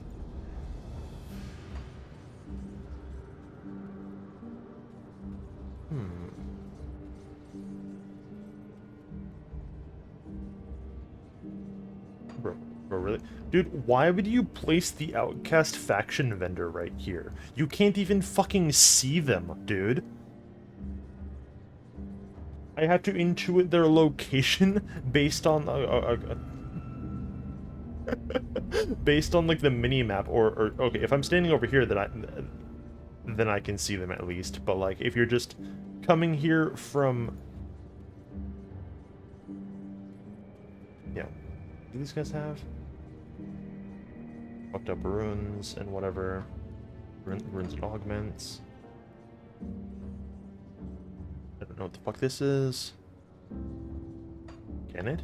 Bro, really? Dude, why would you place the Outcast faction vendor right here? You can't even fucking see them, dude. I have to intuit their location based on based on like the mini map or okay, if I'm standing over here then I can see them at least, but like if you're just coming here from yeah, do these guys have fucked up runes and whatever runes and augments? I don't know what the fuck this is. Can it?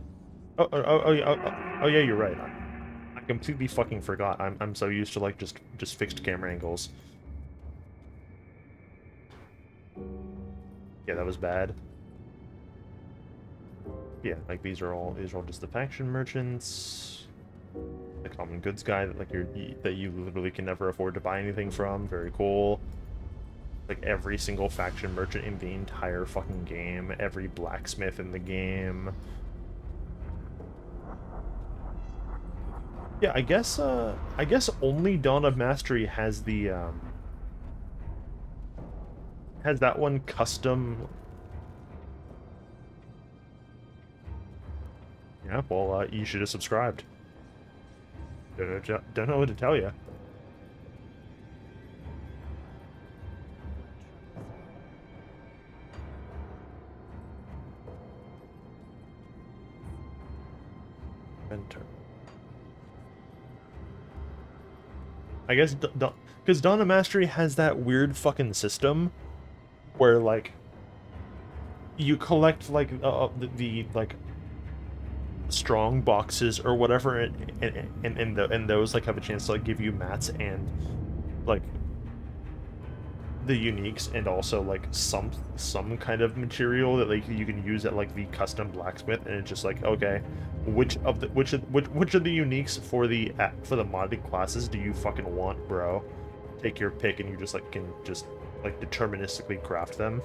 Oh yeah, you're right. I completely fucking forgot. I'm so used to like just fixed camera angles. Yeah, that was bad. Yeah, like these are all just the faction merchants. The common goods guy that like that you literally can never afford to buy anything from. Very cool. Like every single faction merchant in the entire fucking game, every blacksmith in the game. Yeah, I guess only Dawn of Mastery has the has that one custom. Yeah, well, you should have subscribed. Don't know what to tell you. Enter. I guess because Dawn of Mastery has that weird fucking system where like you collect like the like strong boxes or whatever, and those like have a chance to like give you mats and like the uniques, and also like some kind of material that like you can use at like the custom blacksmith, and it's just like, okay, which of the which of the uniques for the modded classes do you fucking want, bro? Take your pick, and you just like can just like deterministically craft them.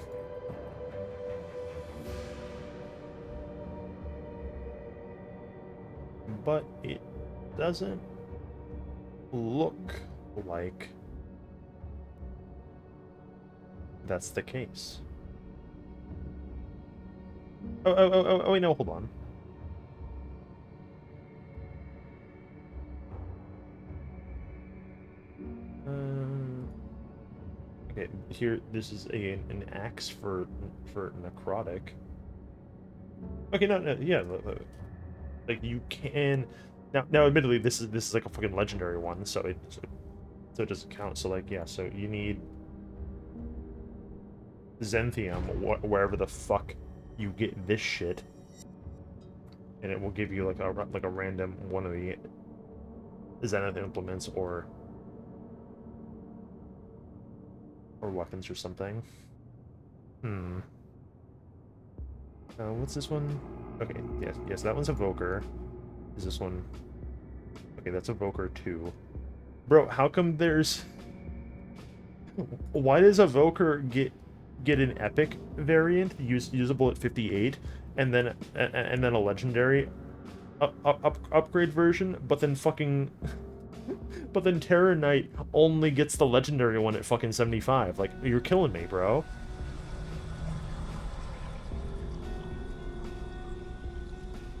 But it doesn't look like that's the case. Oh, wait, no, hold on. Okay, here, this is an axe for necrotic. Okay, no, yeah, like you can now. Admittedly, this is like a fucking legendary one, so it doesn't count. So like, yeah, so you need Zenthium wherever the fuck you get this shit, and it will give you like a random one of the Zenith implements or weapons or something. What's this one? Okay, yes, that one's Evoker. Is this one? Okay, that's Evoker 2. Bro, how come there's... Why does Evoker get an epic variant usable at 58, and then a legendary upgrade version, but then fucking but then Terror Knight only gets the legendary one at fucking 75? Like, you're killing me, bro.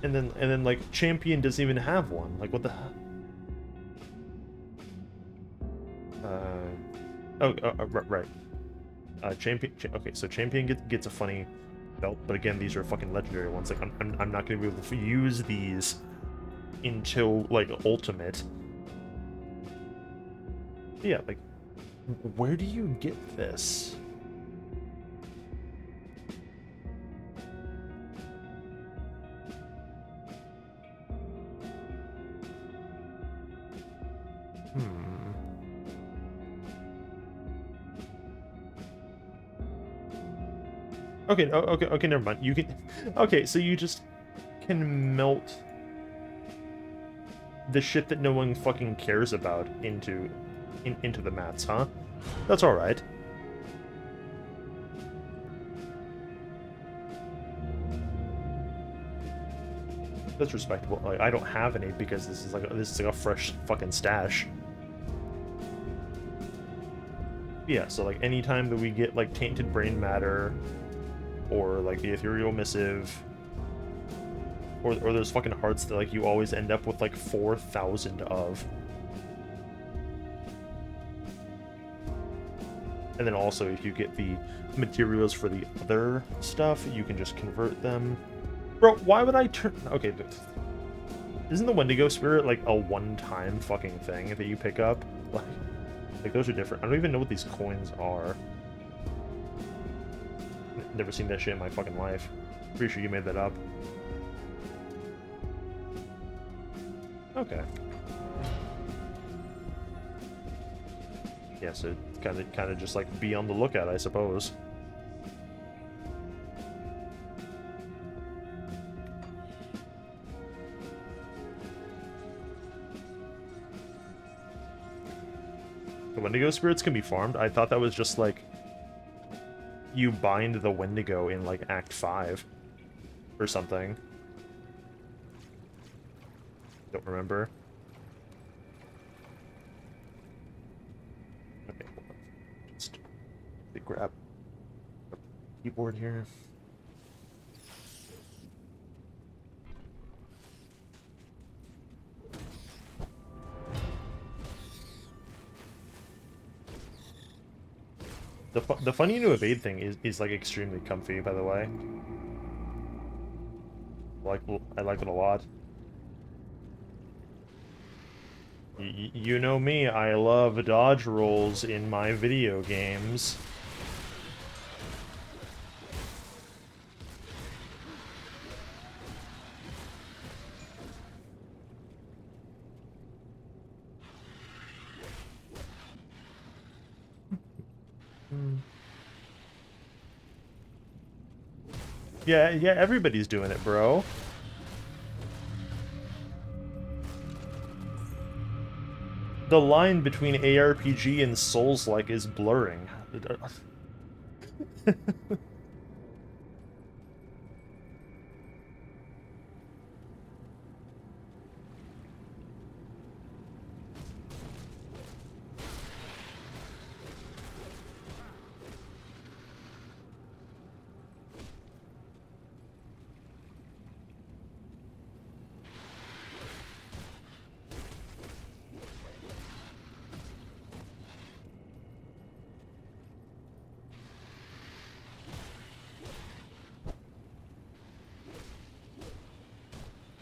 And then like Champion doesn't even have one. Like, what the hell? Right. Champion. Okay, so Champion gets a funny belt, but again, these are fucking legendary ones. Like, I'm not gonna be able to use these until like Ultimate. Yeah, like, where do you get this? Okay, okay, never mind. You can... Okay, so you just can melt the shit that no one fucking cares about into the mats, huh? That's alright. That's respectable. Like, I don't have any because this is like a fresh fucking stash. Yeah, so like anytime that we get like tainted brain matter, or like the ethereal missive, or those fucking hearts that like you always end up with like 4,000 of. And then also, if you get the materials for the other stuff, you can just convert them. Bro, why would I turn... Okay, but isn't the Wendigo Spirit like a one-time fucking thing that you pick up? Like those are different. I don't even know what these coins are. Never seen that shit in my fucking life. Pretty sure you made that up. Okay. Yeah, so kind of just like be on the lookout, I suppose. The Wendigo spirits can be farmed? I thought that was just like you bind the Wendigo in like Act 5 or something. Don't remember. Okay, hold on. Just grab the keyboard here. The funny new evade thing is like extremely comfy, by the way. I like it a lot. You know me, I love dodge rolls in my video games. Yeah, yeah, everybody's doing it, bro. The line between ARPG and Souls-like is blurring.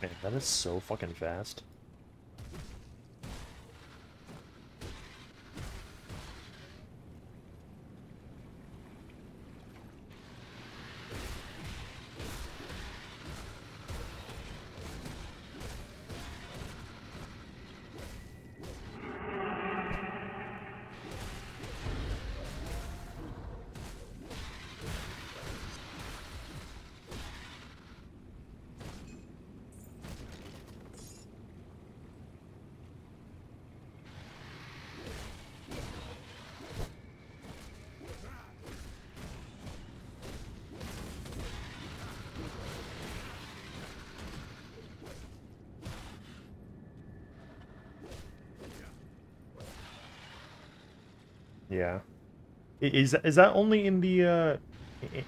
Man, that is so fucking fast. Yeah. Is that only in the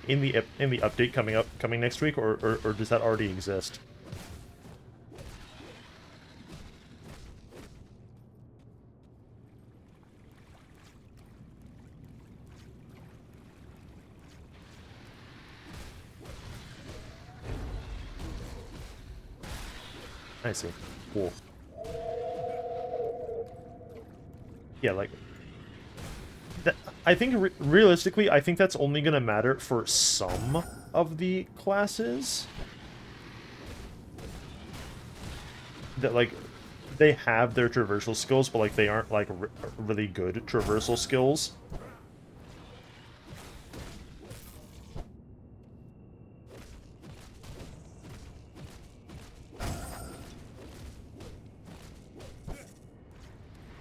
in the update coming next week, or does that already exist? I see. Cool. Yeah, like that, I think realistically, I think that's only gonna matter for some of the classes. That like they have their traversal skills, but like they aren't like really good traversal skills.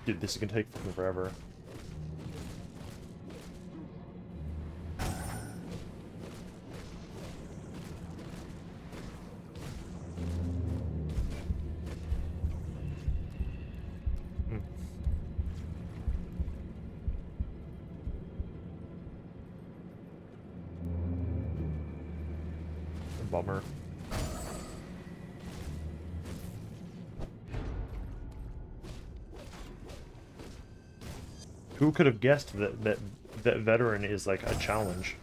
Dude, this is gonna take fucking forever. Bummer. Who could have guessed that veteran is like a challenge?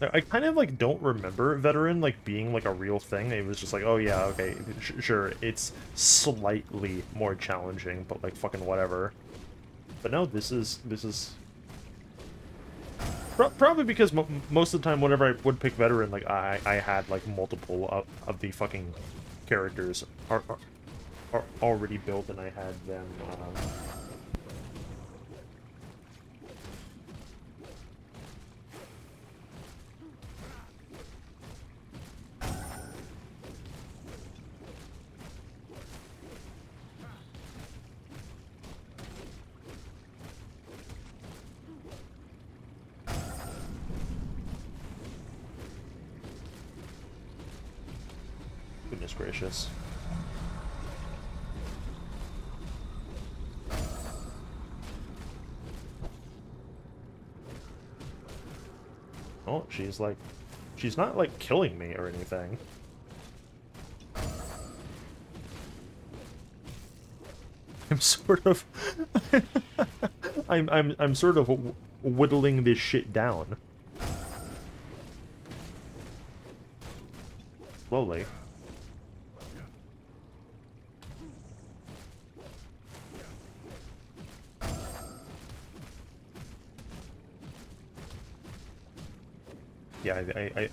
I kind of like don't remember veteran like being like a real thing. It was just like, oh yeah, okay, sure, it's slightly more challenging, but like fucking whatever. But no, this is probably because most of the time, whenever I would pick veteran, like I had like multiple of the fucking characters are already built, and I had them. Goodness gracious. Oh, she's not like killing me or anything. I'm sort of, I'm sort of whittling this shit down. Slowly. Yeah,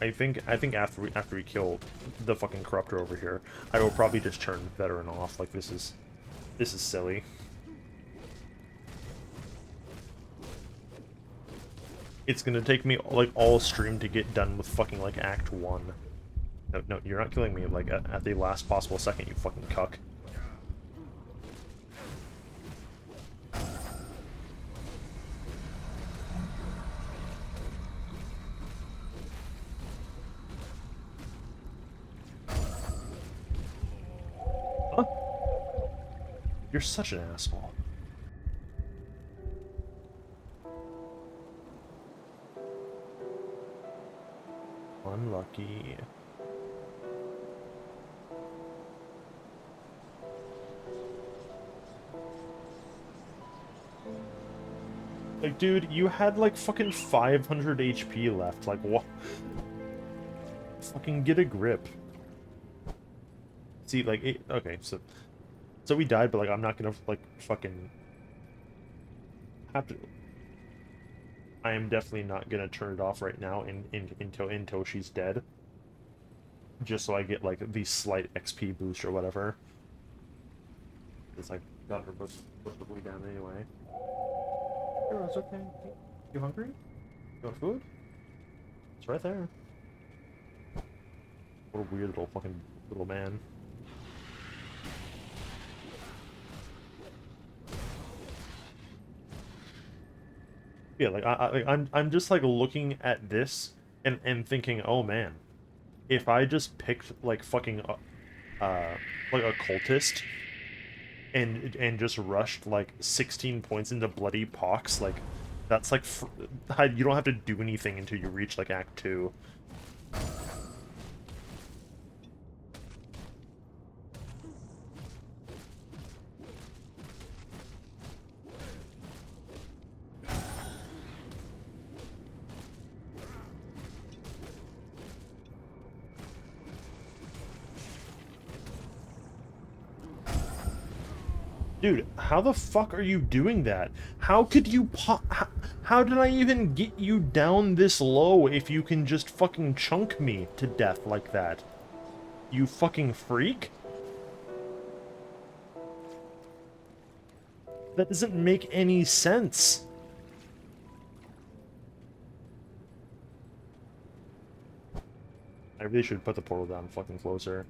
I think after we kill the fucking corruptor over here, I will probably just turn veteran off. Like this This is silly. It's gonna take me, like, all stream to get done with fucking, like, Act 1. No, no, you're not killing me, like, at the last possible second, you fucking cuck. Huh? You're such an asshole. Unlucky. Like, dude, you had, like, fucking 500 HP left. Like, what? Fucking get a grip. See, like, okay, so we died, but, like, I'm not gonna, like, fucking have to... I am definitely not gonna turn it off right now until she's dead. Just so I get, like, the slight XP boost or whatever. It's like, got her both the way down anyway. Oh, it's okay. You hungry? You want food? It's right there. What a weird little fucking little man. Yeah, like I'm just like looking at this and thinking, oh man, if I just picked like fucking like a cultist and just rushed like 16 points into bloody pox, like that's like you don't have to do anything until you reach like Act 2. Dude, how the fuck are you doing that? How could you how did I even get you down this low if you can just fucking chunk me to death like that? You fucking freak? That doesn't make any sense. I really should put the portal down fucking closer.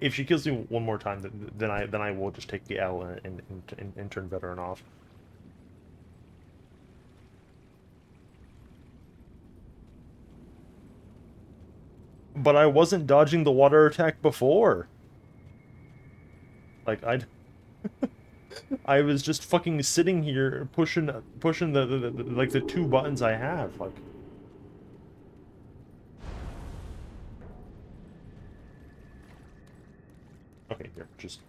If she kills me one more time, then I will just take the L and turn veteran off. But I wasn't dodging the water attack before. Like I was just fucking sitting here pushing the like the two buttons I have. Like, okay, here, just.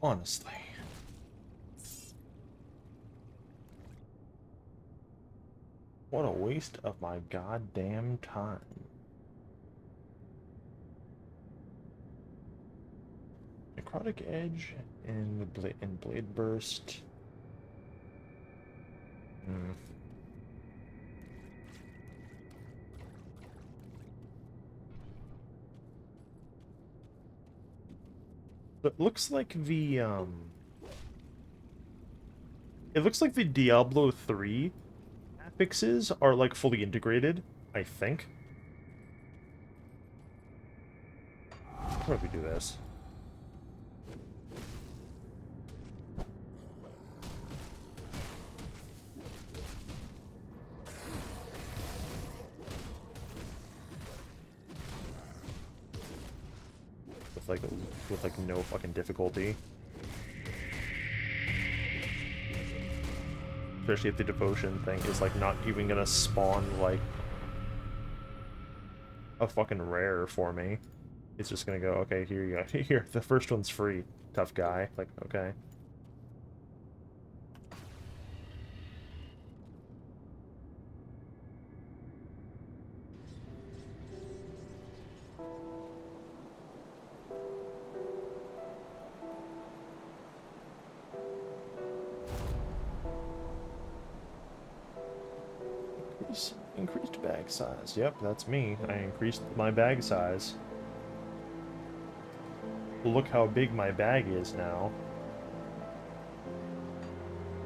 Honestly. What a waste of my goddamn time. Necrotic Edge and Blade Burst. Hmm. It looks like the it looks like the Diablo 3 affixes are like fully integrated, I think. What if we do this? With like no fucking difficulty. Especially if the devotion thing is like not even gonna spawn like a fucking rare for me. It's just gonna go, okay, here you go. Here, the first one's free. Tough guy. Like, okay. Increased bag size. Yep, that's me. I increased my bag size. Look how big my bag is now.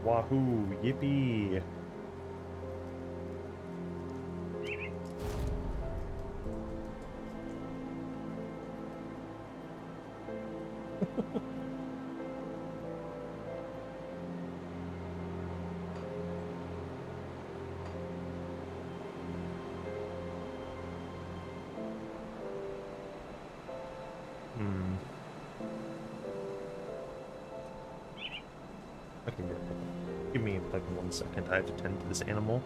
Wahoo! Yippee! Okay, give me like 1 second. I have to tend to this animal.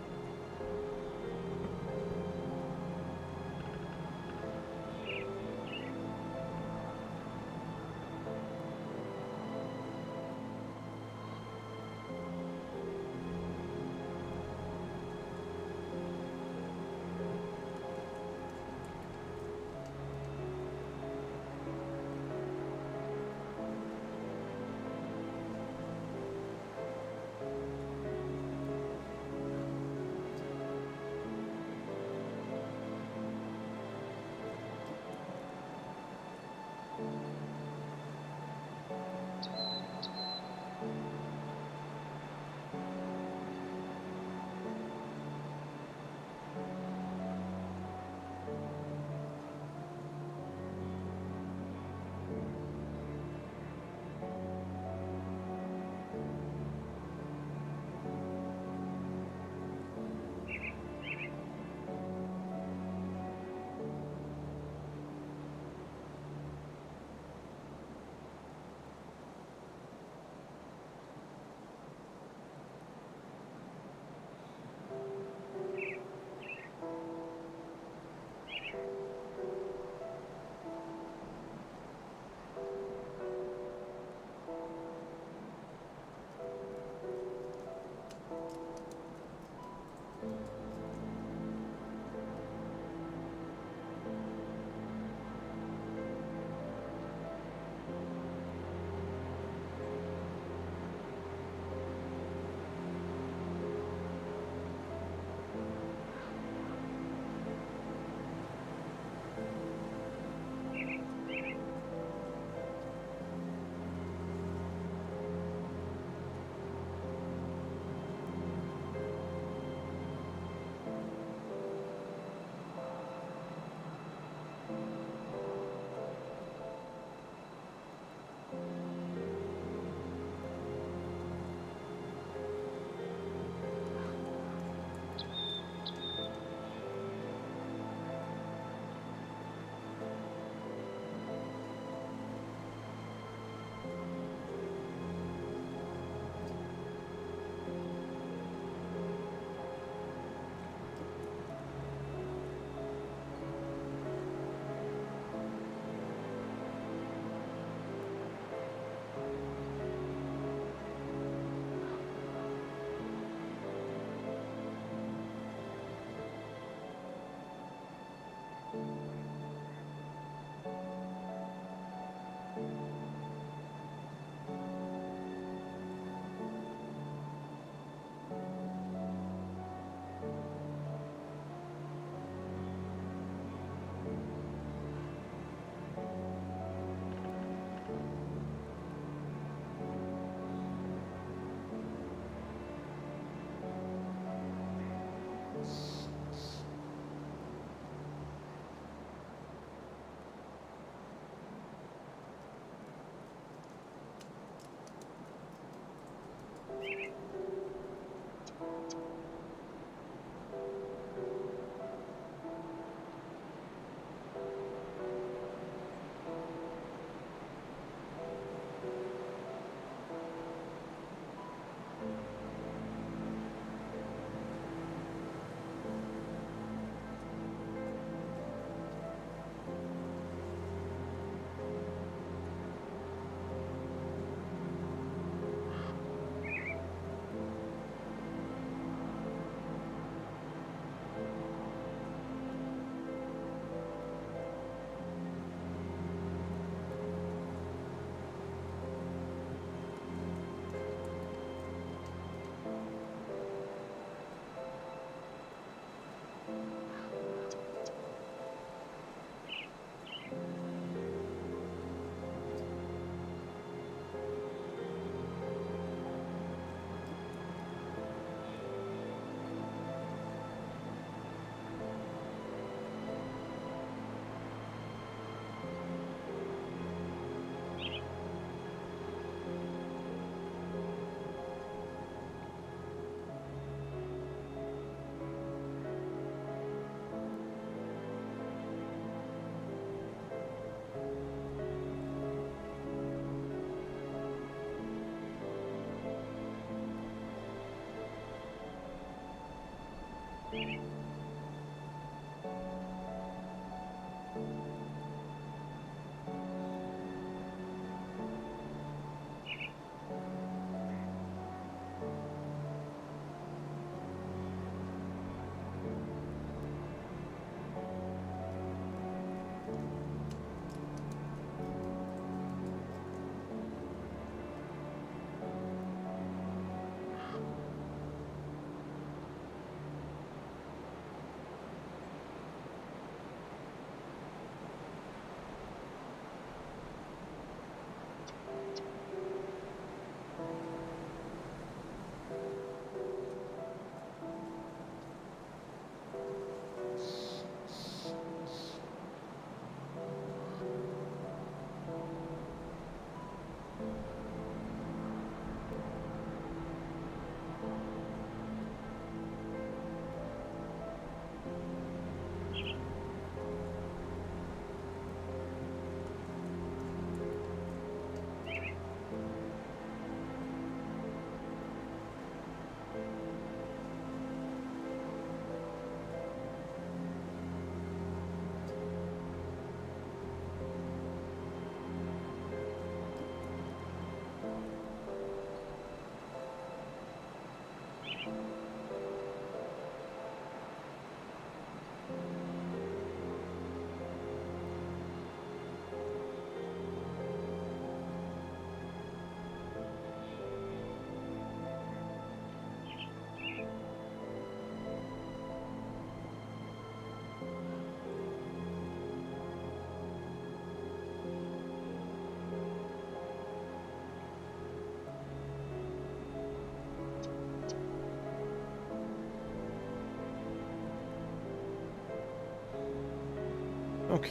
Okay.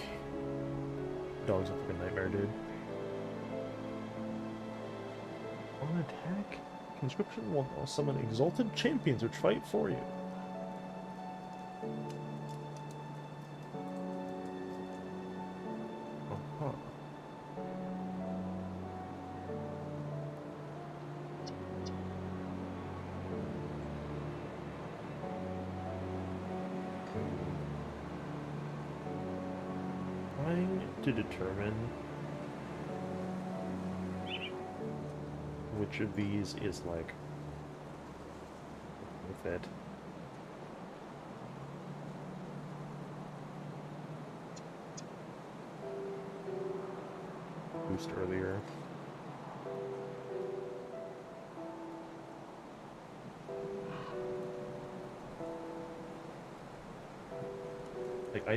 Dog's a fucking nightmare, dude. On attack, conscription will summon exalted champions which fight for you. Uh-huh. Trying to determine which of these is like worth it. Boost earlier. Like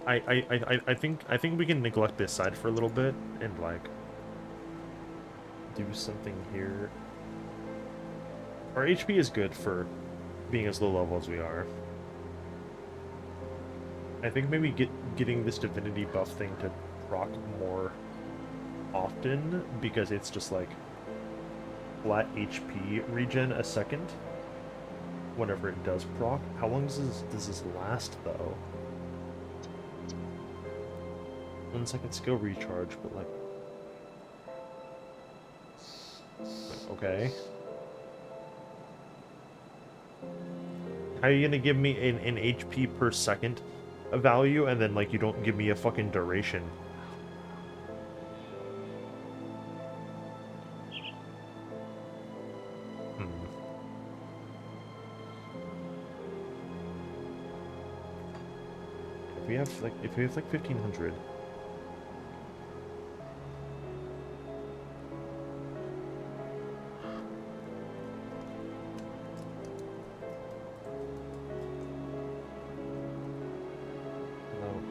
I think we can neglect this side for a little bit and like do something here. Our HP is good for being as low level as we are. I think maybe getting this divinity buff thing to proc more often, because it's just like flat HP regen a second whenever it does proc. How long does this last though? 1 second skill recharge, but like okay. How are you gonna give me an HP per second value and then like you don't give me a fucking duration? If we have like 1500.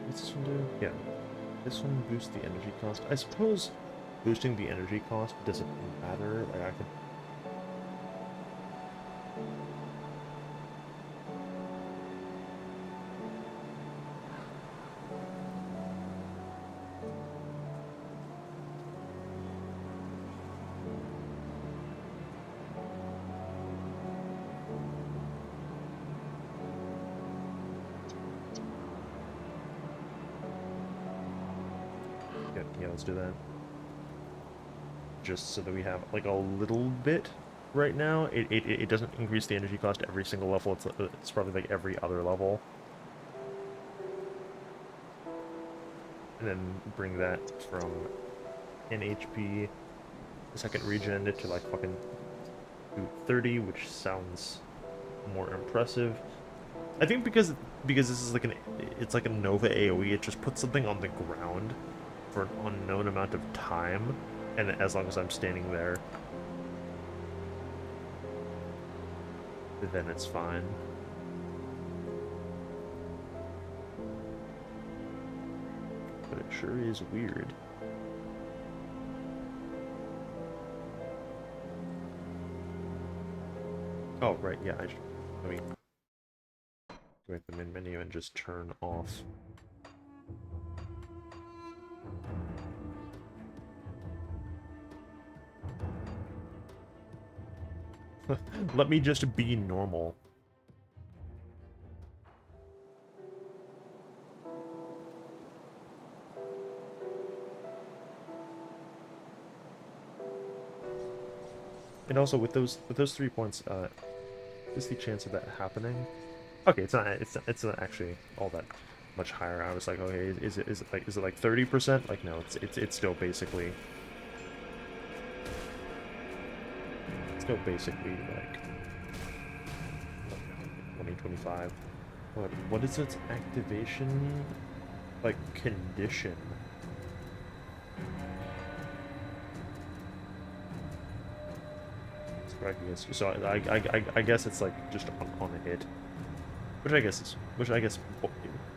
What's this one do? Yeah. This one boosts the energy cost. I suppose boosting the energy cost doesn't matter. Like I could... Yeah, let's do that. Just so that we have like a little bit right now. It doesn't increase the energy cost every single level. It's probably like every other level. And then bring that from an HP second regen to like fucking 230, which sounds more impressive. I think because this is like it's like a Nova AoE, it just puts something on the ground for an unknown amount of time, and as long as I'm standing there, then it's fine. But it sure is weird. Oh, right, yeah, let me go at the main menu and just turn off. Let me just be normal. And also with those 3 points, is the chance of that happening? Okay, it's not actually all that much higher. I was like, okay, is it like 30%? Like no, it's still basically like 2025. What is its activation like condition? So I guess it's like just on a hit, which I guess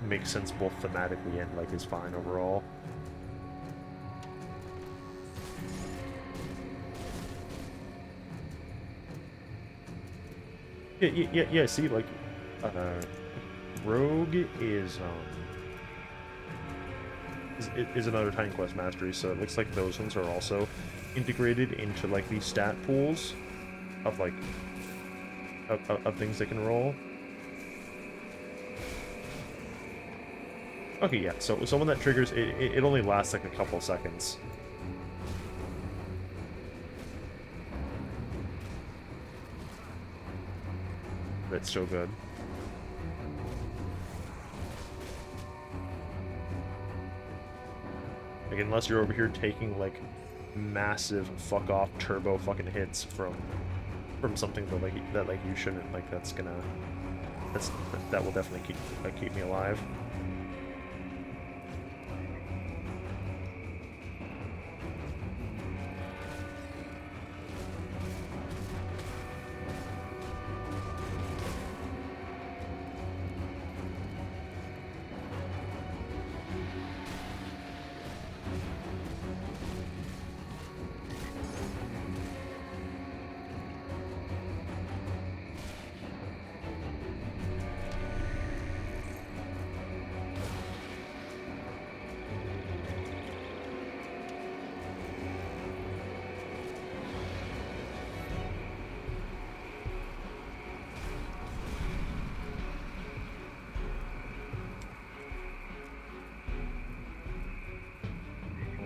makes sense both thematically and like is fine overall. Yeah. See, like, Rogue is is another Tiny Quest mastery, so it looks like those ones are also integrated into like the stat pools of like of things they can roll. Okay, yeah. So when that triggers, it only lasts like a couple seconds. But it's still good. Like unless you're over here taking like massive fuck off turbo fucking hits from something that like you shouldn't, like that will definitely keep me alive.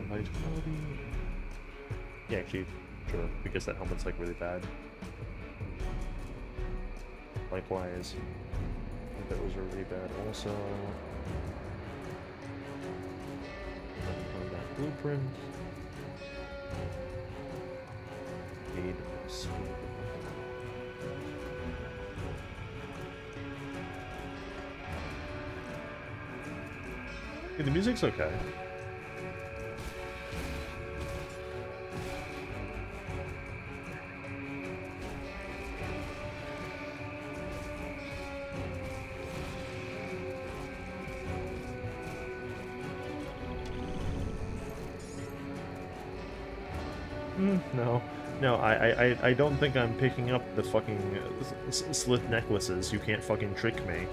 Vitality. Yeah, actually, sure, because that helmet's like really bad. Likewise, that was really bad also. On that blueprint. Aid speed. Yeah, the music's okay. No. No, I don't think I'm picking up the fucking slit necklaces. You can't fucking trick me.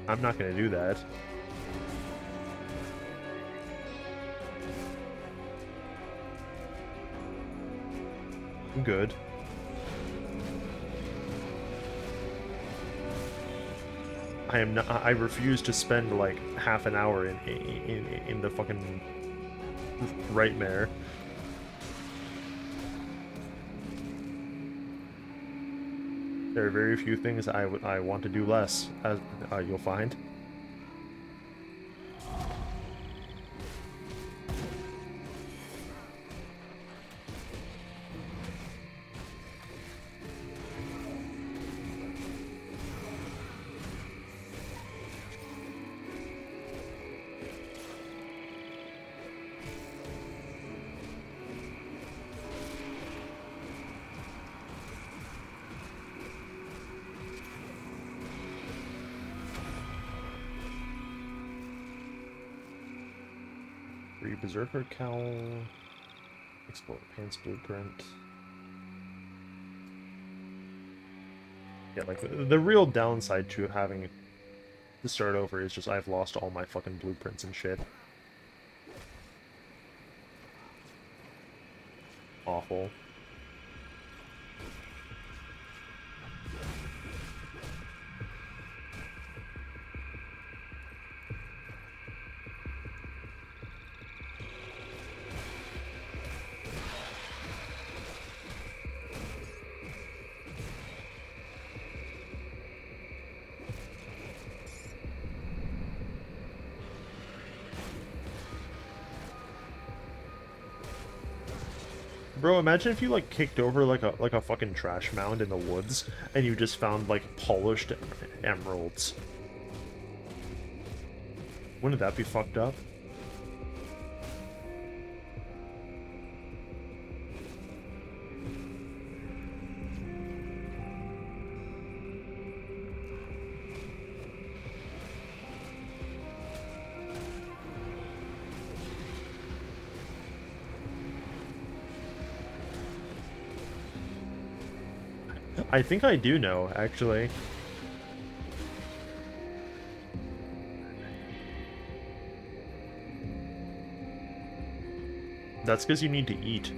I'm not gonna do that. I'm good. I am not. I refuse to spend like half an hour in the fucking nightmare. There are very few things I want to do less, as you'll find. Berserker Cowl, Explore Pants Blueprint. Yeah, like the real downside to having to start over is just I've lost all my fucking blueprints and shit. Awful. Bro, imagine if you like kicked over like a fucking trash mound in the woods and you just found like polished emeralds. Wouldn't that be fucked up? I think I do know, actually. That's because you need to eat.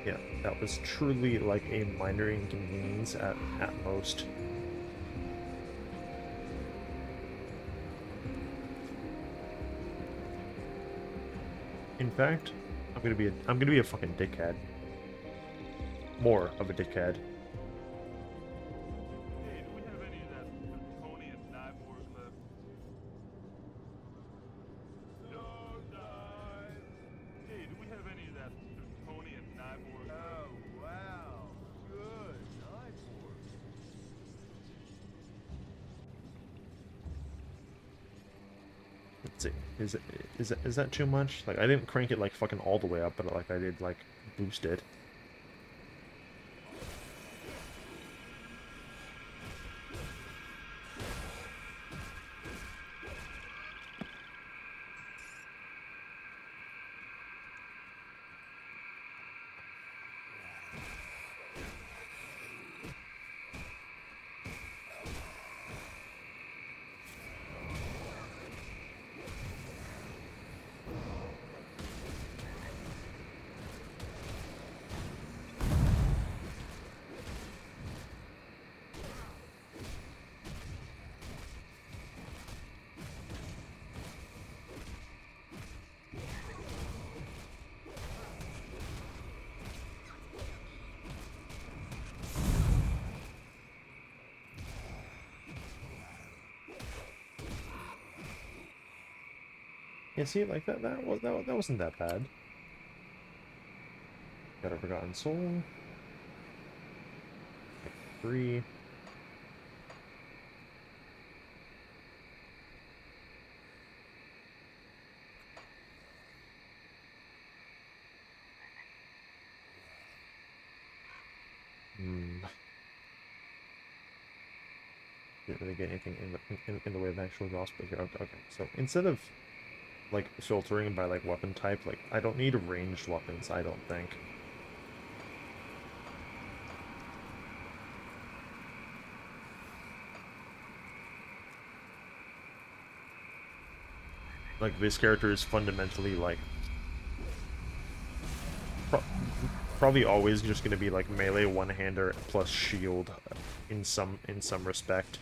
Yeah, that was truly like a minor inconvenience at most. In fact, I'm gonna be a fucking dickhead. More of a dickhead. Hey, do we have any of that Plutonian Nibor left? No dive! Hey, do we have any of that Plutonian Nibor left? Oh, wow. Good. Nibor. Let's see. Is that too much? Like I didn't crank it like fucking all the way up, but like I did like boost it. Yeah, see, like that wasn't that bad. Got a Forgotten Soul. Like 3. Hmm. Didn't really get anything in the way of actual draw split here. Okay, okay, so instead of like filtering by like weapon type, like I don't need ranged weapons, I don't think. Like this character is fundamentally like pro probably always just gonna be like melee one-hander plus shield in some respect.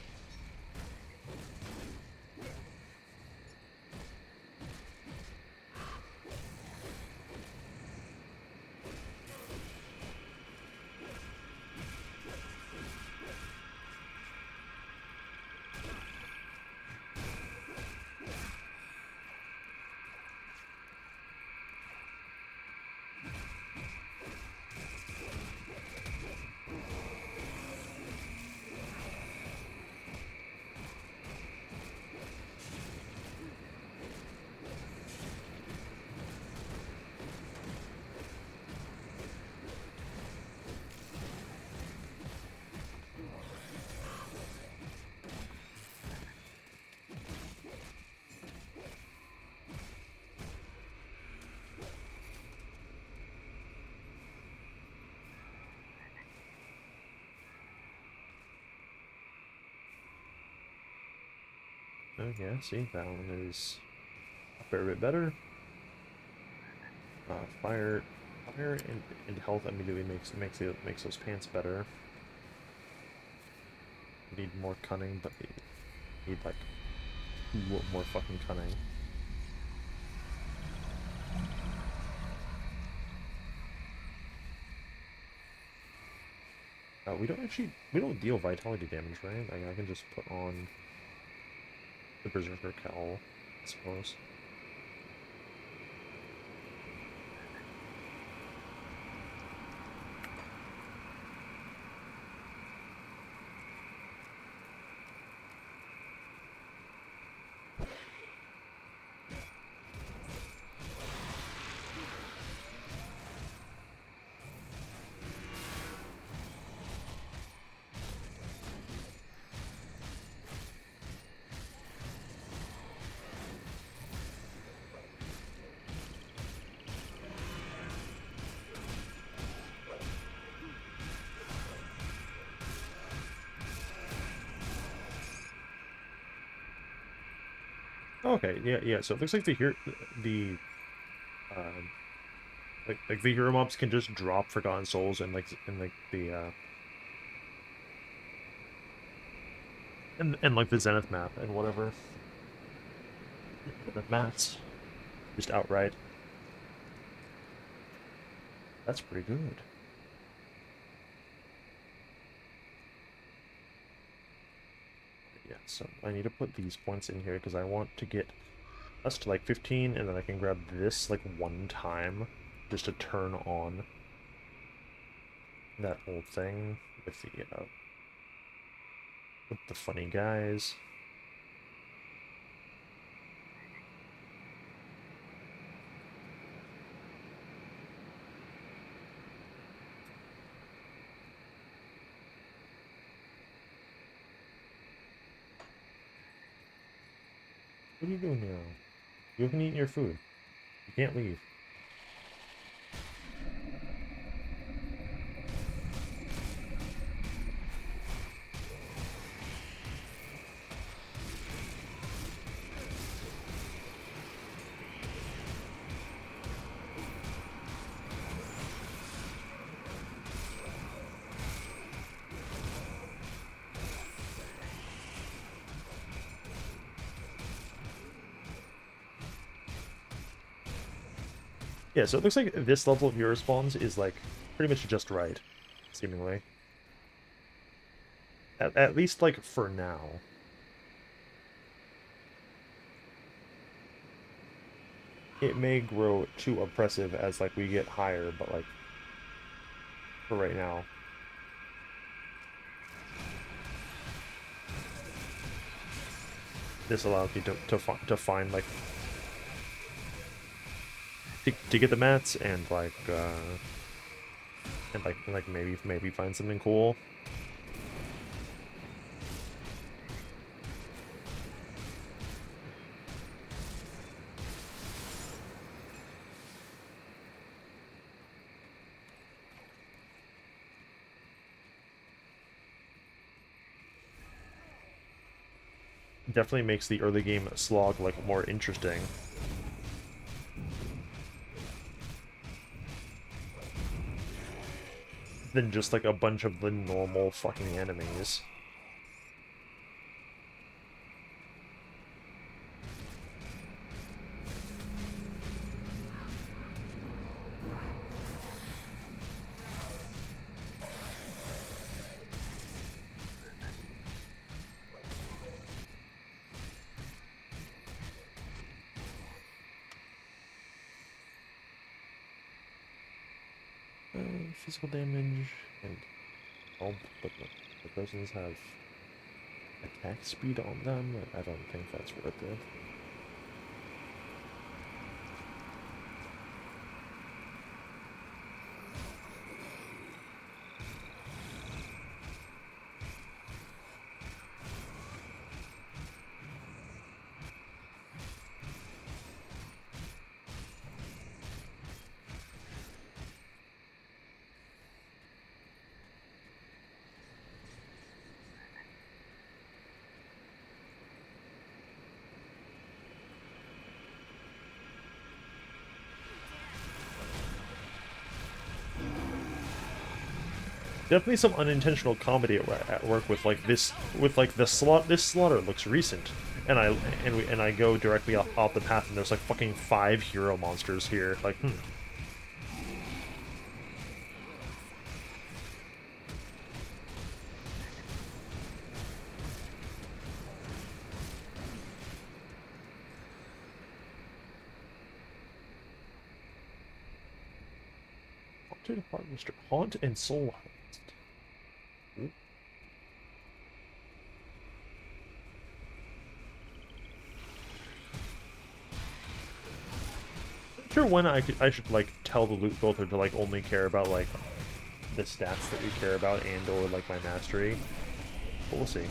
Oh yeah, see, that one is a fair bit better. Fire, and health immediately makes those pants better. Need more cunning, but they need like more fucking cunning. we don't deal vitality damage, right? I can just put on the Berserker Cowl, I suppose. Okay, yeah. So it looks like the uh like the hero mobs can just drop Forgotten Souls and like the and like the Zenith map and whatever. The mats just outright. That's pretty good. Yeah, so I need to put these points in here because I want to get us to like 15 and then I can grab this like one time just to turn on that whole thing with the funny guys. What are you doing now? You haven't eaten your food. You can't leave. Yeah, so it looks like this level of hero spawns is like pretty much just right, seemingly. At least like for now. It may grow too oppressive as like we get higher, but like for right now. This allows me to find like to get the mats and like maybe find something cool. Definitely makes the early game slog like more interesting than just like a bunch of the normal fucking enemies. Physical damage and all but the persons have attack speed on them. I don't think that's worth it. Definitely some unintentional comedy at work with like this, with like the slot. This slaughter looks recent, and I go directly off the path, and there's like fucking 5 hero monsters here. Like, To depart, Mr. Haunt and Soul Harvest. Ooh. Not sure when I should like tell the loot filter to like only care about like the stats that we care about and or like my mastery. But we'll see.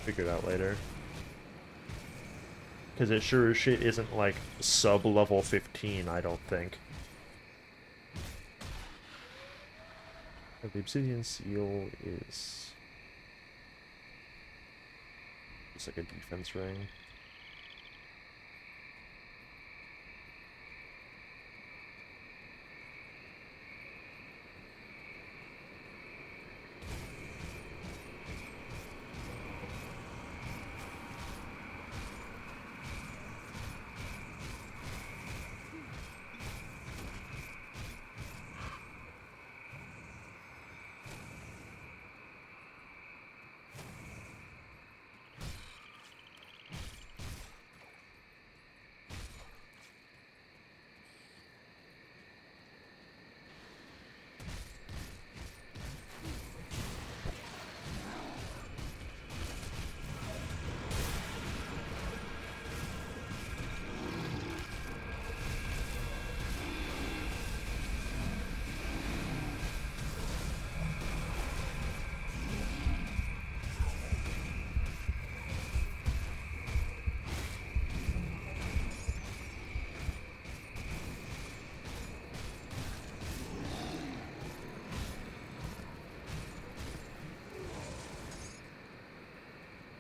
Figure it out later. Because it sure as shit isn't like sub-level 15, I don't think. The obsidian seal is just like a defense ring.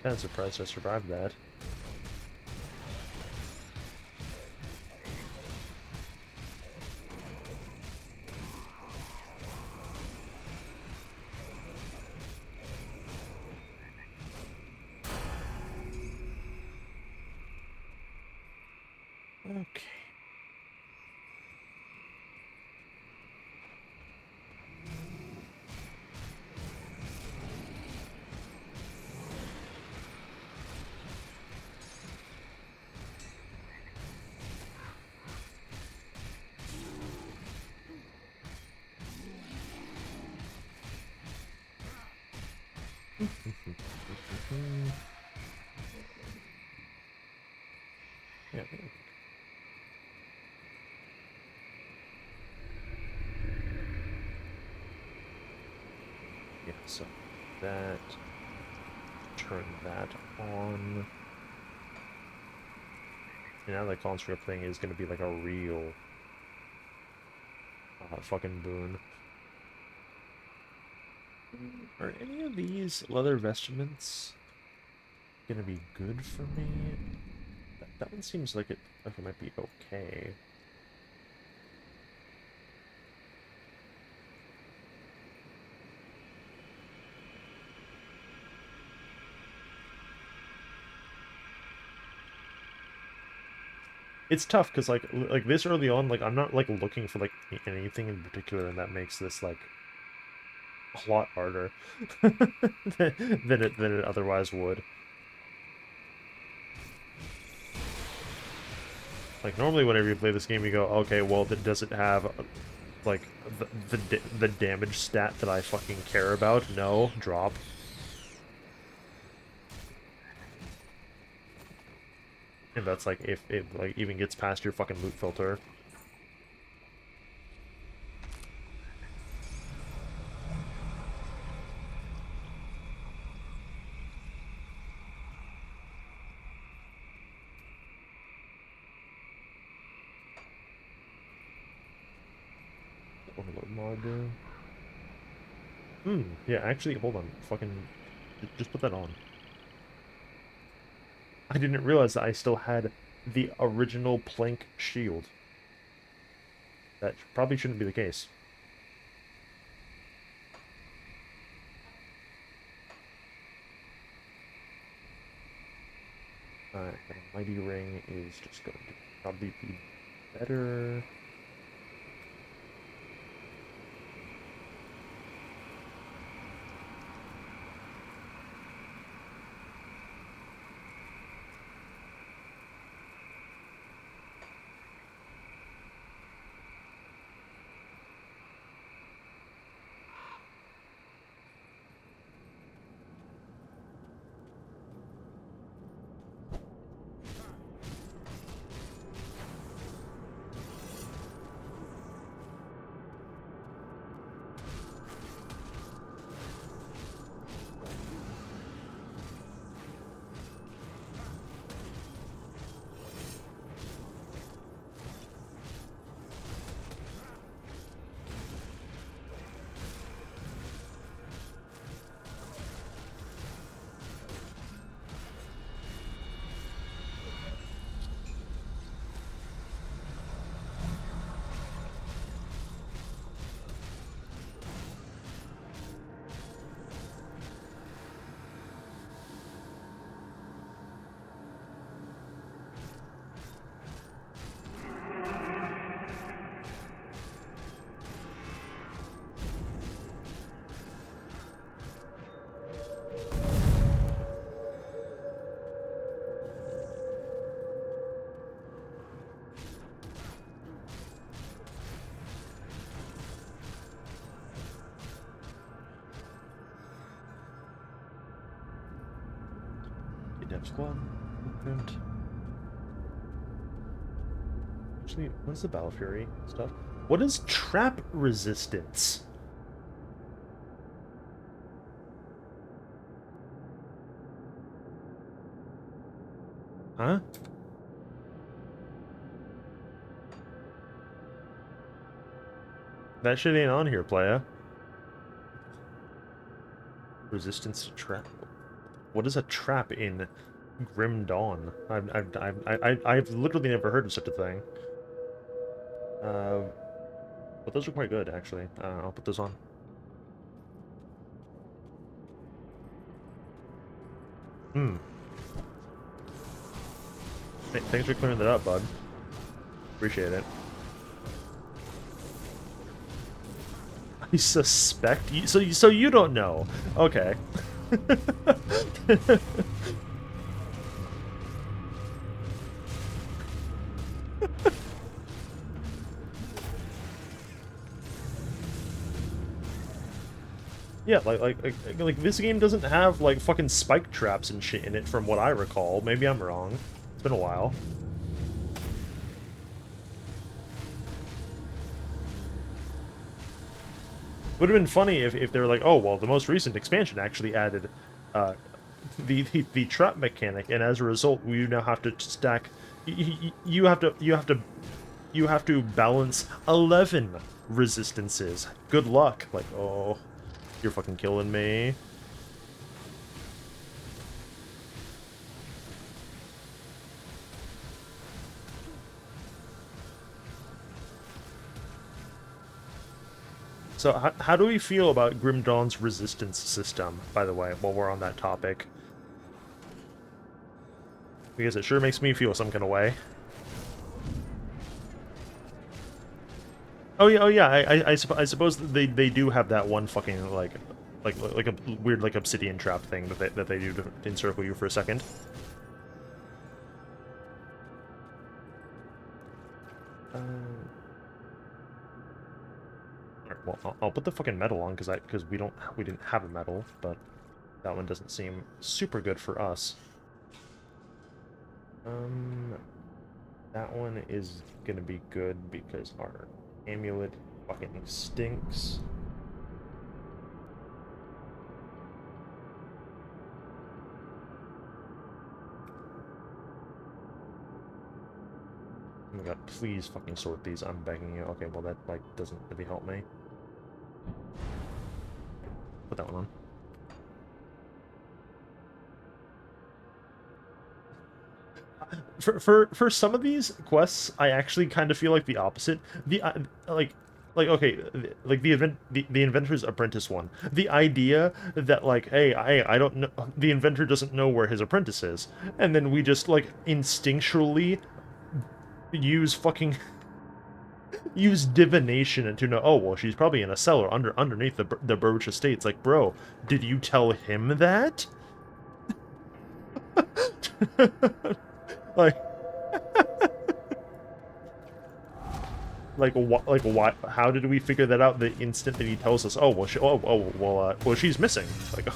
Kind of surprised I survived that. Okay. Yeah. Yeah, so that, turn that on. And now the conscript thing is going to be like a real fucking boon. Are any of these leather vestments gonna be good for me? That one seems like it might be okay. It's tough because like this early on, like I'm not like looking for like anything in particular, and that makes this like a lot harder than it otherwise would. Like normally, whenever you play this game, you go, okay, well, does it have like the damage stat that I fucking care about? No, drop. And that's like if it like even gets past your fucking loot filter. Overload mod. Yeah, actually, hold on. Fucking, just put that on. I didn't realize that I still had the original plank shield. That probably shouldn't be the case. Alright, the mighty ring is just going to probably be better. Dev squad blueprint. Actually, what's the Battle Fury stuff? What is trap resistance? Huh? That shit ain't on here, playa. Resistance to trap. What is a trap in Grim Dawn? I've literally never heard of such a thing. But those are quite good, actually. I'll put those on. Hmm. Thanks for clearing that up, bud. Appreciate it. I suspect you. So you don't know. Okay. Yeah, like this game doesn't have like fucking spike traps and shit in it from what I recall. Maybe I'm wrong. It's been a while. Would have been funny if they were like, oh well, the most recent expansion actually added the trap mechanic, and as a result, we now have to stack. You have to balance 11 resistances. Good luck. Like, oh, you're fucking killing me. So how do we feel about Grim Dawn's resistance system, by the way, while we're on that topic? Because it sure makes me feel some kind of way. Oh yeah, I suppose they do have that one fucking like a weird like obsidian trap thing that they do to encircle you for a second. Alright, well, I'll put the fucking metal on because we didn't have a metal, but that one doesn't seem super good for us. That one is gonna be good because our amulet fucking stinks. Oh my god, please fucking sort these, I'm begging you. Okay, well that, like, doesn't really help me. Put that one on. For some of these quests, I actually kind of feel like the opposite. The like okay, like the inventor's apprentice one. The idea that like, hey, I don't know, the inventor doesn't know where his apprentice is, and then we just like instinctually use fucking use divination to know. Oh well, she's probably in a cellar underneath the Burbage Estates. Like, bro, did you tell him that? Like. Like what? Like why? How did we figure that out the instant that he tells us? Oh well, well, she's missing. Like,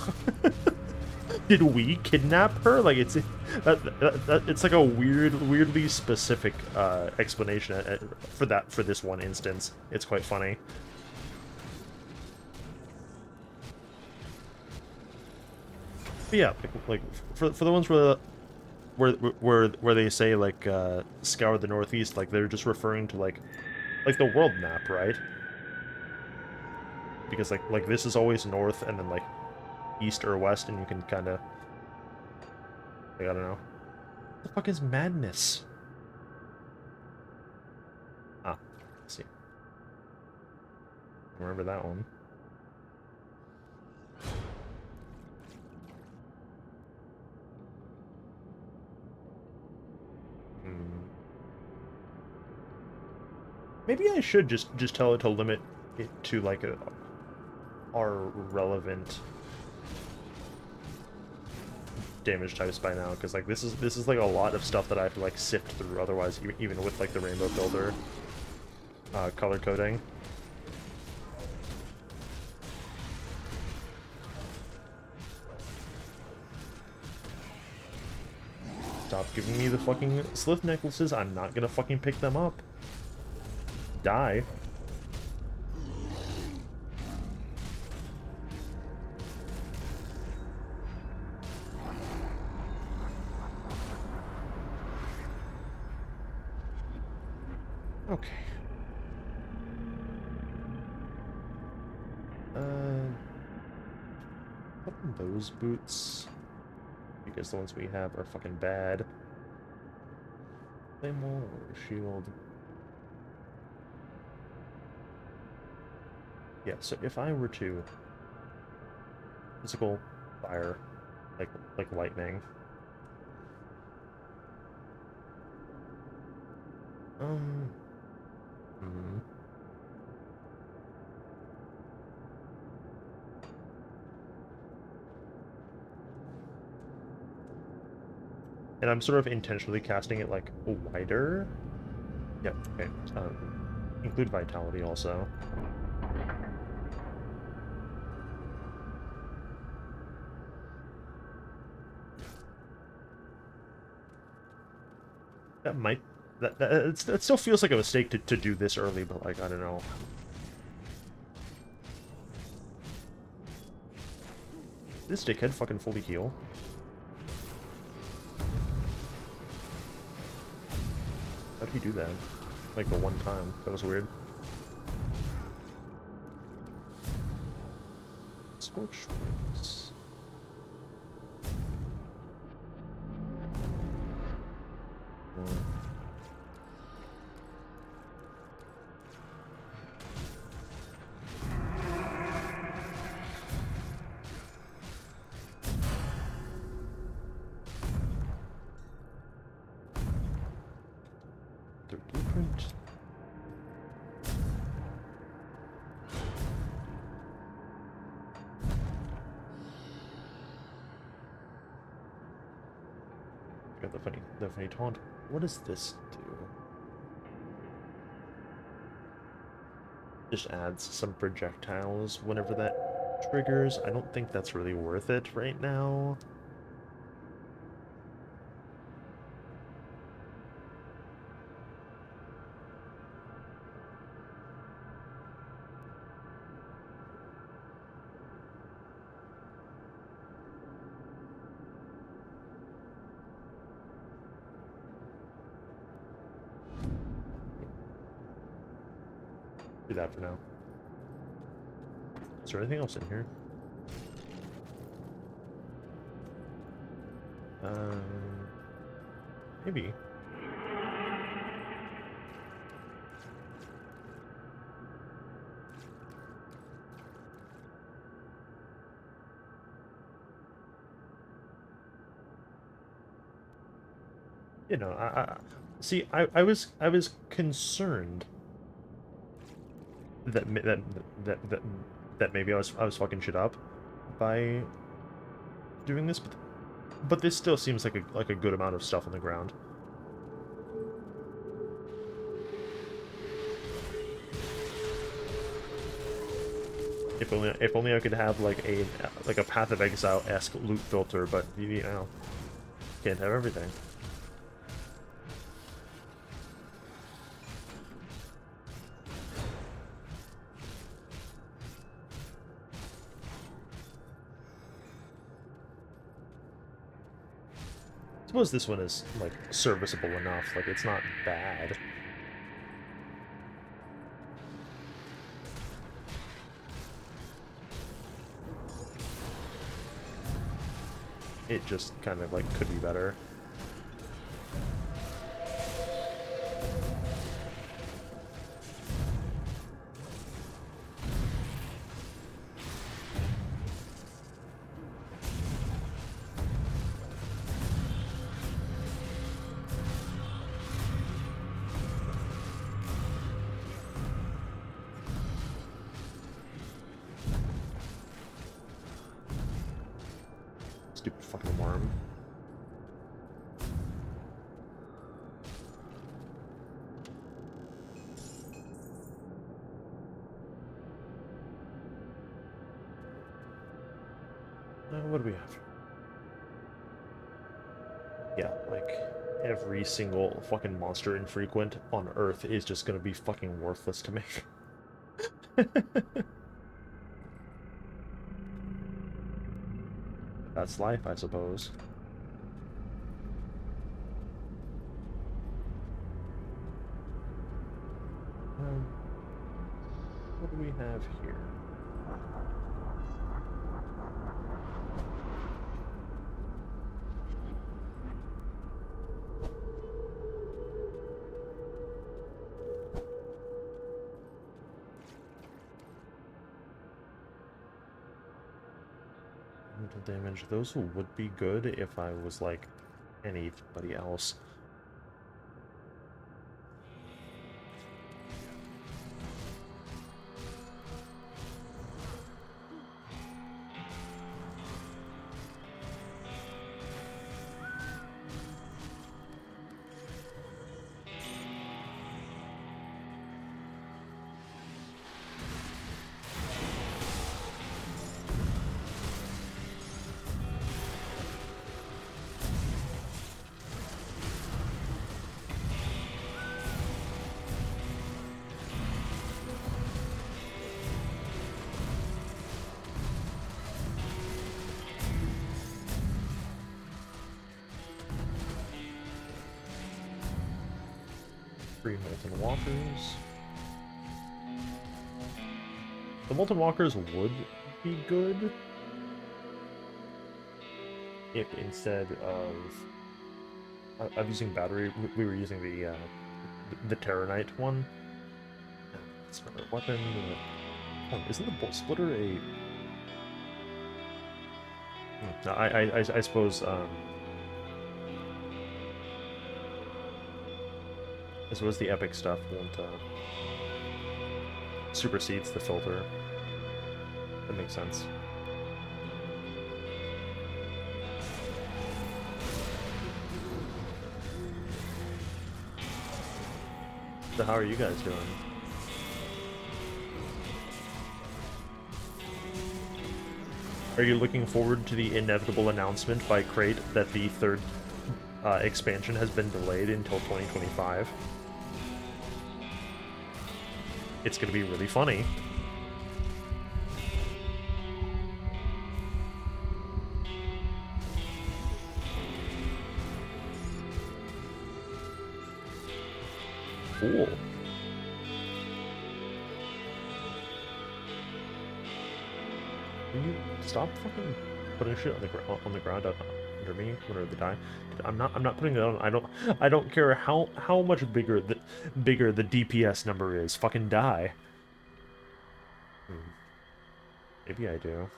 did we kidnap her? Like it's it's like a weirdly specific explanation for this one instance. It's quite funny. But yeah, like for the ones where they say like scour the northeast, like they're just referring to like the world map, right? Because like this is always north and then like east or west, and you can kind of like, I don't know. What the fuck is madness? Ah, let's see. Remember that one. Maybe I should just tell it to limit it to like our relevant damage types by now, because like this is like a lot of stuff that I have to like sift through otherwise, even with like the rainbow builder color coding. Stop giving me the fucking slith necklaces. I'm not gonna fucking pick them up. Die. Okay. Put on those boots. Because the ones we have are fucking bad. Claymore or shield. Yeah, so if I were to physical fire like lightning. Hmm. And I'm sort of intentionally casting it like wider. Yep, okay. Include vitality also. That might that still feels like a mistake to do this early, but like I don't know. This dickhead fucking fully heal. How'd he do that? Like the one time. That was weird. Scorch Wings. Their blueprint. Got the funny taunt. What does this do? Just adds some projectiles whenever that triggers. I don't think that's really worth it right now. Do that for now. Is there anything else in here? Maybe. You know, see, I was concerned that that that that maybe I was fucking shit up by doing this, but this still seems like a good amount of stuff on the ground. If only I could have like a Path of Exile-esque loot filter, but you know, can't have everything. I suppose this one is like serviceable enough, like it's not bad. It just kind of like could be better. Stupid fucking worm. What do we have? Yeah, like every single fucking monster infrequent on Earth is just gonna be fucking worthless to me. That's life, I suppose. Um, what do we have here? Mental damage. Those would be good if I was like anybody else. Three molten walkers. The molten walkers would be good if instead of using battery, we were using the Terranite one. It's another weapon. Oh, isn't the bolt splitter a? No, I suppose the epic stuff won't supersedes the filter. That makes sense. So how are you guys doing? Are you looking forward to the inevitable announcement by Crate that the third expansion has been delayed until 2025? It's going to be really funny. Cool. Will you stop fucking putting shit on the ground under me whenever they die? I'm not putting it on. I don't care how much bigger the DPS number is. Fucking die. Hmm. Maybe I do.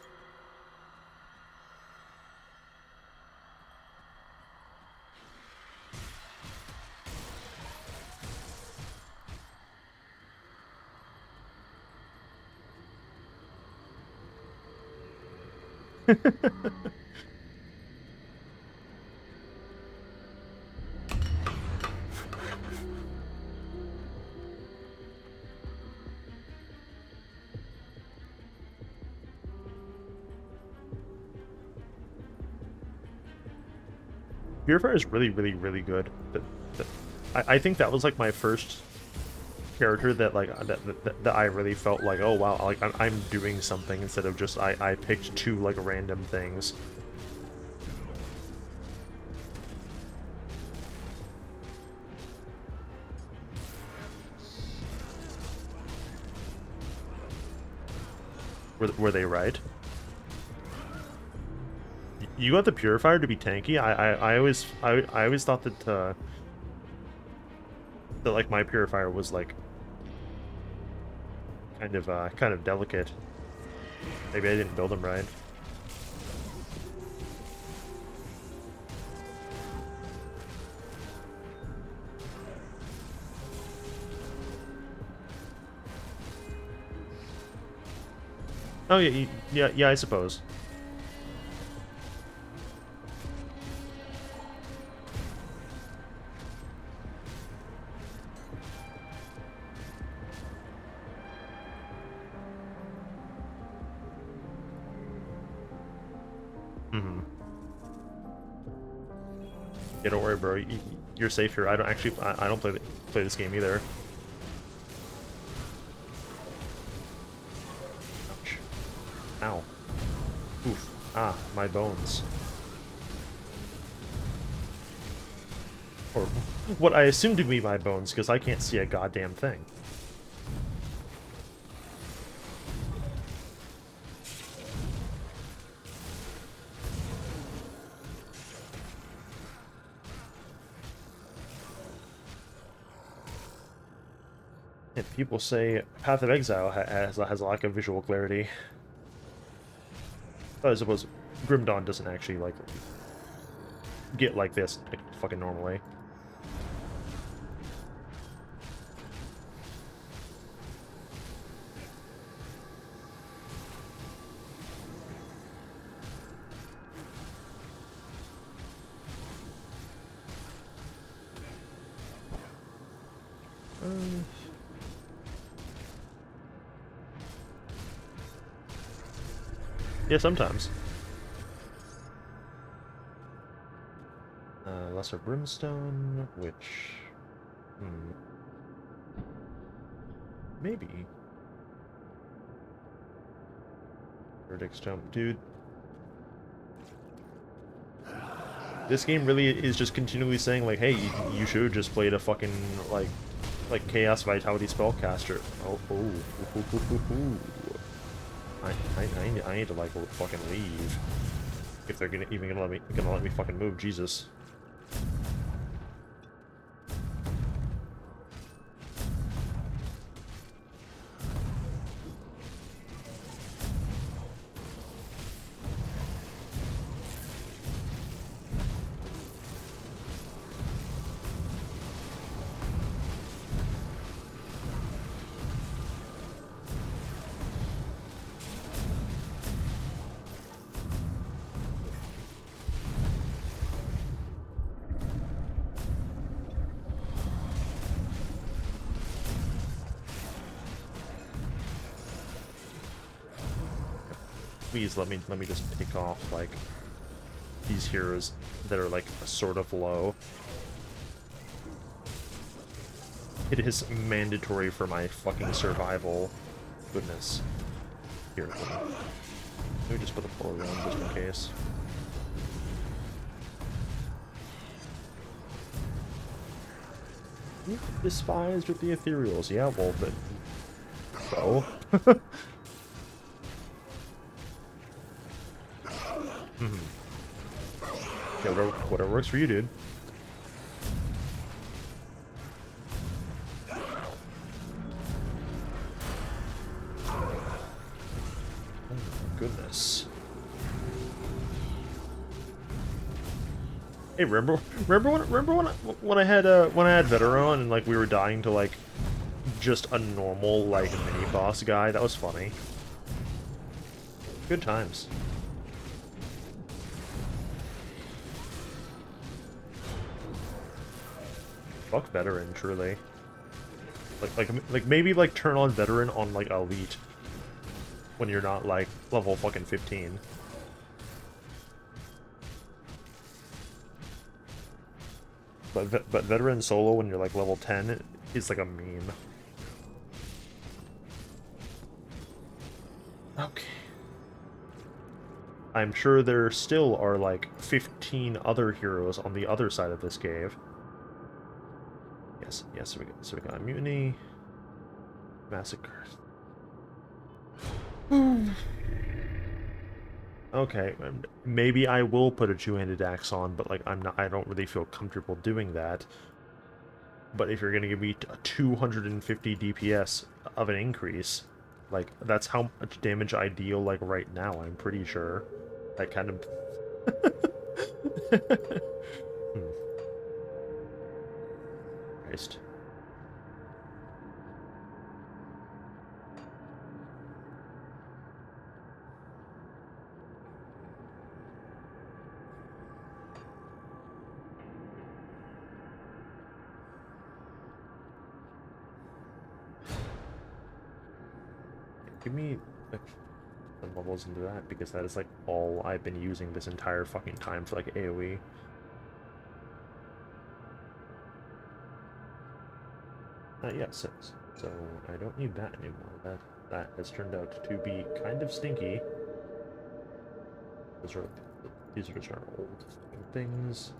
Purifier is really good. I think that was like my first character that like that I really felt like, oh wow, like I'm doing something instead of just I picked two like random things. Were they right? You got the purifier to be tanky. I always thought that like my purifier was like kind of delicate. Maybe I didn't build him right. Oh yeah, I suppose. Yeah, don't worry, bro. You're safe here. I don't actually. I don't play this game either. Ouch. Ow. Oof. Ah, my bones. Or what I assume to be my bones, because I can't see a goddamn thing. And people say Path of Exile has a lack of visual clarity. But I suppose Grim Dawn doesn't actually, like, get like this like, fucking normally. Yeah, sometimes. Lesser Brimstone, which... Maybe. Verdict's Jump. Dude. This game really is just continually saying, like, hey, you should have just played a fucking, like Chaos Vitality Spellcaster. Oh, oh. Ooh, ooh, ooh, ooh. I need to, like, fucking leave. If they're even gonna let me fucking move, Jesus. Please let me just pick off, like, these heroes that are, like, sort of low. It is mandatory for my fucking survival. Goodness. Here, let me just put the puller on just in case. You despised with the ethereals. Yeah, well, but... So? Yeah, whatever works for you, dude. Oh my goodness. Hey, remember when I had Veteran and like we were dying to like just a normal like mini boss guy? That was funny. Good times. Fuck Veteran, truly. Like maybe like turn on Veteran on like Elite when you're not like level fucking 15. But Veteran solo when you're like level 10 is like a meme. Okay. I'm sure there still are like 15 other heroes on the other side of this cave. Yes, yes, so we got Mutiny, Massacre. Okay, maybe I will put a two-handed axe on, but like I don't really feel comfortable doing that. But if you're gonna give me a 250 DPS of an increase, like that's how much damage I deal like right now, I'm pretty sure. That kind of hmm. Christ. Give me like some levels into that because that is like all I've been using this entire fucking time for like AoE. Yeah, 6. So I don't need that anymore. That has turned out to be kind of stinky. Those are, these are just our old things.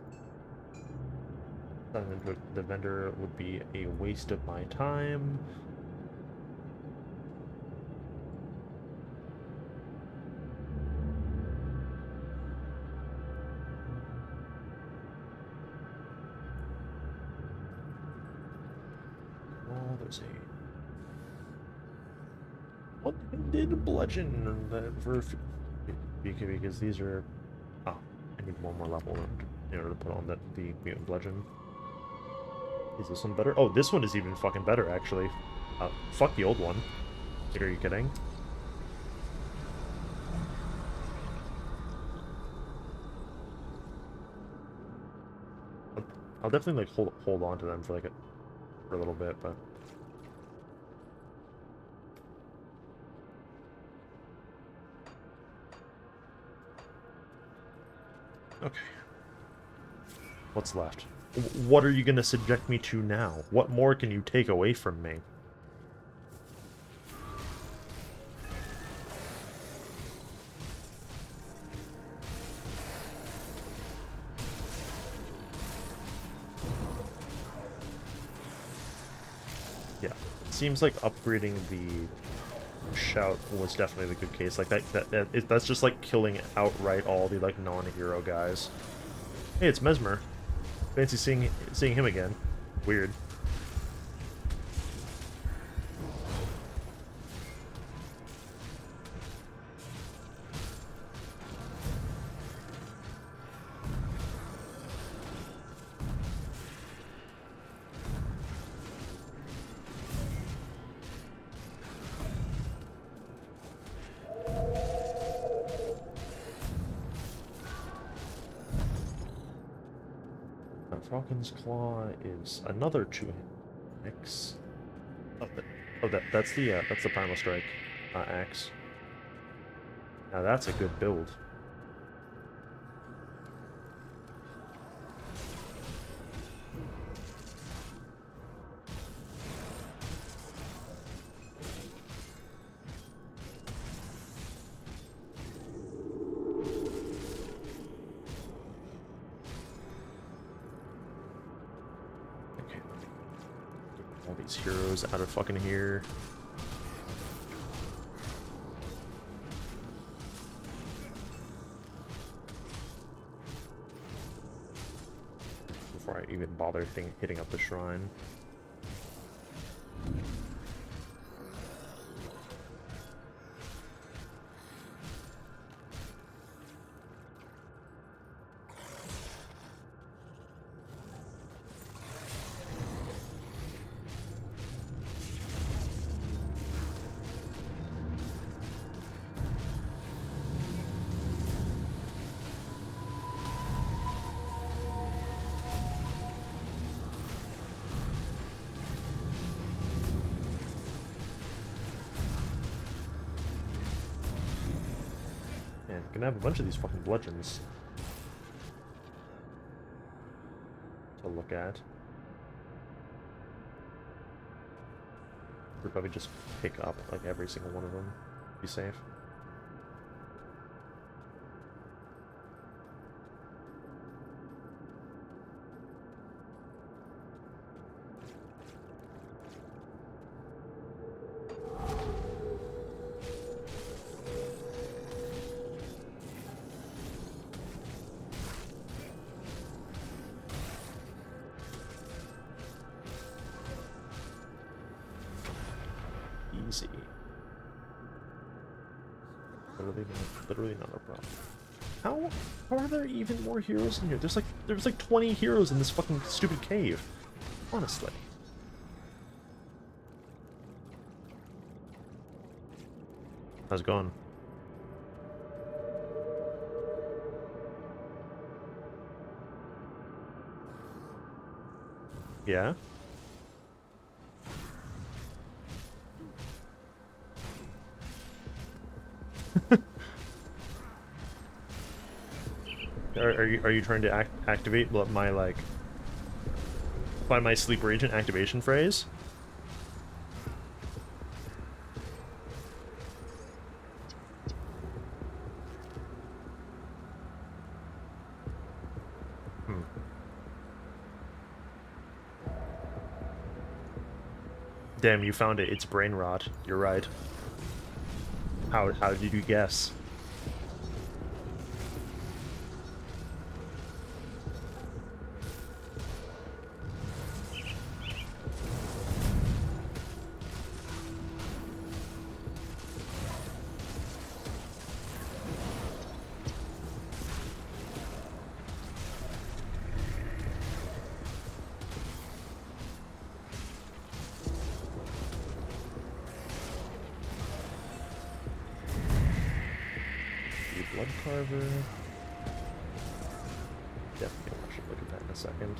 Selling them to the vendor would be a waste of my time. Oh, there's a one-handed bludgeon that for because these are. Oh, I need one more level in order to put on the mutant bludgeon. Is this one better? Oh, this one is even fucking better actually. Fuck the old one. Are you kidding? I'll definitely like hold on to them for like for a little bit, but okay. What's left? What are you gonna subject me to now? What more can you take away from me? Yeah, seems like upgrading the shout was definitely the good case. Like that's just like killing outright all the like non-hero guys. Hey, it's Mesmer. Fancy seeing him again. Weird. Falcon's Claw is another 2-hit. Oh, that's the Primal Strike axe. Now that's a good build. Okay, all these heroes out of fucking here. Before I even bother hitting up the shrine. Man, we're gonna have a bunch of these fucking bludgeons to look at. We'll probably just pick up like every single one of them. Be safe. Easy. Literally not a problem. How are there even more heroes in here? There's like 20 heroes in this fucking stupid cave. Honestly. How's it going? Yeah? Are you trying to activate my like find my sleeper agent activation phrase? Damn, you found it. It's brain rot. You're right. How did you guess? The blood carver. Definitely I should look at that in a second.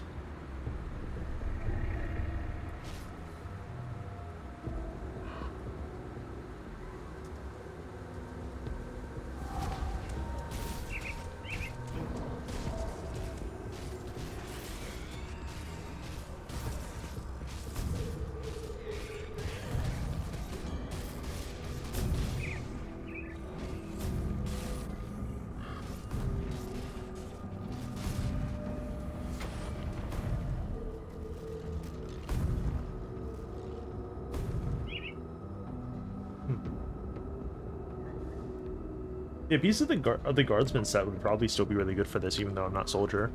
Yeah, piece of the guardsman set would probably still be really good for this, even though I'm not soldier.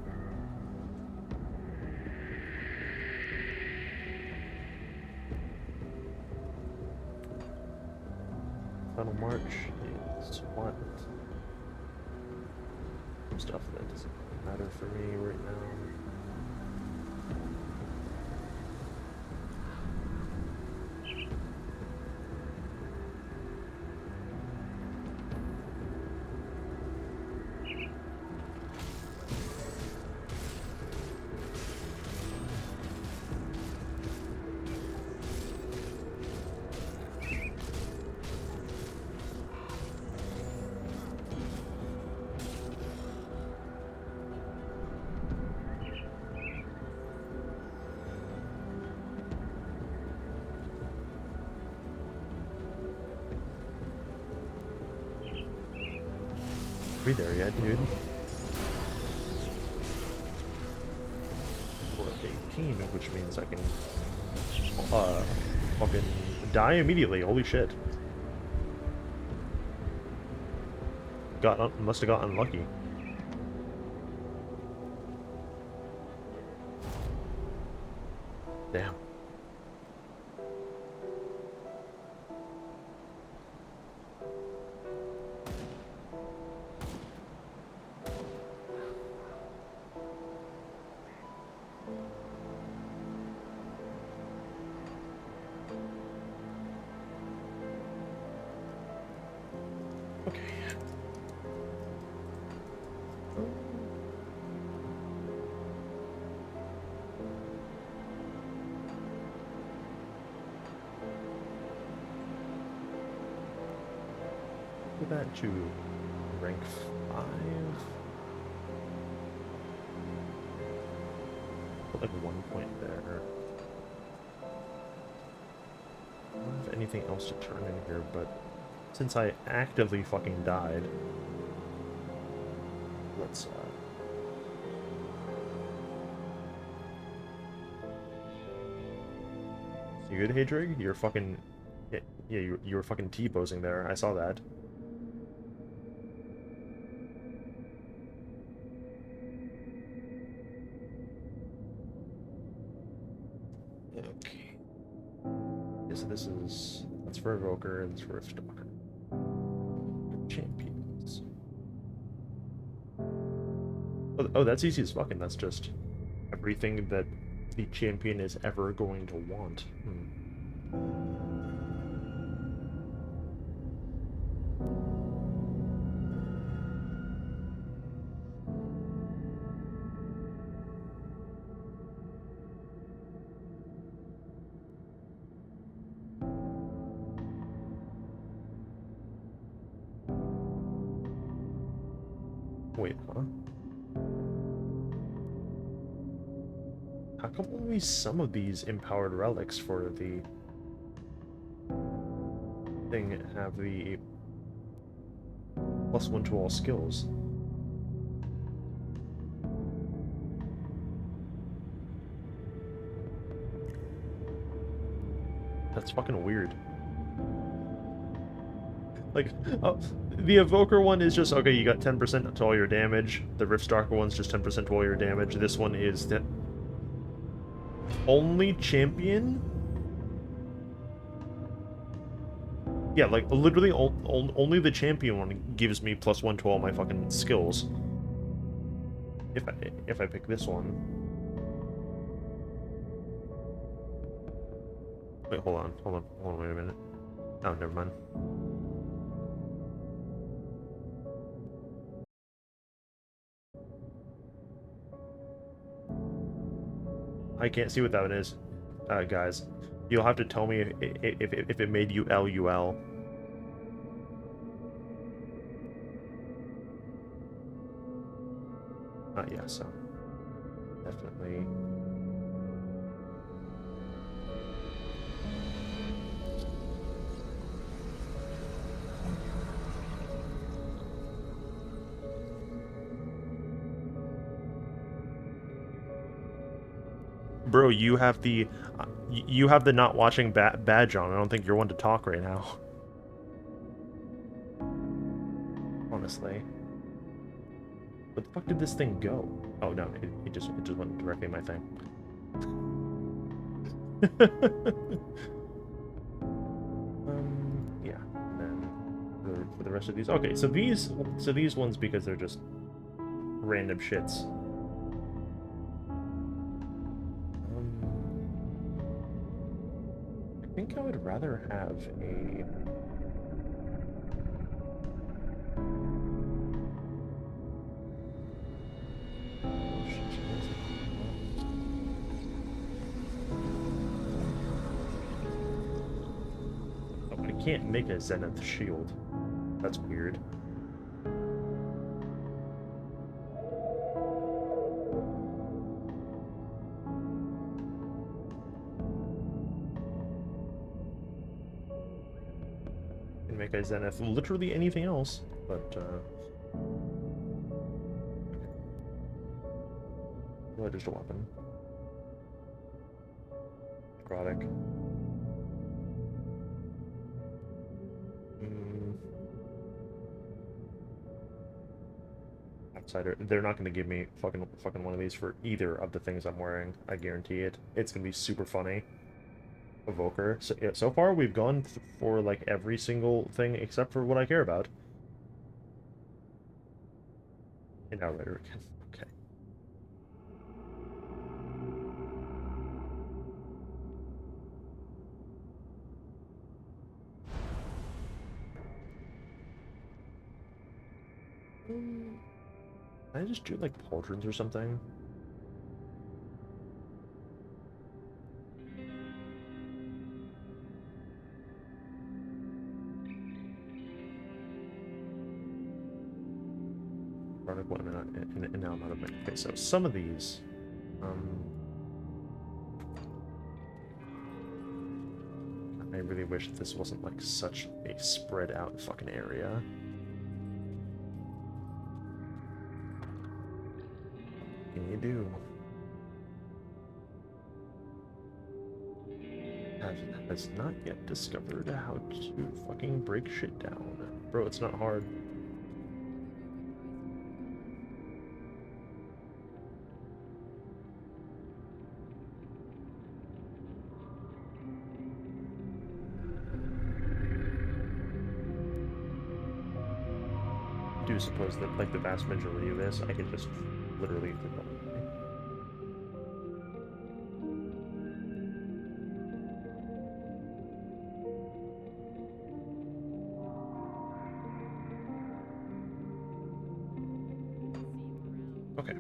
Final march is what? Stuff that doesn't matter for me right now. Are we there yet, dude? We're at 18, which means I can fucking die immediately. Holy shit. Must have got unlucky. Damn. Okay. Put that to rank 5. Put like 1 point there. I don't have anything else to turn in here, but since I actively fucking died, let's you good, Hadrig? You're fucking yeah, you were fucking T-posing there. I saw that. Okay. Yeah, so that's for Evoker and it's for Stalker. Champions. Oh, that's easy as fucking. That's just everything that the champion is ever going to want. Wait, huh? How come only some of these empowered relics for the thing have the +1 to all skills? That's fucking weird. Like, oh, the Evoker one is just, okay, you got 10% to all your damage. The Riftstalker one's just 10% to all your damage. This one is the only champion? Yeah, like, literally only the champion one gives me +1 to all my fucking skills. If I pick this one. Wait, hold on, wait a minute. Oh, never mind. I can't see what that one is, guys. You'll have to tell me if it made you LUL. Yeah, so definitely. Bro, you have the not watching badge on. I don't think you're one to talk right now. Honestly. Where the fuck did this thing go? Oh no, it just went directly in my thing. Yeah. And then for the rest of these, okay. So these ones, because they're just random shits. I think I would rather have a. Oh, I can't make a Zenith shield. That's weird. Can make a Zenith literally anything else, but well, just a weapon. Necrotic. Outsider. They're not going to give me fucking one of these for either of the things I'm wearing. I guarantee it. It's going to be super funny. Evoker. So, yeah, so far we've gone for like every single thing except for what I care about. And Outrider again. Okay. Can I just do like pauldrons or something? Product one and now I'm out of my. Okay, so some of these. I really wish this wasn't like such a spread out fucking area. What can you do? Has not yet discovered how to fucking break shit down. Bro, it's not hard. I do suppose that like the vast majority of this, I can just literally flip away. Okay.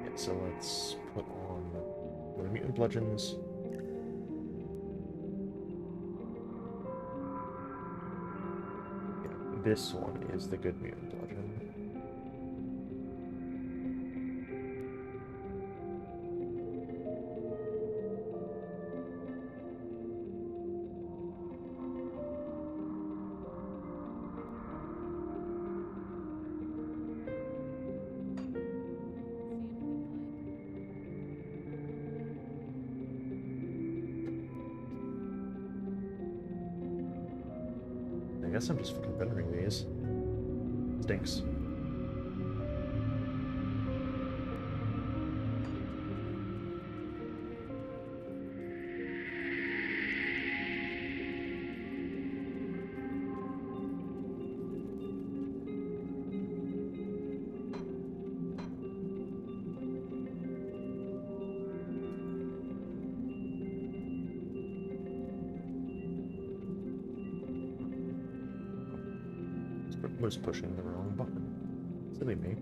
Yeah, so let's put on the mutant bludgeons. Yeah, this one is the good mutant bludgeon. guess I'm just fucking rendering these. Stinks. Was pushing the wrong button. Silly me.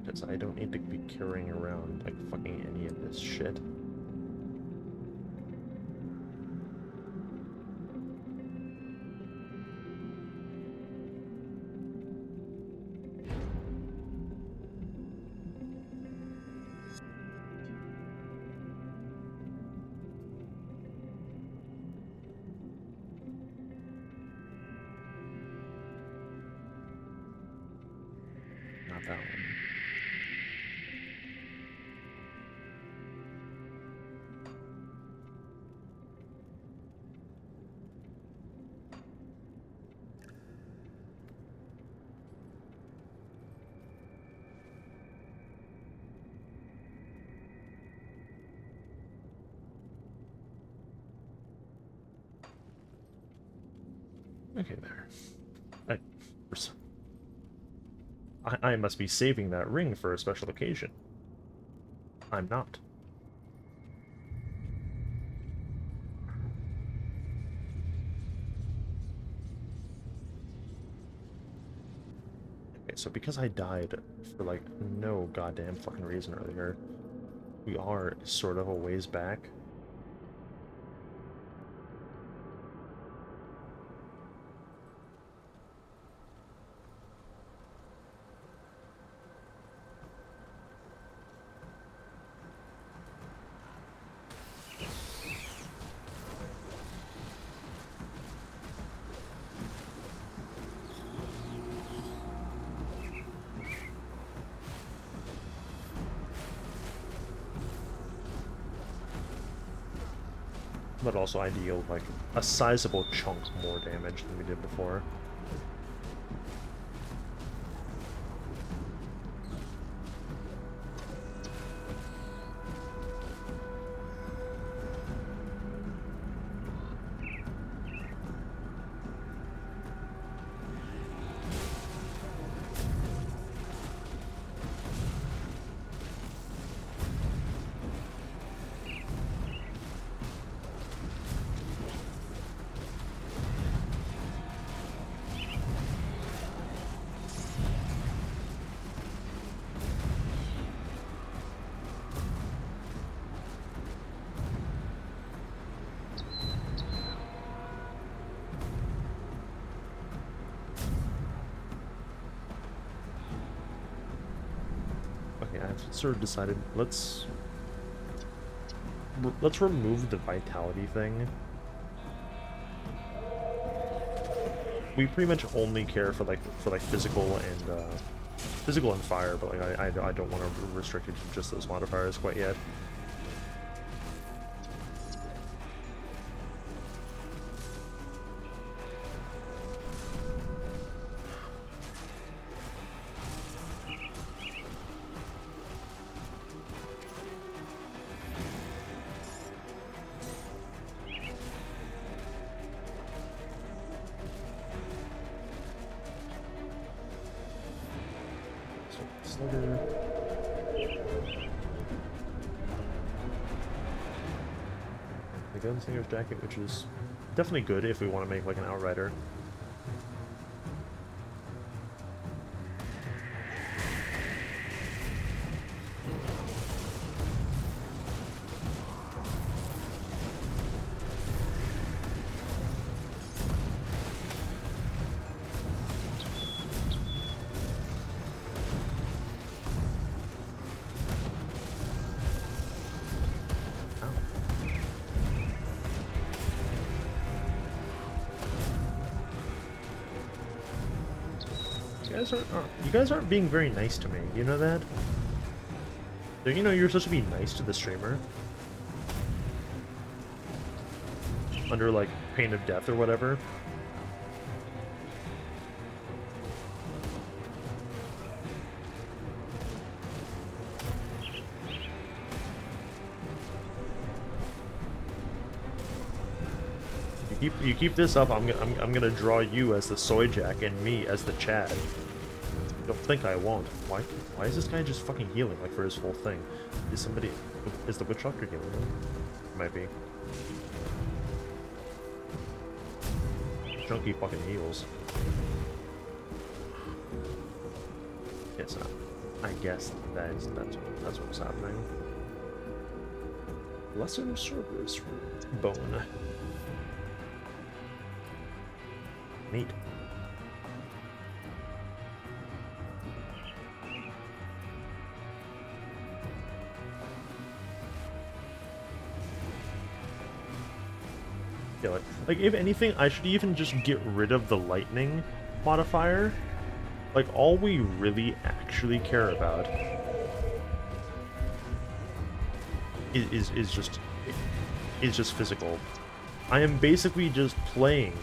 Because I don't need to be carrying around like fucking any of this shit. Not that one. Okay, there. I must be saving that ring for a special occasion. I'm not. Okay, so because I died for like no goddamn fucking reason earlier, we are sort of a ways back. But also I deal like a sizable chunk more damage than we did before. I've sort of decided let's remove the vitality thing. We pretty much only care for physical and fire, but like I don't want to restrict it to just those modifiers quite yet. The Gunslinger's Jacket, which is definitely good if we want to make like an Outrider. You guys aren't being very nice to me. You know that? Don't you know you're supposed to be nice to the streamer? Under, like, pain of death or whatever. You keep this up, I'm gonna draw you as the Soyjack and me as the Chad. Don't think I won't. Why is this guy just fucking healing, like, for his full thing? Is the Witch Doctor healing him? Might be. Chunky fucking heals. Yes, I guess that's what's happening. Lesser Cerberus Bone. Neat. Yeah, like, if anything, I should even just get rid of the lightning modifier. Like, all we really actually care about is just physical. I am basically just playing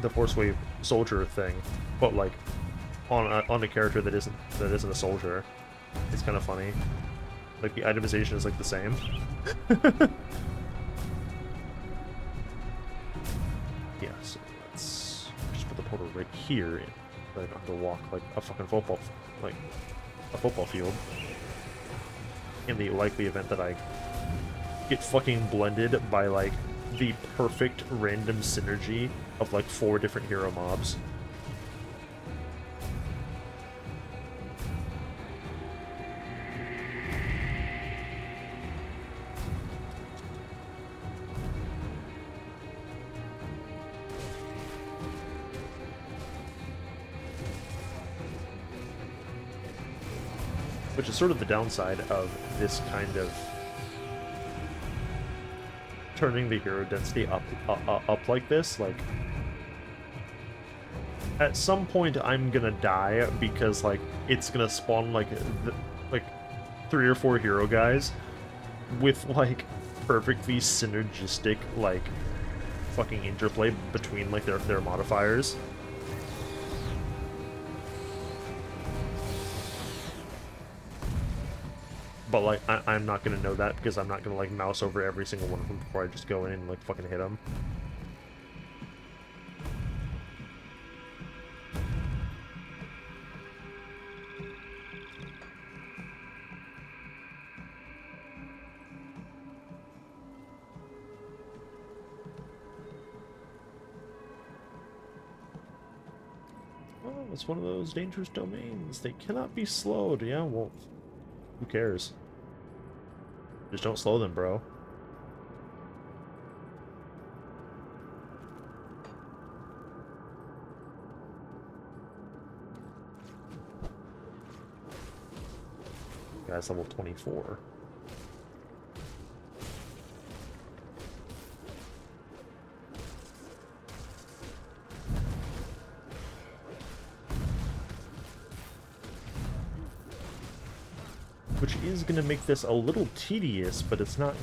the Force Wave soldier thing, but like on a character that isn't a soldier. It's kind of funny. Like, the itemization is like the same. Yeah, so let's just put the portal right here. So I don't have to walk like a fucking football field. In the likely event that I get fucking blended by like the perfect random synergy of like 4 different hero mobs. Which is sort of the downside of this kind of turning the hero density up like this. Like, at some point I'm gonna die because like it's gonna spawn like 3 or 4 hero guys with like perfectly synergistic like fucking interplay between like their modifiers. But, like, I'm not gonna know that because I'm not gonna, like, mouse over every single one of them before I just go in and, like, fucking hit them. Oh, it's one of those dangerous domains. They cannot be slowed. Yeah, well, who cares? Just don't slow them, bro. Guy's level 24. Which is gonna make this a little tedious, but it's not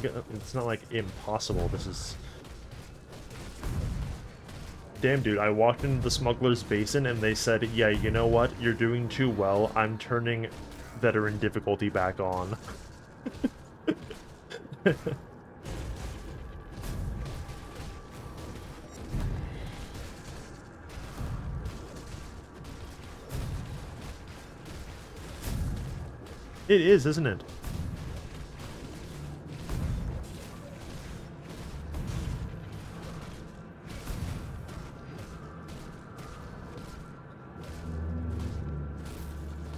like impossible. This is... Damn, dude, I walked into the Smuggler's Basin and they said, yeah, you know what? You're doing too well. I'm turning veteran difficulty back on. It is, isn't it?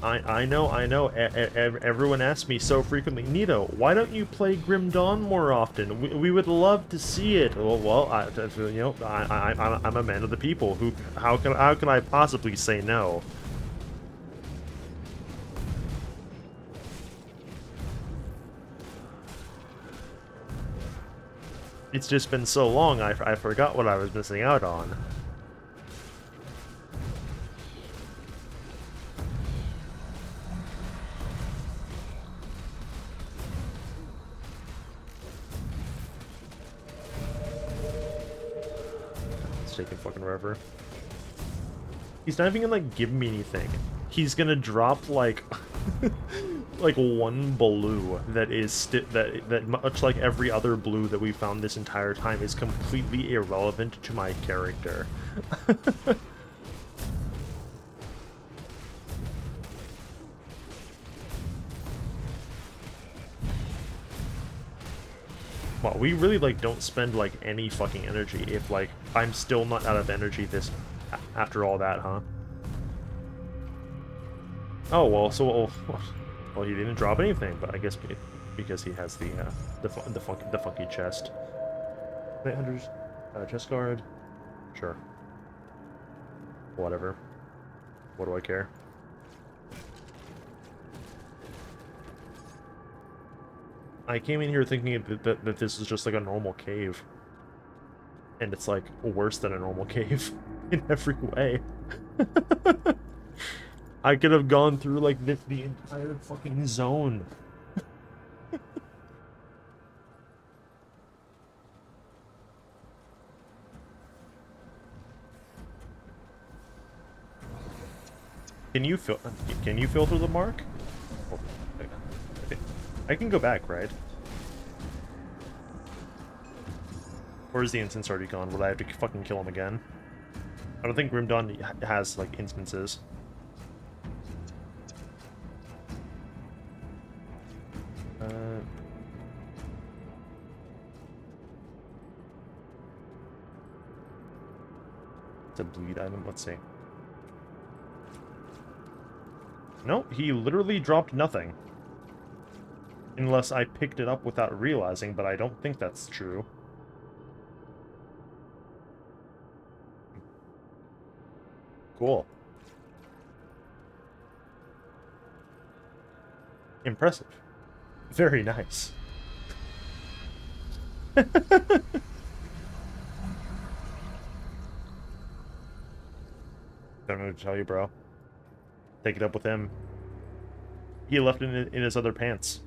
I know. Everyone asks me so frequently, Nito, why don't you play Grim Dawn more often? We would love to see it. Well, I'm a man of the people. How can I possibly say no? It's just been so long, I forgot what I was missing out on. It's taking fucking forever. He's not even gonna, like, give me anything. He's gonna drop, like, like one blue that is that much like every other blue that we found this entire time is completely irrelevant to my character. Well, we really, like, don't spend, like, any fucking energy if, like, I'm still not out of energy after all that, huh? Oh, well, so, well, he didn't drop anything, but I guess because he has the funky chest. 800, chest guard. Sure. Whatever. What do I care? I came in here thinking that this is just like a normal cave. And it's like worse than a normal cave in every way. I could have gone through like the entire fucking zone. Can you feel through the mark? Oh, I can go back, right? Or is the instance already gone? Would I have to fucking kill him again? I don't think Grim Dawn has, like, instances. It's a bleed item. Let's see. No, he literally dropped nothing. Unless I picked it up without realizing, but I don't think that's true. Cool. Impressive. Very nice. Don't know what to tell you, bro. Take it up with him. He left it in his other pants.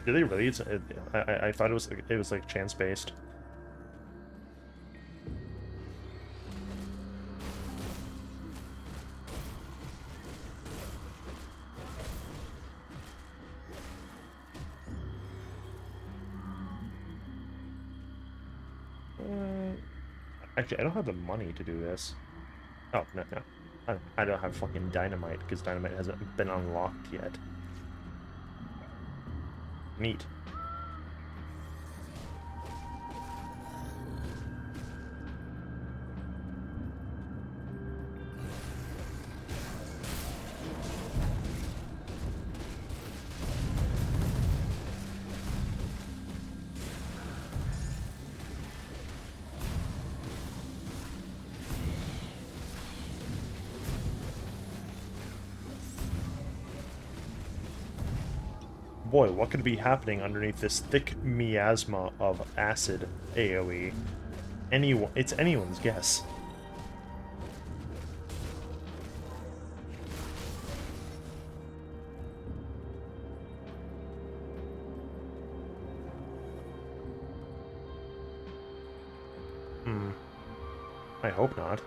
Did they really? I thought it was like chance based. Actually, I don't have the money to do this. Oh, no. I don't have fucking dynamite, because dynamite hasn't been unlocked yet. Neat. Boy, what could be happening underneath this thick miasma of acid AoE? It's anyone's guess. I hope not.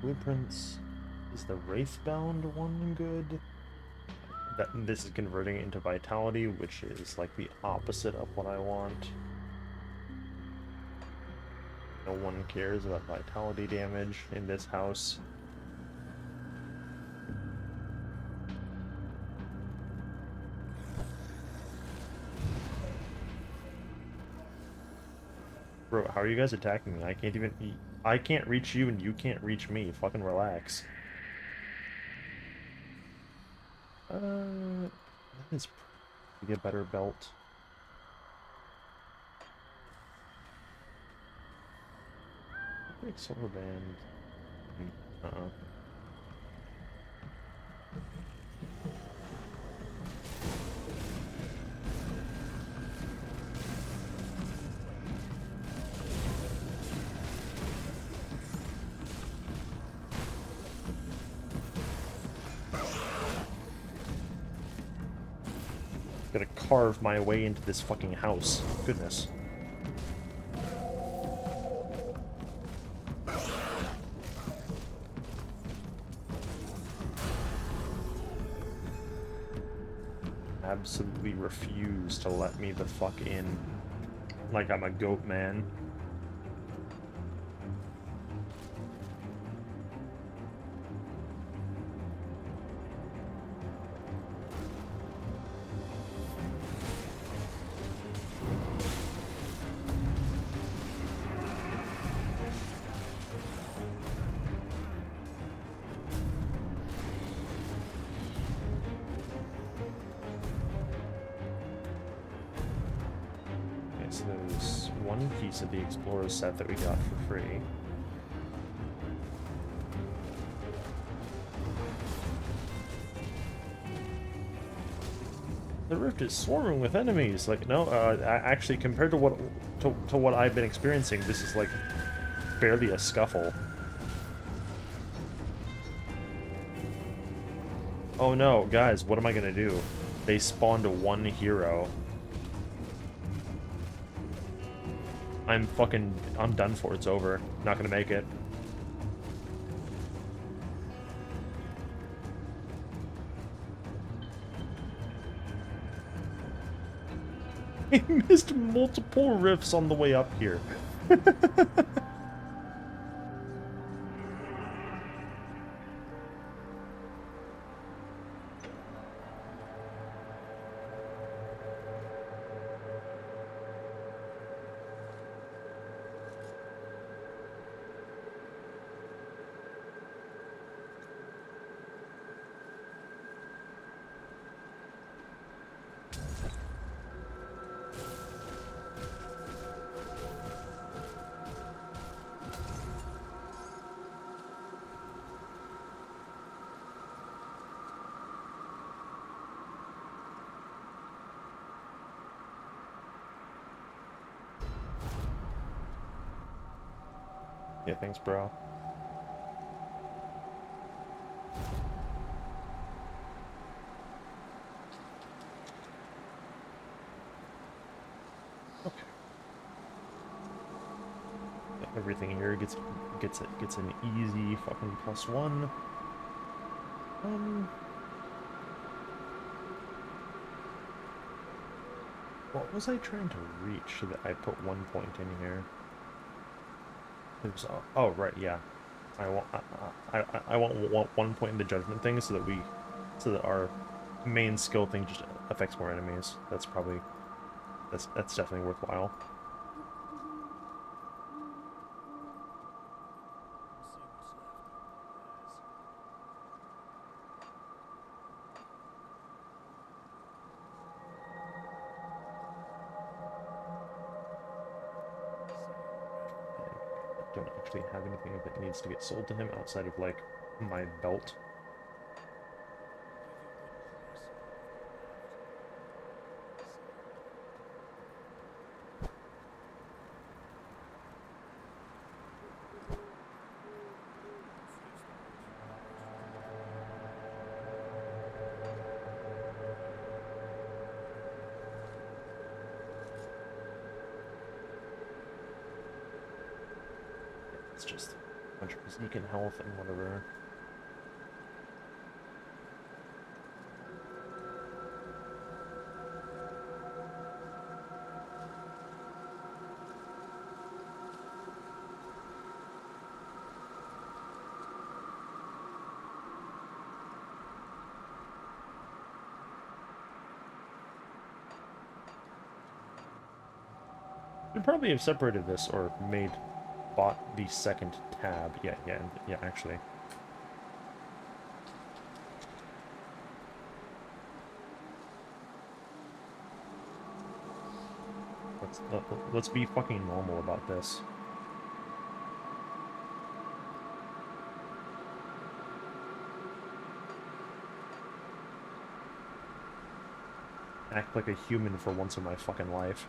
Blueprints. Is the Wraithbound one good? This is converting it into Vitality, which is like the opposite of what I want. No one cares about Vitality damage in this house. Bro, how are you guys attacking me? I can't even... I can't reach you and you can't reach me. Fucking relax. That is probably a better belt. Big silver band. Uh-uh. Gotta carve my way into this fucking house. Goodness. Absolutely refuse to let me the fuck in. Like I'm a goat man. Okay, so there's one piece of the Explorer set that we got for free. The rift is swarming with enemies. Like, no, actually, compared to what I've been experiencing, this is like barely a scuffle. Oh no, guys, what am I gonna do? They spawned one hero. I'm done for. It's over. Not gonna make it. I missed multiple rifts on the way up here. Yeah, thanks, bro. Okay. Yeah, everything here gets an easy fucking +1. What was I trying to reach so that I put 1 point in here? It was, oh right, yeah. I want 1 point in the judgment thing so that our main skill thing just affects more enemies. That's definitely worthwhile. I don't actually have anything that needs to get sold to him outside of like my belt. It's just a bunch of physique and health and whatever. Should probably have separated this or bought the second tab. Yeah, actually. Let's be fucking normal about this. Act like a human for once in my fucking life.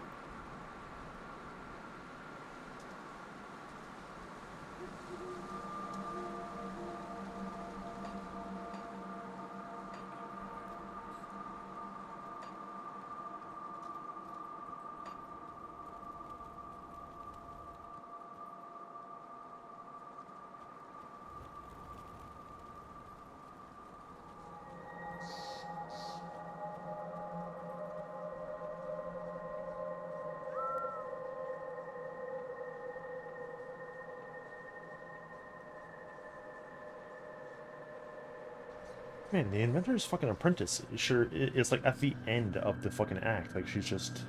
Man, the inventor's fucking apprentice, sure, it's like at the end of the fucking act. Like, she's just...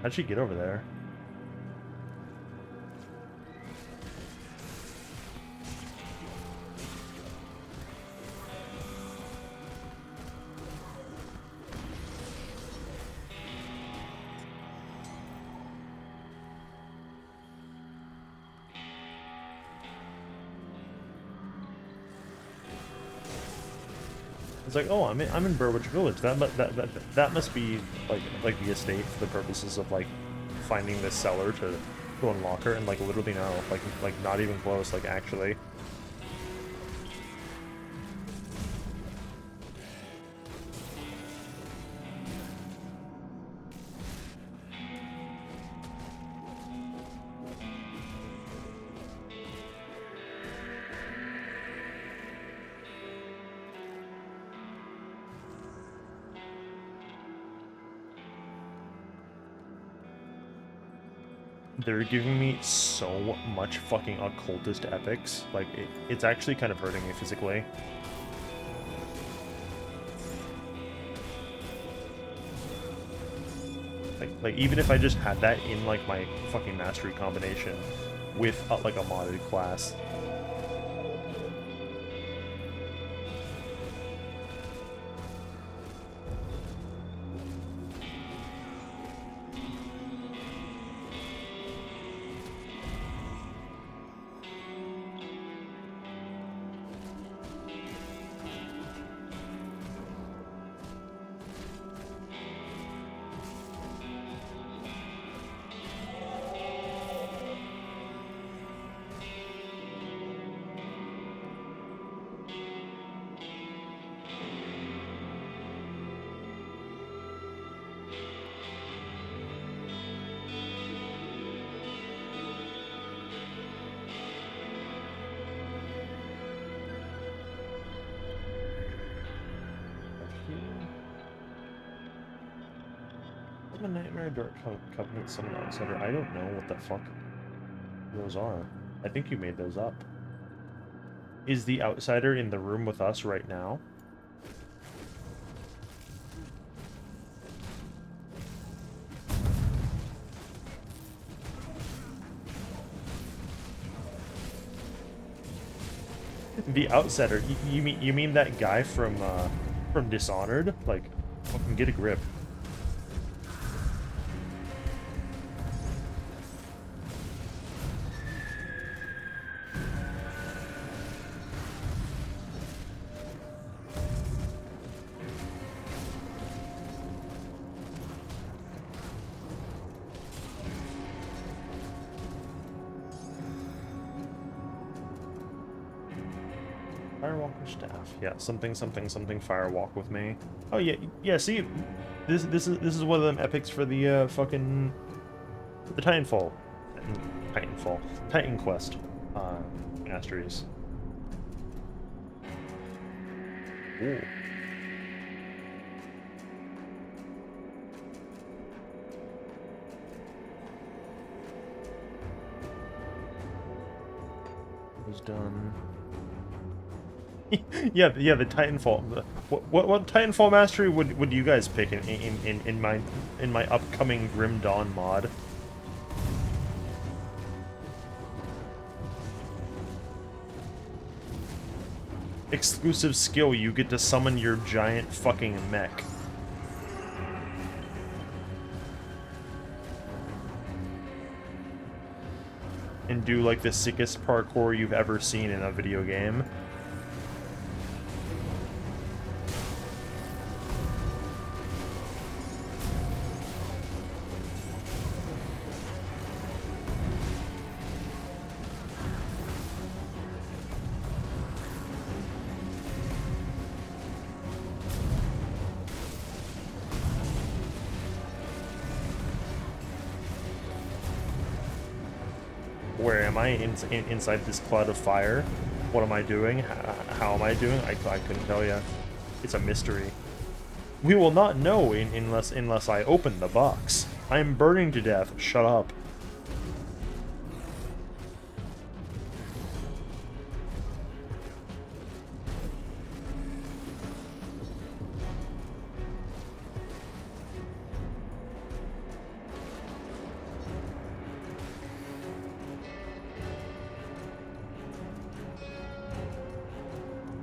How'd she get over there? It's like, oh, I'm in Burwich Village. That must be like the estate for the purposes of like finding this cellar to unlock her, and like literally no, like not even close. Like actually. They're giving me so much fucking occultist epics. Like, it's actually kind of hurting me physically. Like even if I just had that in, like, my fucking mastery combination with, like, a modded class. A Nightmare Dark Covenant Summon Outsider. I don't know what the fuck those are. I think you made those up. Is the Outsider in the room with us right now? The Outsider? You mean that guy from Dishonored? Like, fucking get a grip. Firewalker staff. Yeah, something firewalk with me. Oh yeah. See, this is one of them epics for the fucking the Titan Quest masteries. Ooh. Was done. yeah, the Titanfall. What Titanfall mastery would you guys pick in my upcoming Grim Dawn mod? exclusive skill, you get to summon your giant fucking mech. And do, like, the sickest parkour you've ever seen in a video game. Where am I? Inside this cloud of fire? What am I doing? How am I doing? I couldn't tell you. It's a mystery. We will not know unless I open the box. I am burning to death. Shut up.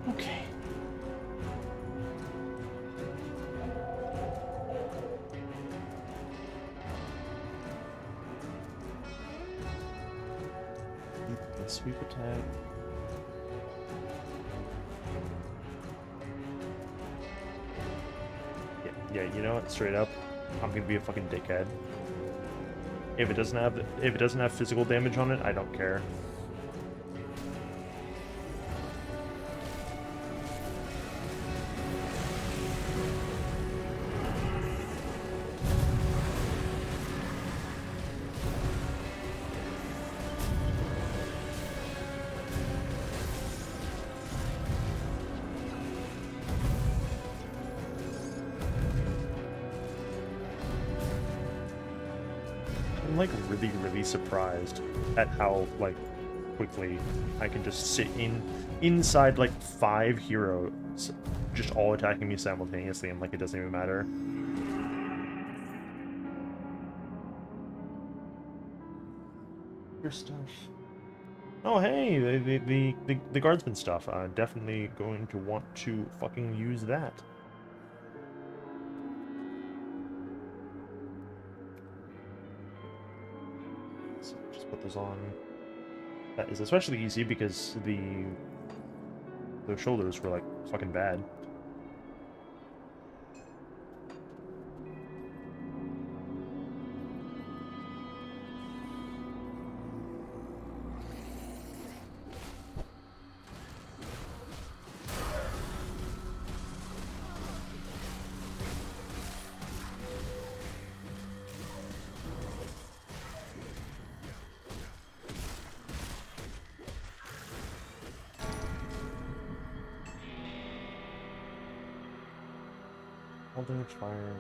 Okay. The sweep attack. Yeah, you know what? Straight up, I'm gonna be a fucking dickhead. If it doesn't have physical damage on it, I don't care. I'm like really surprised at how like quickly I can just sit inside like 5 heroes just all attacking me simultaneously and like it doesn't even matter. Your stuff. Oh hey, the guardsman stuff. Definitely going to want to fucking use that. Put those on. That is especially easy because those shoulders were like fucking bad. All damage fire.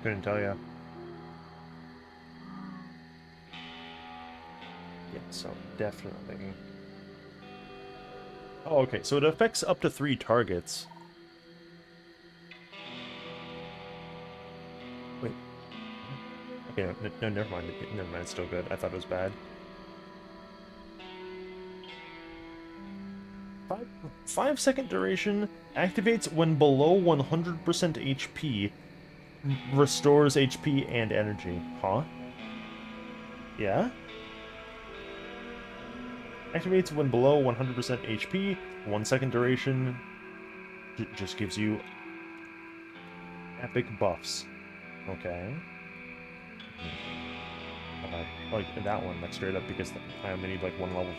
Couldn't tell ya. Yeah, so definitely. Oh, okay, so it affects up to 3 targets. Wait. Okay, no, never mind. Never mind, it's still good. I thought it was bad. 5-second duration activates when below 100% HP. Restores HP and energy. Huh? Yeah? Activates when below 100% HP. 1-second duration. Just gives you epic buffs. Okay. Like that one, like straight up, because I only need like one level.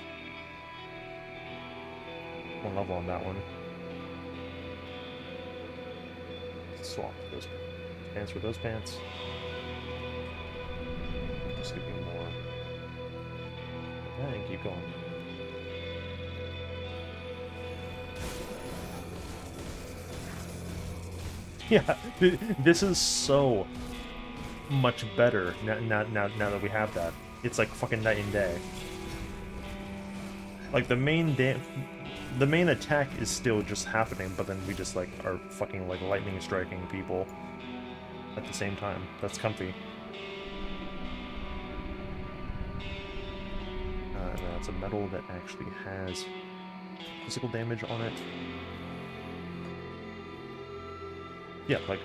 One level on that one. Swap those pants for those pants. Just give me more. And keep going. Yeah, this is so much better now that we have that. It's like fucking night and day. Like the main attack is still just happening, but then we just like are fucking like lightning striking people at the same time. That's comfy. No, it's a metal that actually has physical damage on it. Yeah, like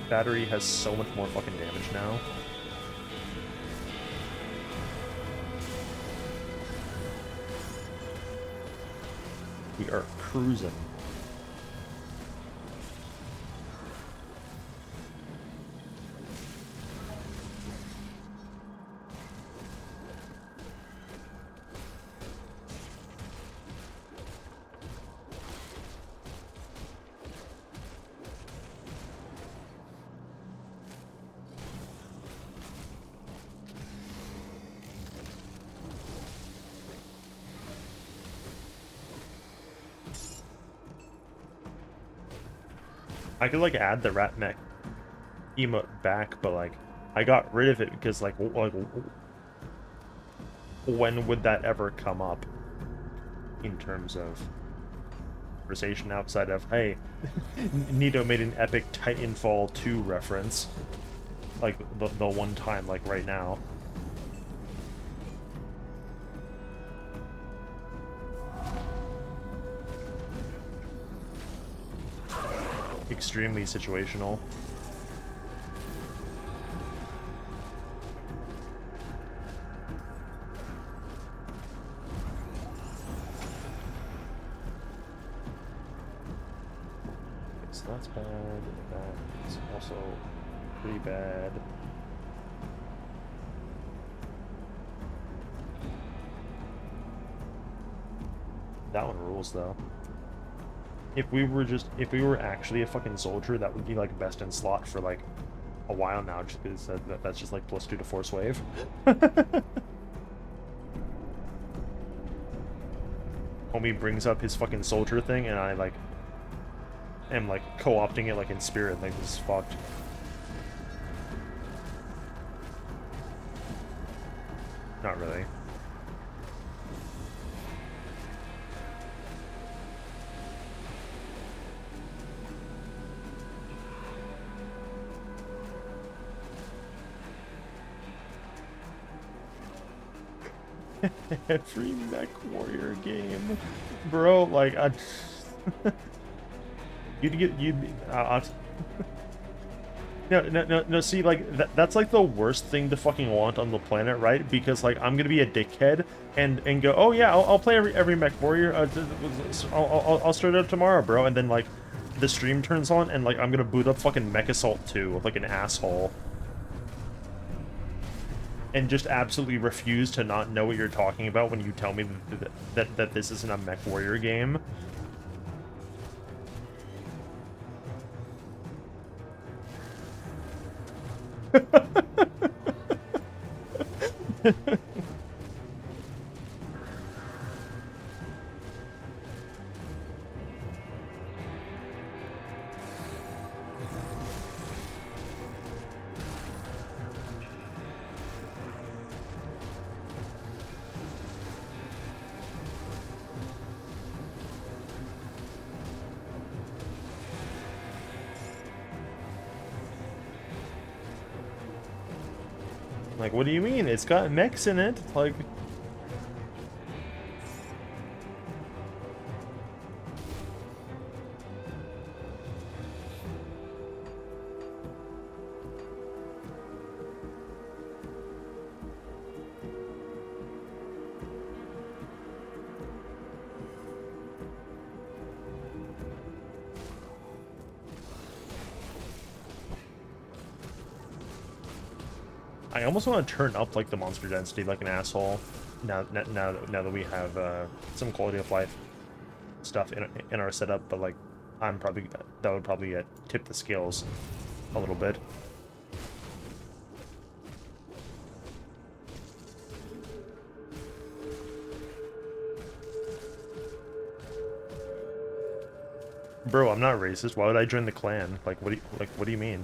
battery has so much more fucking damage now. We are cruising. I could like add the rat mech emote back, but like I got rid of it because like when would that ever come up in terms of conversation outside of, hey, Nito made an epic Titanfall 2 reference, like the one time, like right now. Extremely situational. So that's bad. That's also pretty bad. That one rules though. If we were actually a fucking soldier, that would be like best in slot for like a while now, just because that's just like +2 to force wave. Homie brings up his fucking soldier thing, and I like am like co-opting it like in spirit, like this is fucked. Not really. Every mech warrior game, bro. Like, no. See, like that's like the worst thing to fucking want on the planet, right? Because like I'm gonna be a dickhead and go, oh yeah, I'll play every mech warrior. I'll start it tomorrow, bro. And then like the stream turns on and like I'm gonna boot up fucking Mech Assault 2 like an asshole. And just absolutely refuse to not know what you're talking about when you tell me that this isn't a mech warrior game. Like, what do you mean? It's got mechs in it. Like, I almost want to turn up like the monster density like an asshole. Now that we have some quality of life stuff in our setup, but like that would probably tip the scales a little bit. Bro, I'm not racist. Why would I join the clan? Like, what do you mean?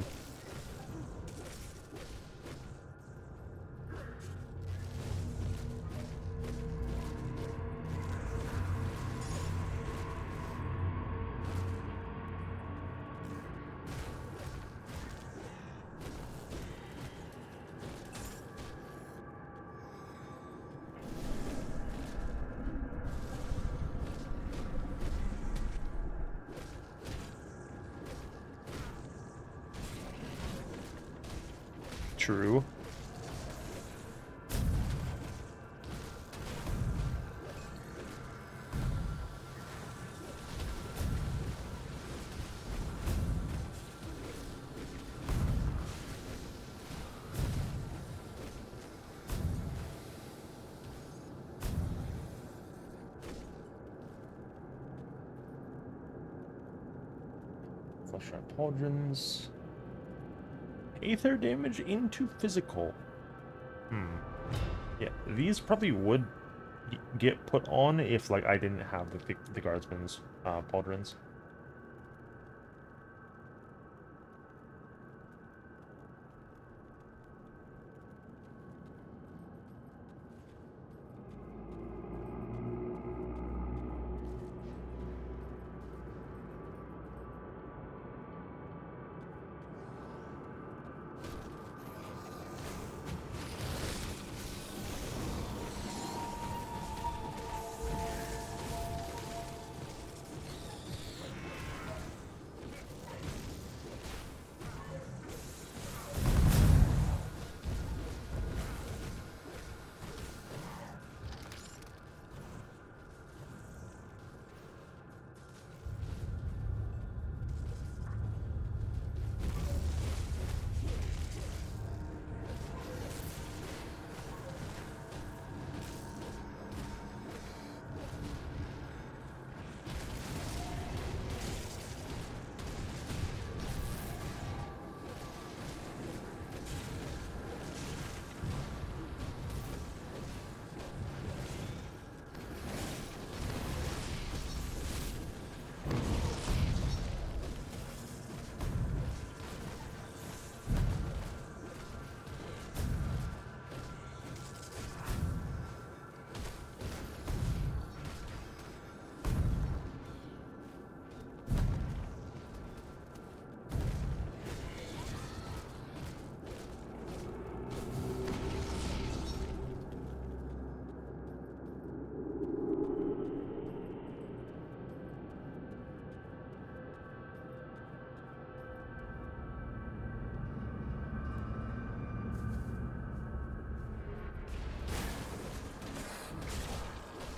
True. Fleshlight pauldrons. Aether damage into physical. Yeah, these probably would get put on if, like, I didn't have the guardsman's pauldrons.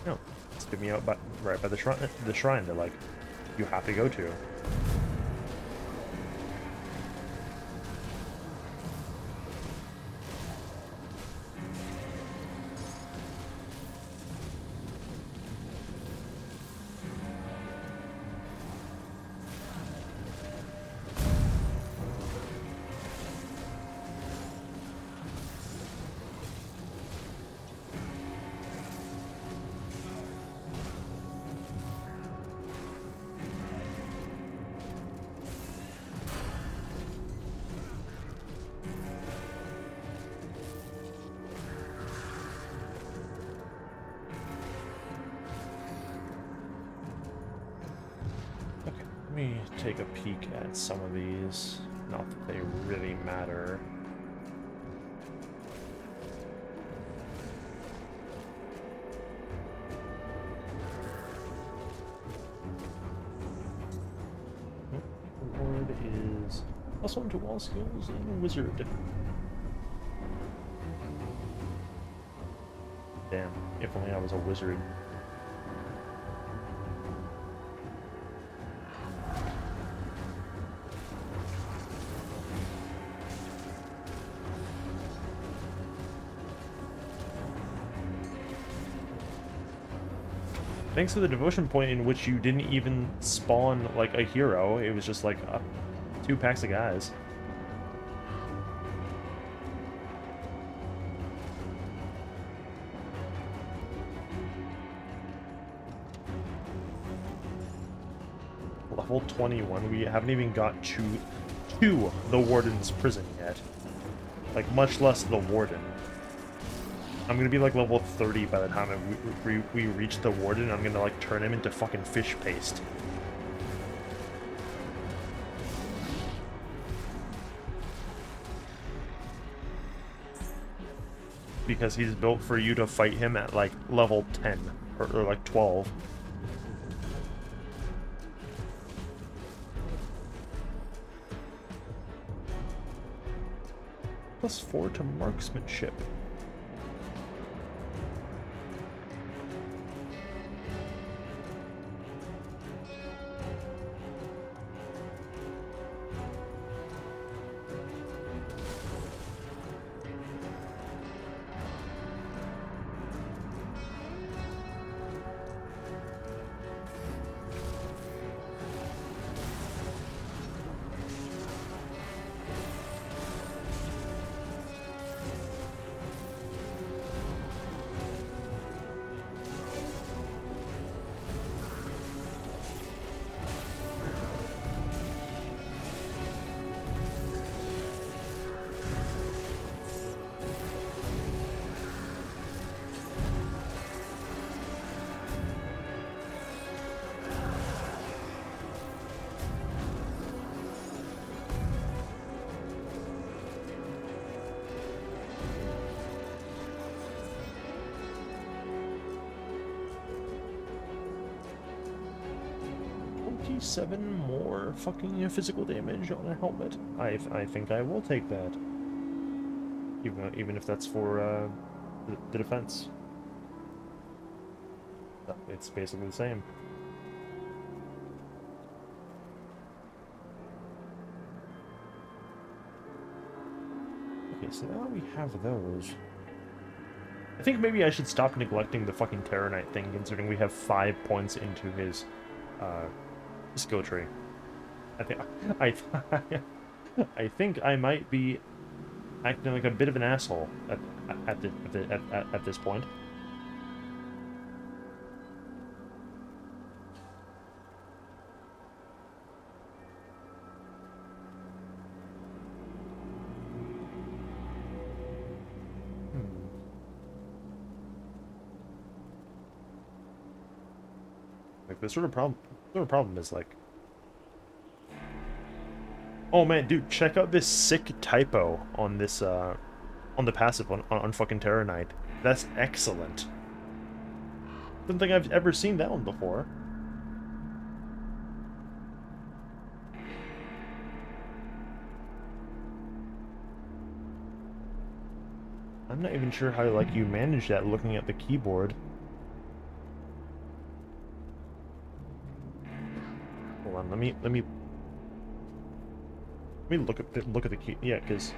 No, spit me out right by the shrine that, like, you have to go to. Let me take a peek at some of these. Not that they really matter. Reward is +1 to wall skills and wizard. Damn, if only I was a wizard. Thanks to the devotion point in which you didn't even spawn, like, a hero. It was just, like, 2 packs of guys. Level 21, we haven't even got to the Warden's prison yet. Like, much less the Warden. I'm gonna be like level 30 by the time we reach the Warden. I'm gonna, like, turn him into fucking fish paste. Because he's built for you to fight him at, like, level 10 or like 12. +4 to marksmanship. Seven more fucking physical damage on a helmet. I think I will take that. Even if that's for the defense. It's basically the same. Okay, so now we have those. I think maybe I should stop neglecting the fucking Terror Knight thing, considering we have 5 points into his skill tree. I think I might be acting like a bit of an asshole at this point. Like the sort of problem is like, oh man, dude, check out this sick typo on this on the passive on fucking Terror Knight. That's excellent. Don't think I've ever seen that one before. I'm not even sure how like you manage that looking at the keyboard. Hold on, let me look at the key. Yeah, because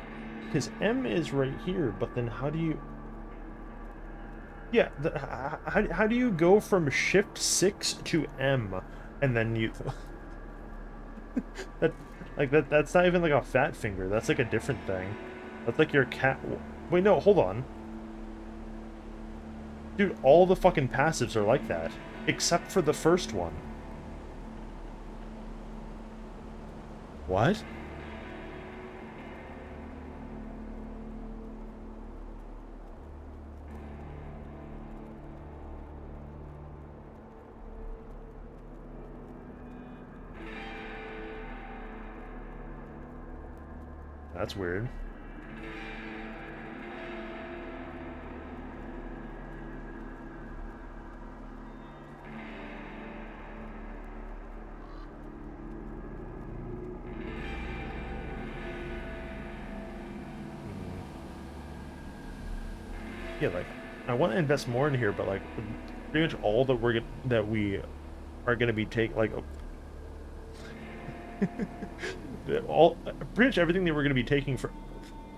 M is right here, but then how do you? Yeah, how do you go from Shift 6 to M, and then you? That's not even like a fat finger. That's like a different thing. That's like your cat. Wait, no, hold on. Dude, all the fucking passives are like that, except for the first one. What? That's weird. Yeah, like I want to invest more in here, but like pretty much all that we are gonna be all pretty much everything that we're gonna be taking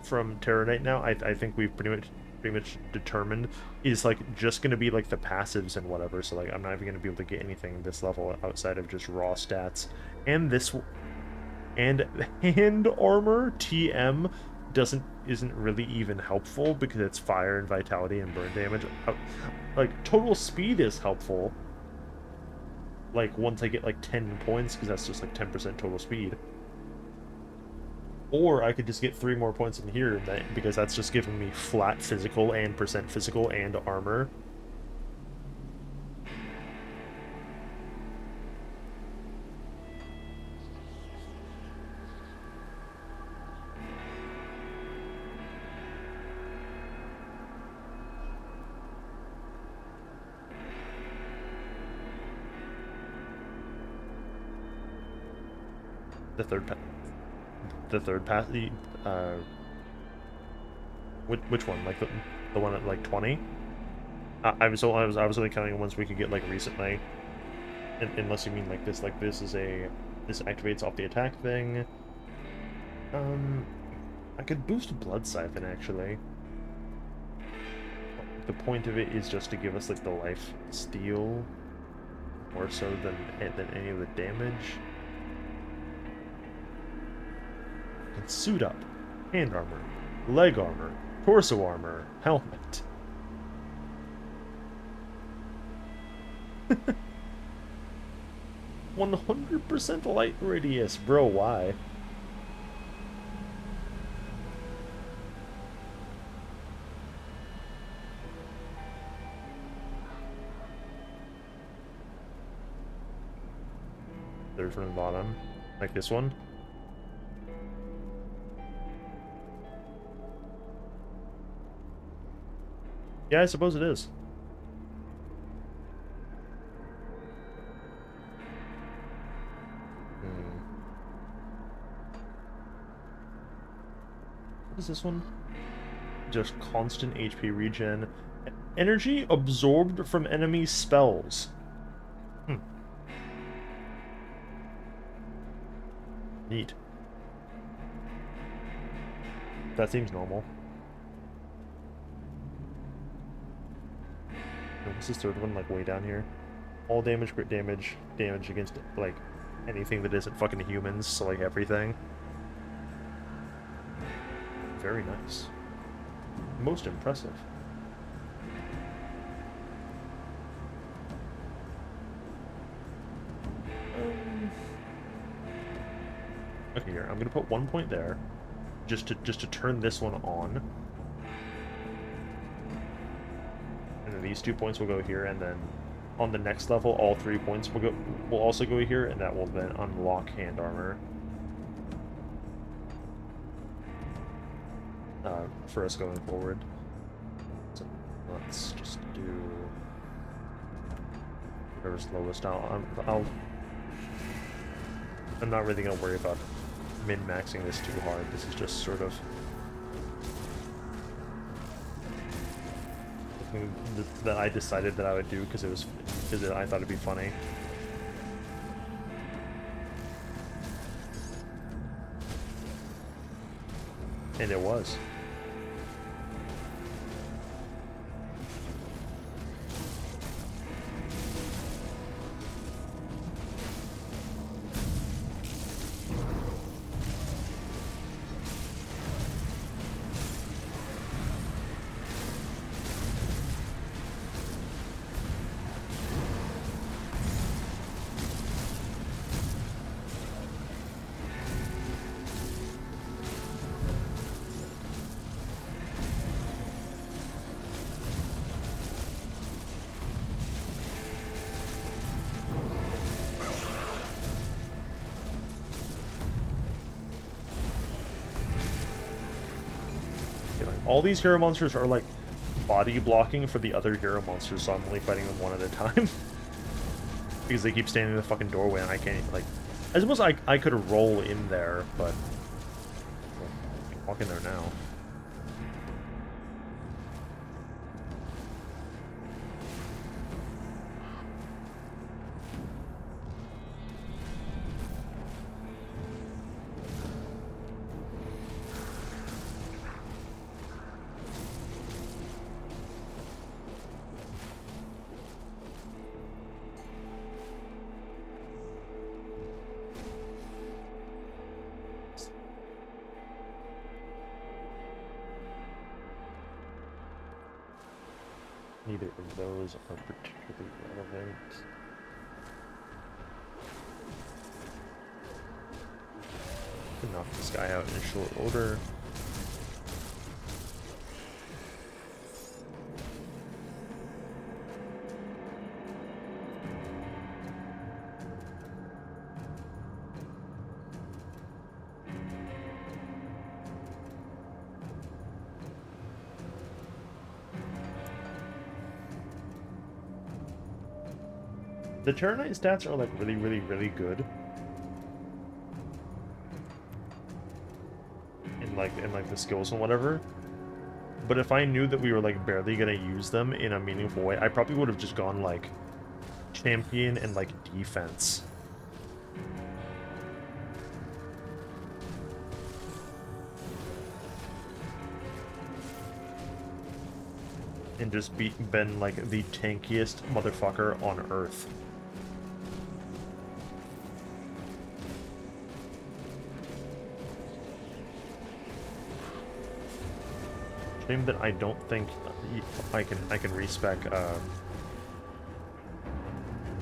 from Terror Knight now, I think we've pretty much determined is like just gonna be like the passives and whatever. So like I'm not even gonna be able to get anything this level outside of just raw stats. And this and hand armor TM isn't really even helpful because it's fire and vitality and burn damage. Like total speed is helpful. Like once I get like 10 points, because that's just like 10% total speed. Or I could just get 3 more points in here, because that's just giving me flat physical and percent physical and armor. The third pass, Which one? Like the one at like 20? I was only counting the ones we could get like recently. Unless you mean like this. Like this activates off the attack thing. Um, I could boost Blood Siphon actually. The point of it is just to give us like the life steal, more so than any of the damage. And suit up, hand armor, leg armor, torso armor, helmet. 100% light radius, bro. Why? Third from the bottom, like this one. Yeah, I suppose it is. What is this one? Just constant HP regen. Energy absorbed from enemy spells. Hmm. Neat. That seems normal. And what's this third one, like way down here? All damage, crit damage, damage against, like, anything that isn't fucking humans, so, like, everything. Very nice. Most impressive. Okay, here, I'm gonna put 1 point there, just to turn this one on. And then these 2 points will go here, and then on the next level, all 3 points will also go here, and that will then unlock hand armor. For us going forward. So let's just do whatever's lowest. I'm not really gonna worry about min-maxing this too hard. This is just sort of something that I decided that I would do because I thought it'd be funny. And it was. All these hero monsters are like body blocking for the other hero monsters, so I'm only fighting them one at a time. Because they keep standing in the fucking doorway and I can't, like... I suppose I could roll in there, but... Well, I can walk in there now. Neither of those are particularly relevant. Can knock this guy out in short order. The Terranite stats are like really good. In like the skills and whatever. But if I knew that we were, like, barely gonna use them in a meaningful way, I probably would have just gone, like, champion and, like, defense. And just been, like, the tankiest motherfucker on Earth. Shame that I don't think I can respec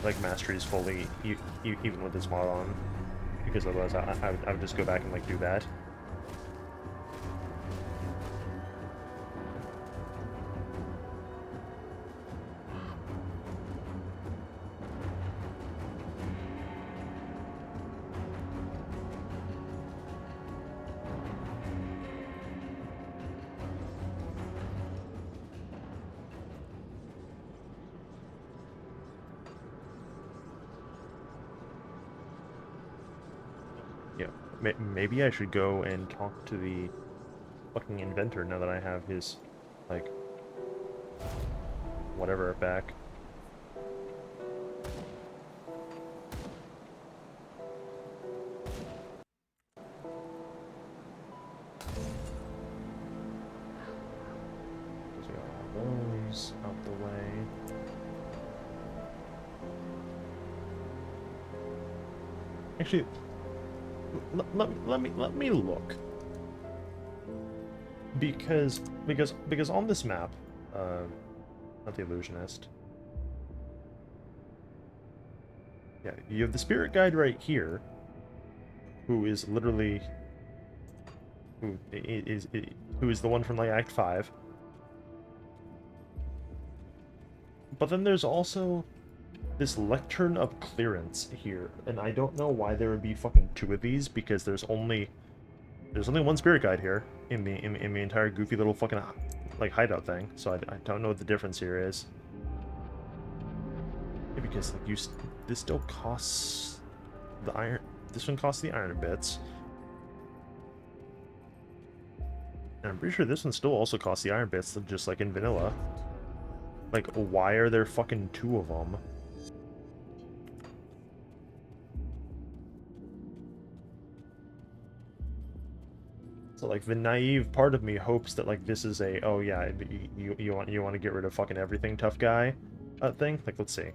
like masteries fully even with this mod on, because otherwise I would just go back and like do that. Yeah, maybe I should go and talk to the fucking inventor now that I have his, like, whatever back. Just got all those out the way. Actually, let me look. Because on this map, not the illusionist. Yeah, you have the spirit guide right here, who is literally who is the one from like Act 5. But then there's also this lectern of clearance here, and I don't know why there would be fucking two of these, because there's only one spirit guide here in the entire goofy little fucking like hideout thing. So I don't know what the difference here is. Yeah, because like this still costs the iron. This one costs the iron bits. And I'm pretty sure this one still also costs the iron bits, just like in vanilla. Like, why are there fucking two of them? So like the naive part of me hopes that like this is a, oh yeah, you want to get rid of fucking everything tough guy thing. Like, let's see.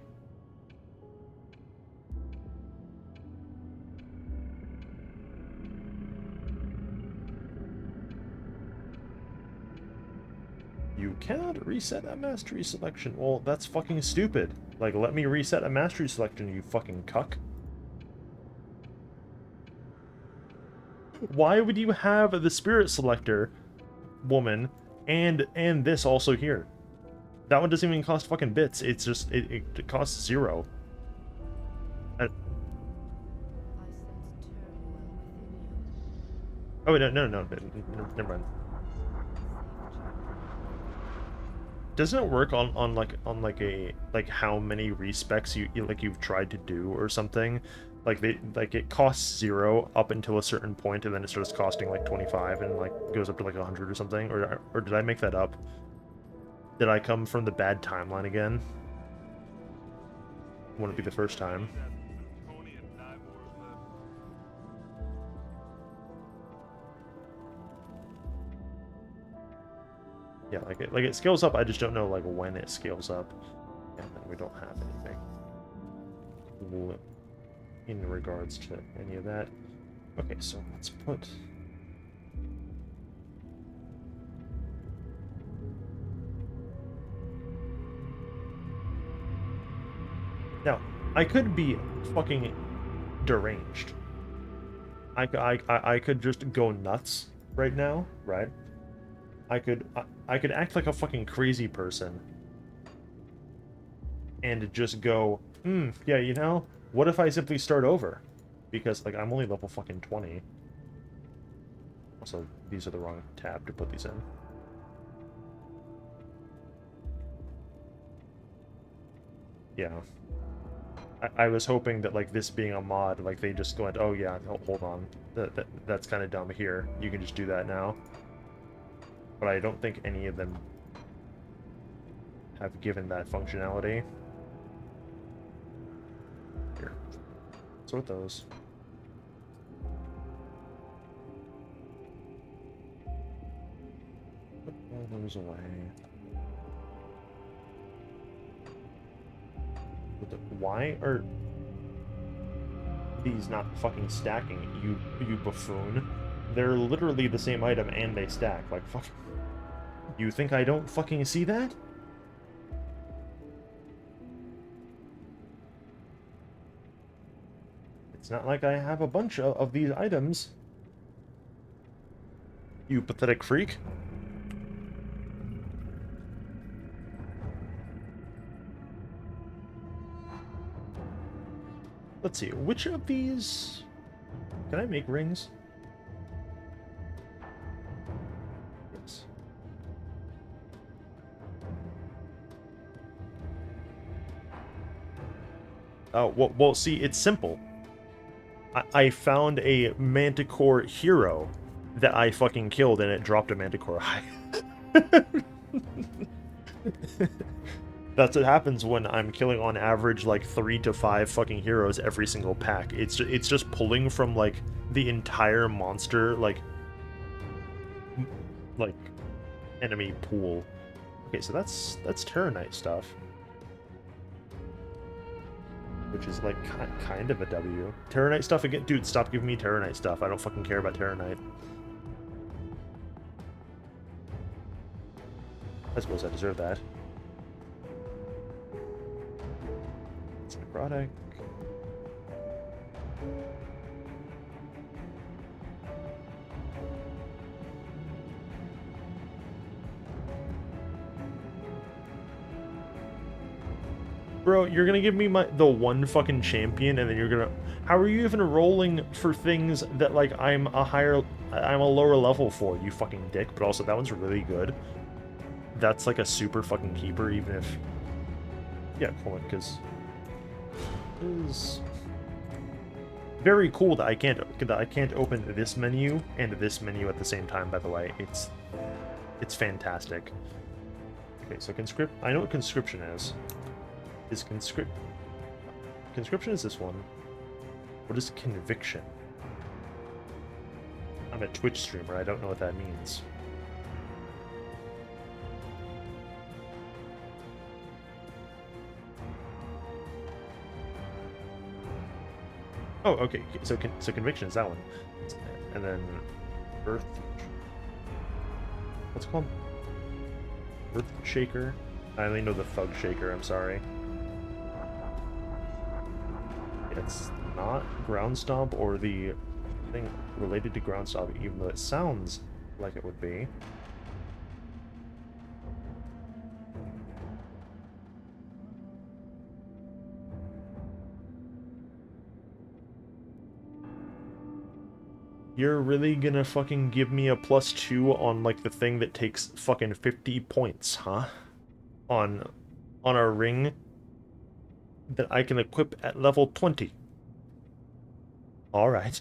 You cannot reset a mastery selection. Well, that's fucking stupid. Like, let me reset a mastery selection, you fucking cuck. Why would you have the spirit selector woman and this also here? That one doesn't even cost fucking bits. It's just it costs 0. Oh wait, no, never mind. Doesn't it work on like a how many respecs you've tried to do or something? Like it costs 0 up until a certain point, and then it starts costing like 25 and like goes up to like 100 or something. Or did I make that up? Did I come from the bad timeline again? Wouldn't be the first time. Yeah, like it scales up. I just don't know like when it scales up, and then we don't have anything cool in regards to any of that. Okay, so let's put. Now, I could be fucking deranged. I could just go nuts right now, right? I could act like a fucking crazy person and just go, yeah, you know, what if I simply start over? Because like I'm only level fucking 20. Also, these are the wrong tab to put these in. Yeah. I was hoping that like this being a mod, like they just went, oh yeah, hold on, that's kind of dumb. Here, you can just do that now. but I don't think any of them have given that functionality. Here, sort those. Put all those away. Why are these not fucking stacking, you buffoon? They're literally the same item and they stack. Like, fuck. You think I don't fucking see that? It's not like I have a bunch of these items. You pathetic freak. Let's see, which of these... Can I make rings? Yes. Oh, well, see, it's simple. I found a Manticore hero that I fucking killed, and it dropped a Manticore eye. That's what happens when I'm killing on average like 3 to 5 fucking heroes every single pack. It's just pulling from like the entire monster like enemy pool. Okay, so that's Terranite stuff, which is like kind of a W. Terranite stuff again, dude. Stop giving me Terranite stuff. I don't fucking care about Terranite. I suppose I deserve that. It's necrotic. Bro, you're gonna give me the one fucking champion, and then you're gonna... How are you even rolling for things that, like, I'm a lower level for, you fucking dick? But also, that one's really good. That's, like, a super fucking keeper, even if... Yeah, cool, because... It is... Very cool that I can't open this menu and this menu at the same time, by the way. It's fantastic. Okay, so conscript... I know what conscription is. Conscription is this one. What is conviction? I'm a Twitch streamer, I don't know what that means. Oh, okay, so conviction is that one. And then Earth... What's it called? Earth Shaker? I only know the Thug Shaker, I'm sorry. It's not Ground Stomp or the thing related to Ground Stomp, even though it sounds like it would be. You're really gonna fucking give me a +2 on, like, the thing that takes fucking 50 points, huh? On a ring that I can equip at level 20. Alright.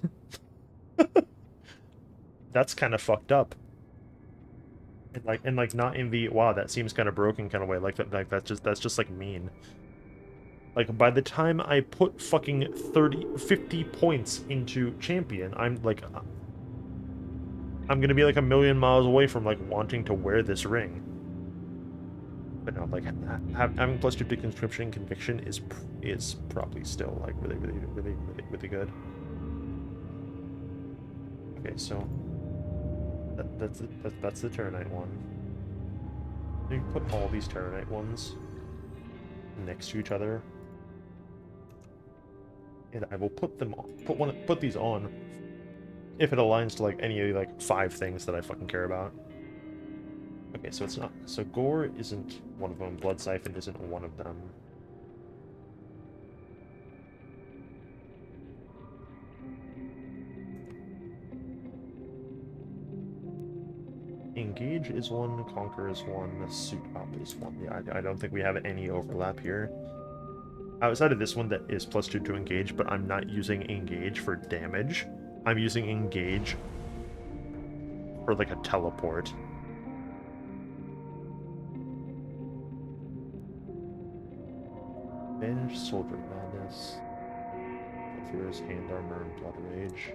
That's kind of fucked up. And like not in the wow, that seems kind of broken kind of way. Like that's just like mean. Like by the time I put fucking 50 points into champion, I'm like I'm gonna be like a million miles away from like wanting to wear this ring. But no, like having +2 to conscription and conviction is probably still like really good. Okay, so that's the Terranite one. You can put all these Terranite ones next to each other, and I will put them on, put these on if it aligns to like any of the like 5 things that I fucking care about. Okay, so it's not. So Gore isn't one of them. Blood Siphon isn't one of them. Engage is one, Conquer is one, Suit Up is one. Yeah, I don't think we have any overlap here. Outside of this one that is +2 to Engage, but I'm not using Engage for damage. I'm using Engage for like a teleport. Banish Soldier Madness. Fear's Hand Armor and Blood Rage.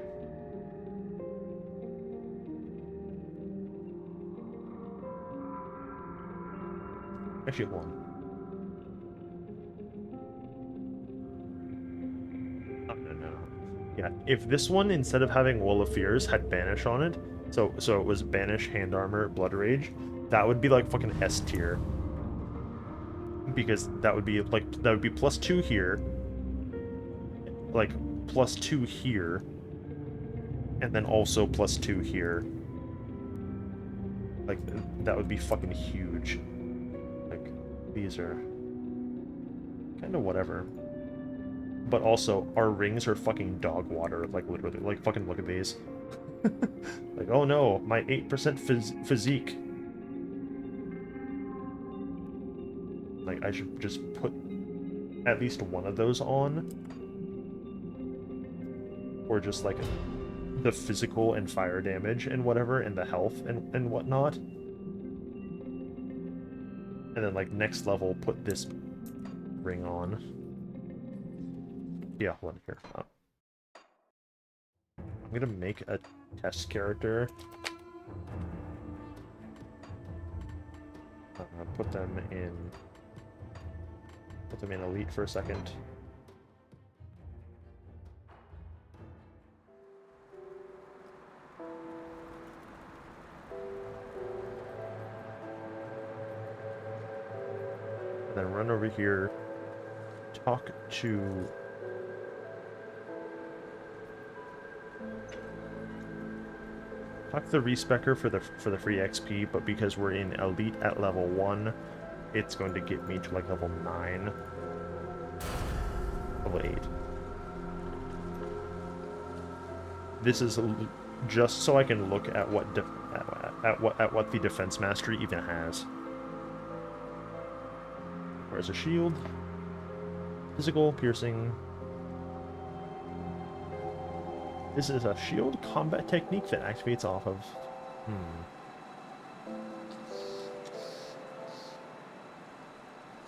Actually, hold on. Oh, no. Yeah, if this one, instead of having Wall of Fears, had Banish on it, so it was Banish, Hand Armor, Blood Rage, that would be like fucking S tier. Because that would be like, that would be +2 here, like +2 here, and then also +2 here. Like, that would be fucking huge. Like, these are kind of whatever. But also, our rings are fucking dog water, like, literally. Like, fucking look at these. Like, oh no, my 8% physique. Like, I should just put at least one of those on. Or just, like, the physical and fire damage and whatever, and the health and whatnot. And then, like, next level, put this ring on. Yeah, hold on here. I'm gonna make a test character. Put them in elite for a second. And then run over here, talk to the respecker for the free XP, but because we're in elite at level 1, it's going to get me to like level 9. Level 8. This is just so I can look at what what the defense mastery even has. Where's a shield? Physical, piercing. This is a shield combat technique that activates off of...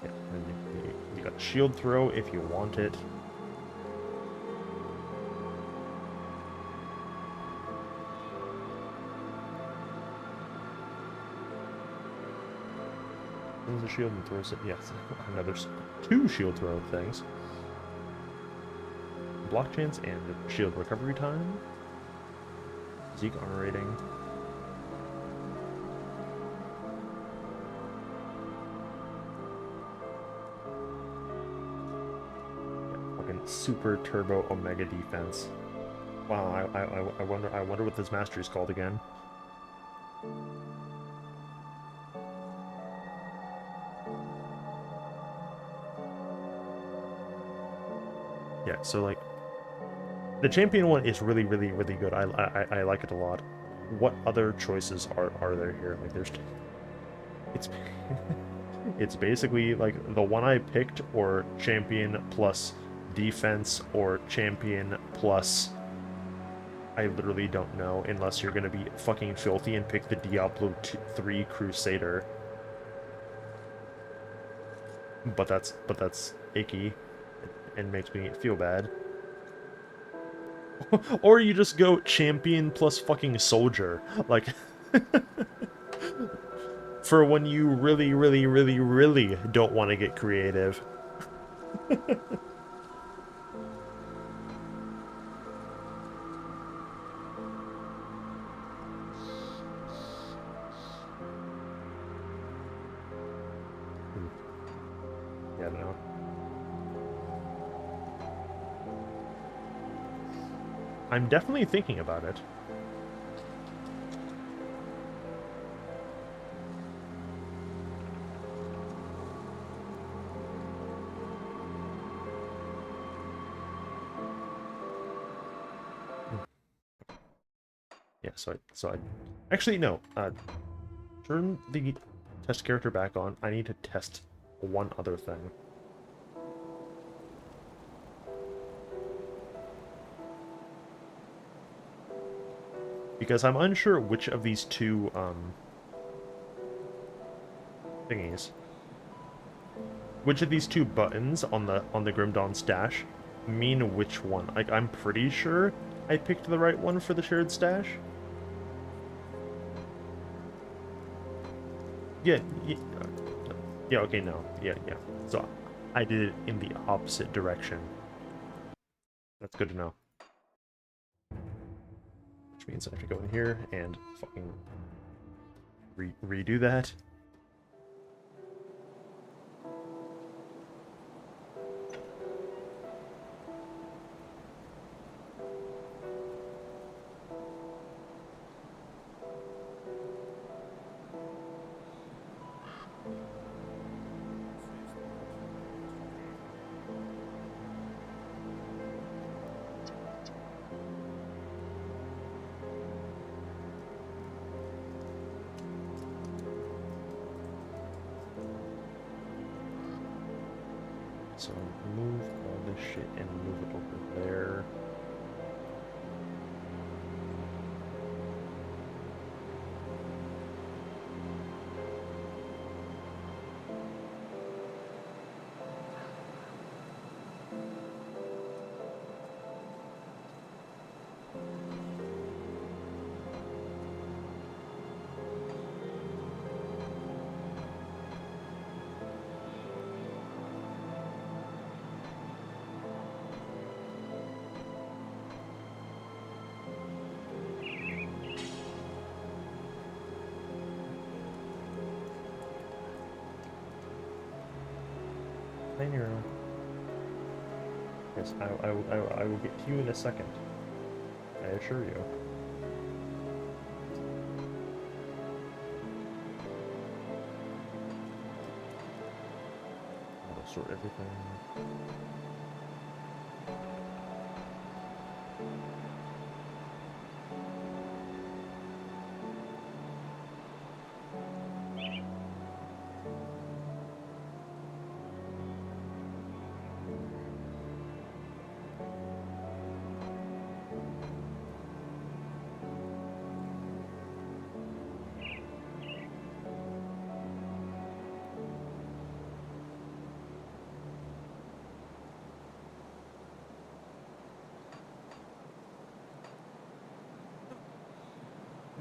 Yeah, you got shield throw if you want it. There's a shield and throws it. Yes, and there's 2 shield throw things. Block chance and shield recovery time. Zeke armor rating. Yeah, fucking super turbo omega defense. Wow, I wonder what this mastery is called again. Yeah, so like the champion one is really good. I like it a lot. What other choices are there here? Like there's it's it's basically like the one I picked, or champion plus defense, or champion plus I literally don't know, unless you're gonna be fucking filthy and pick the Diablo 3 Crusader. But that's icky and makes me feel bad. Or you just go champion plus fucking soldier. Like, for when you really don't want to get creative. Yeah, I don't know. I'm definitely thinking about it. Yeah, so I actually no. Turn the test character back on. I need to test one other thing. Because I'm unsure which of these two thingies Which of these two buttons on the Grim Dawn stash mean which one? Like, I'm pretty sure I picked the right one for the shared stash. Yeah, yeah, okay, no. Yeah, yeah. So, I did it in the opposite direction. That's good to know. Which means I have to go in here and fucking redo that. So move all this shit and move it over there. Hi, Nero. Yes, I will get to you in a second. I assure you. I'll sort everything.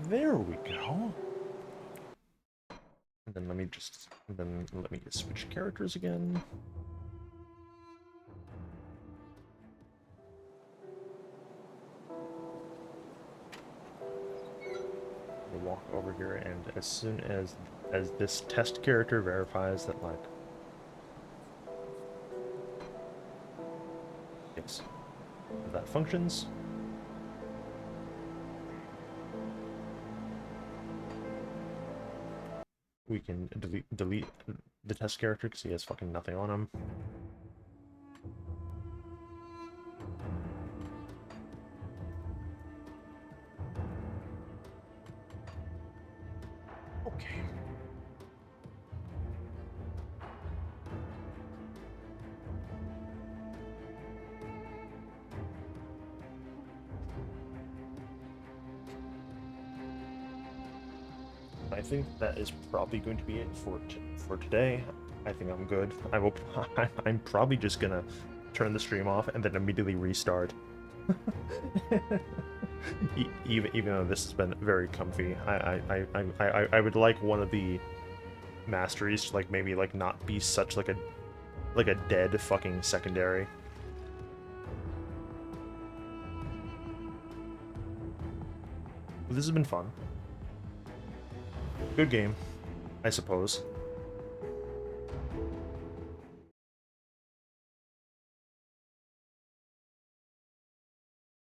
There we go. And then let me just switch characters again. We'll walk over here, and as soon as this test character verifies that, like, yes, that functions. We can delete the test character because he has fucking nothing on him. Okay. I think that is probably going to be it for today. I think I'm good. I'm probably just gonna turn the stream off and then immediately restart. Even though this has been very comfy, I would like one of the masteries to, like, maybe, like, not be such like a dead fucking secondary. This has been fun. Good game, I suppose.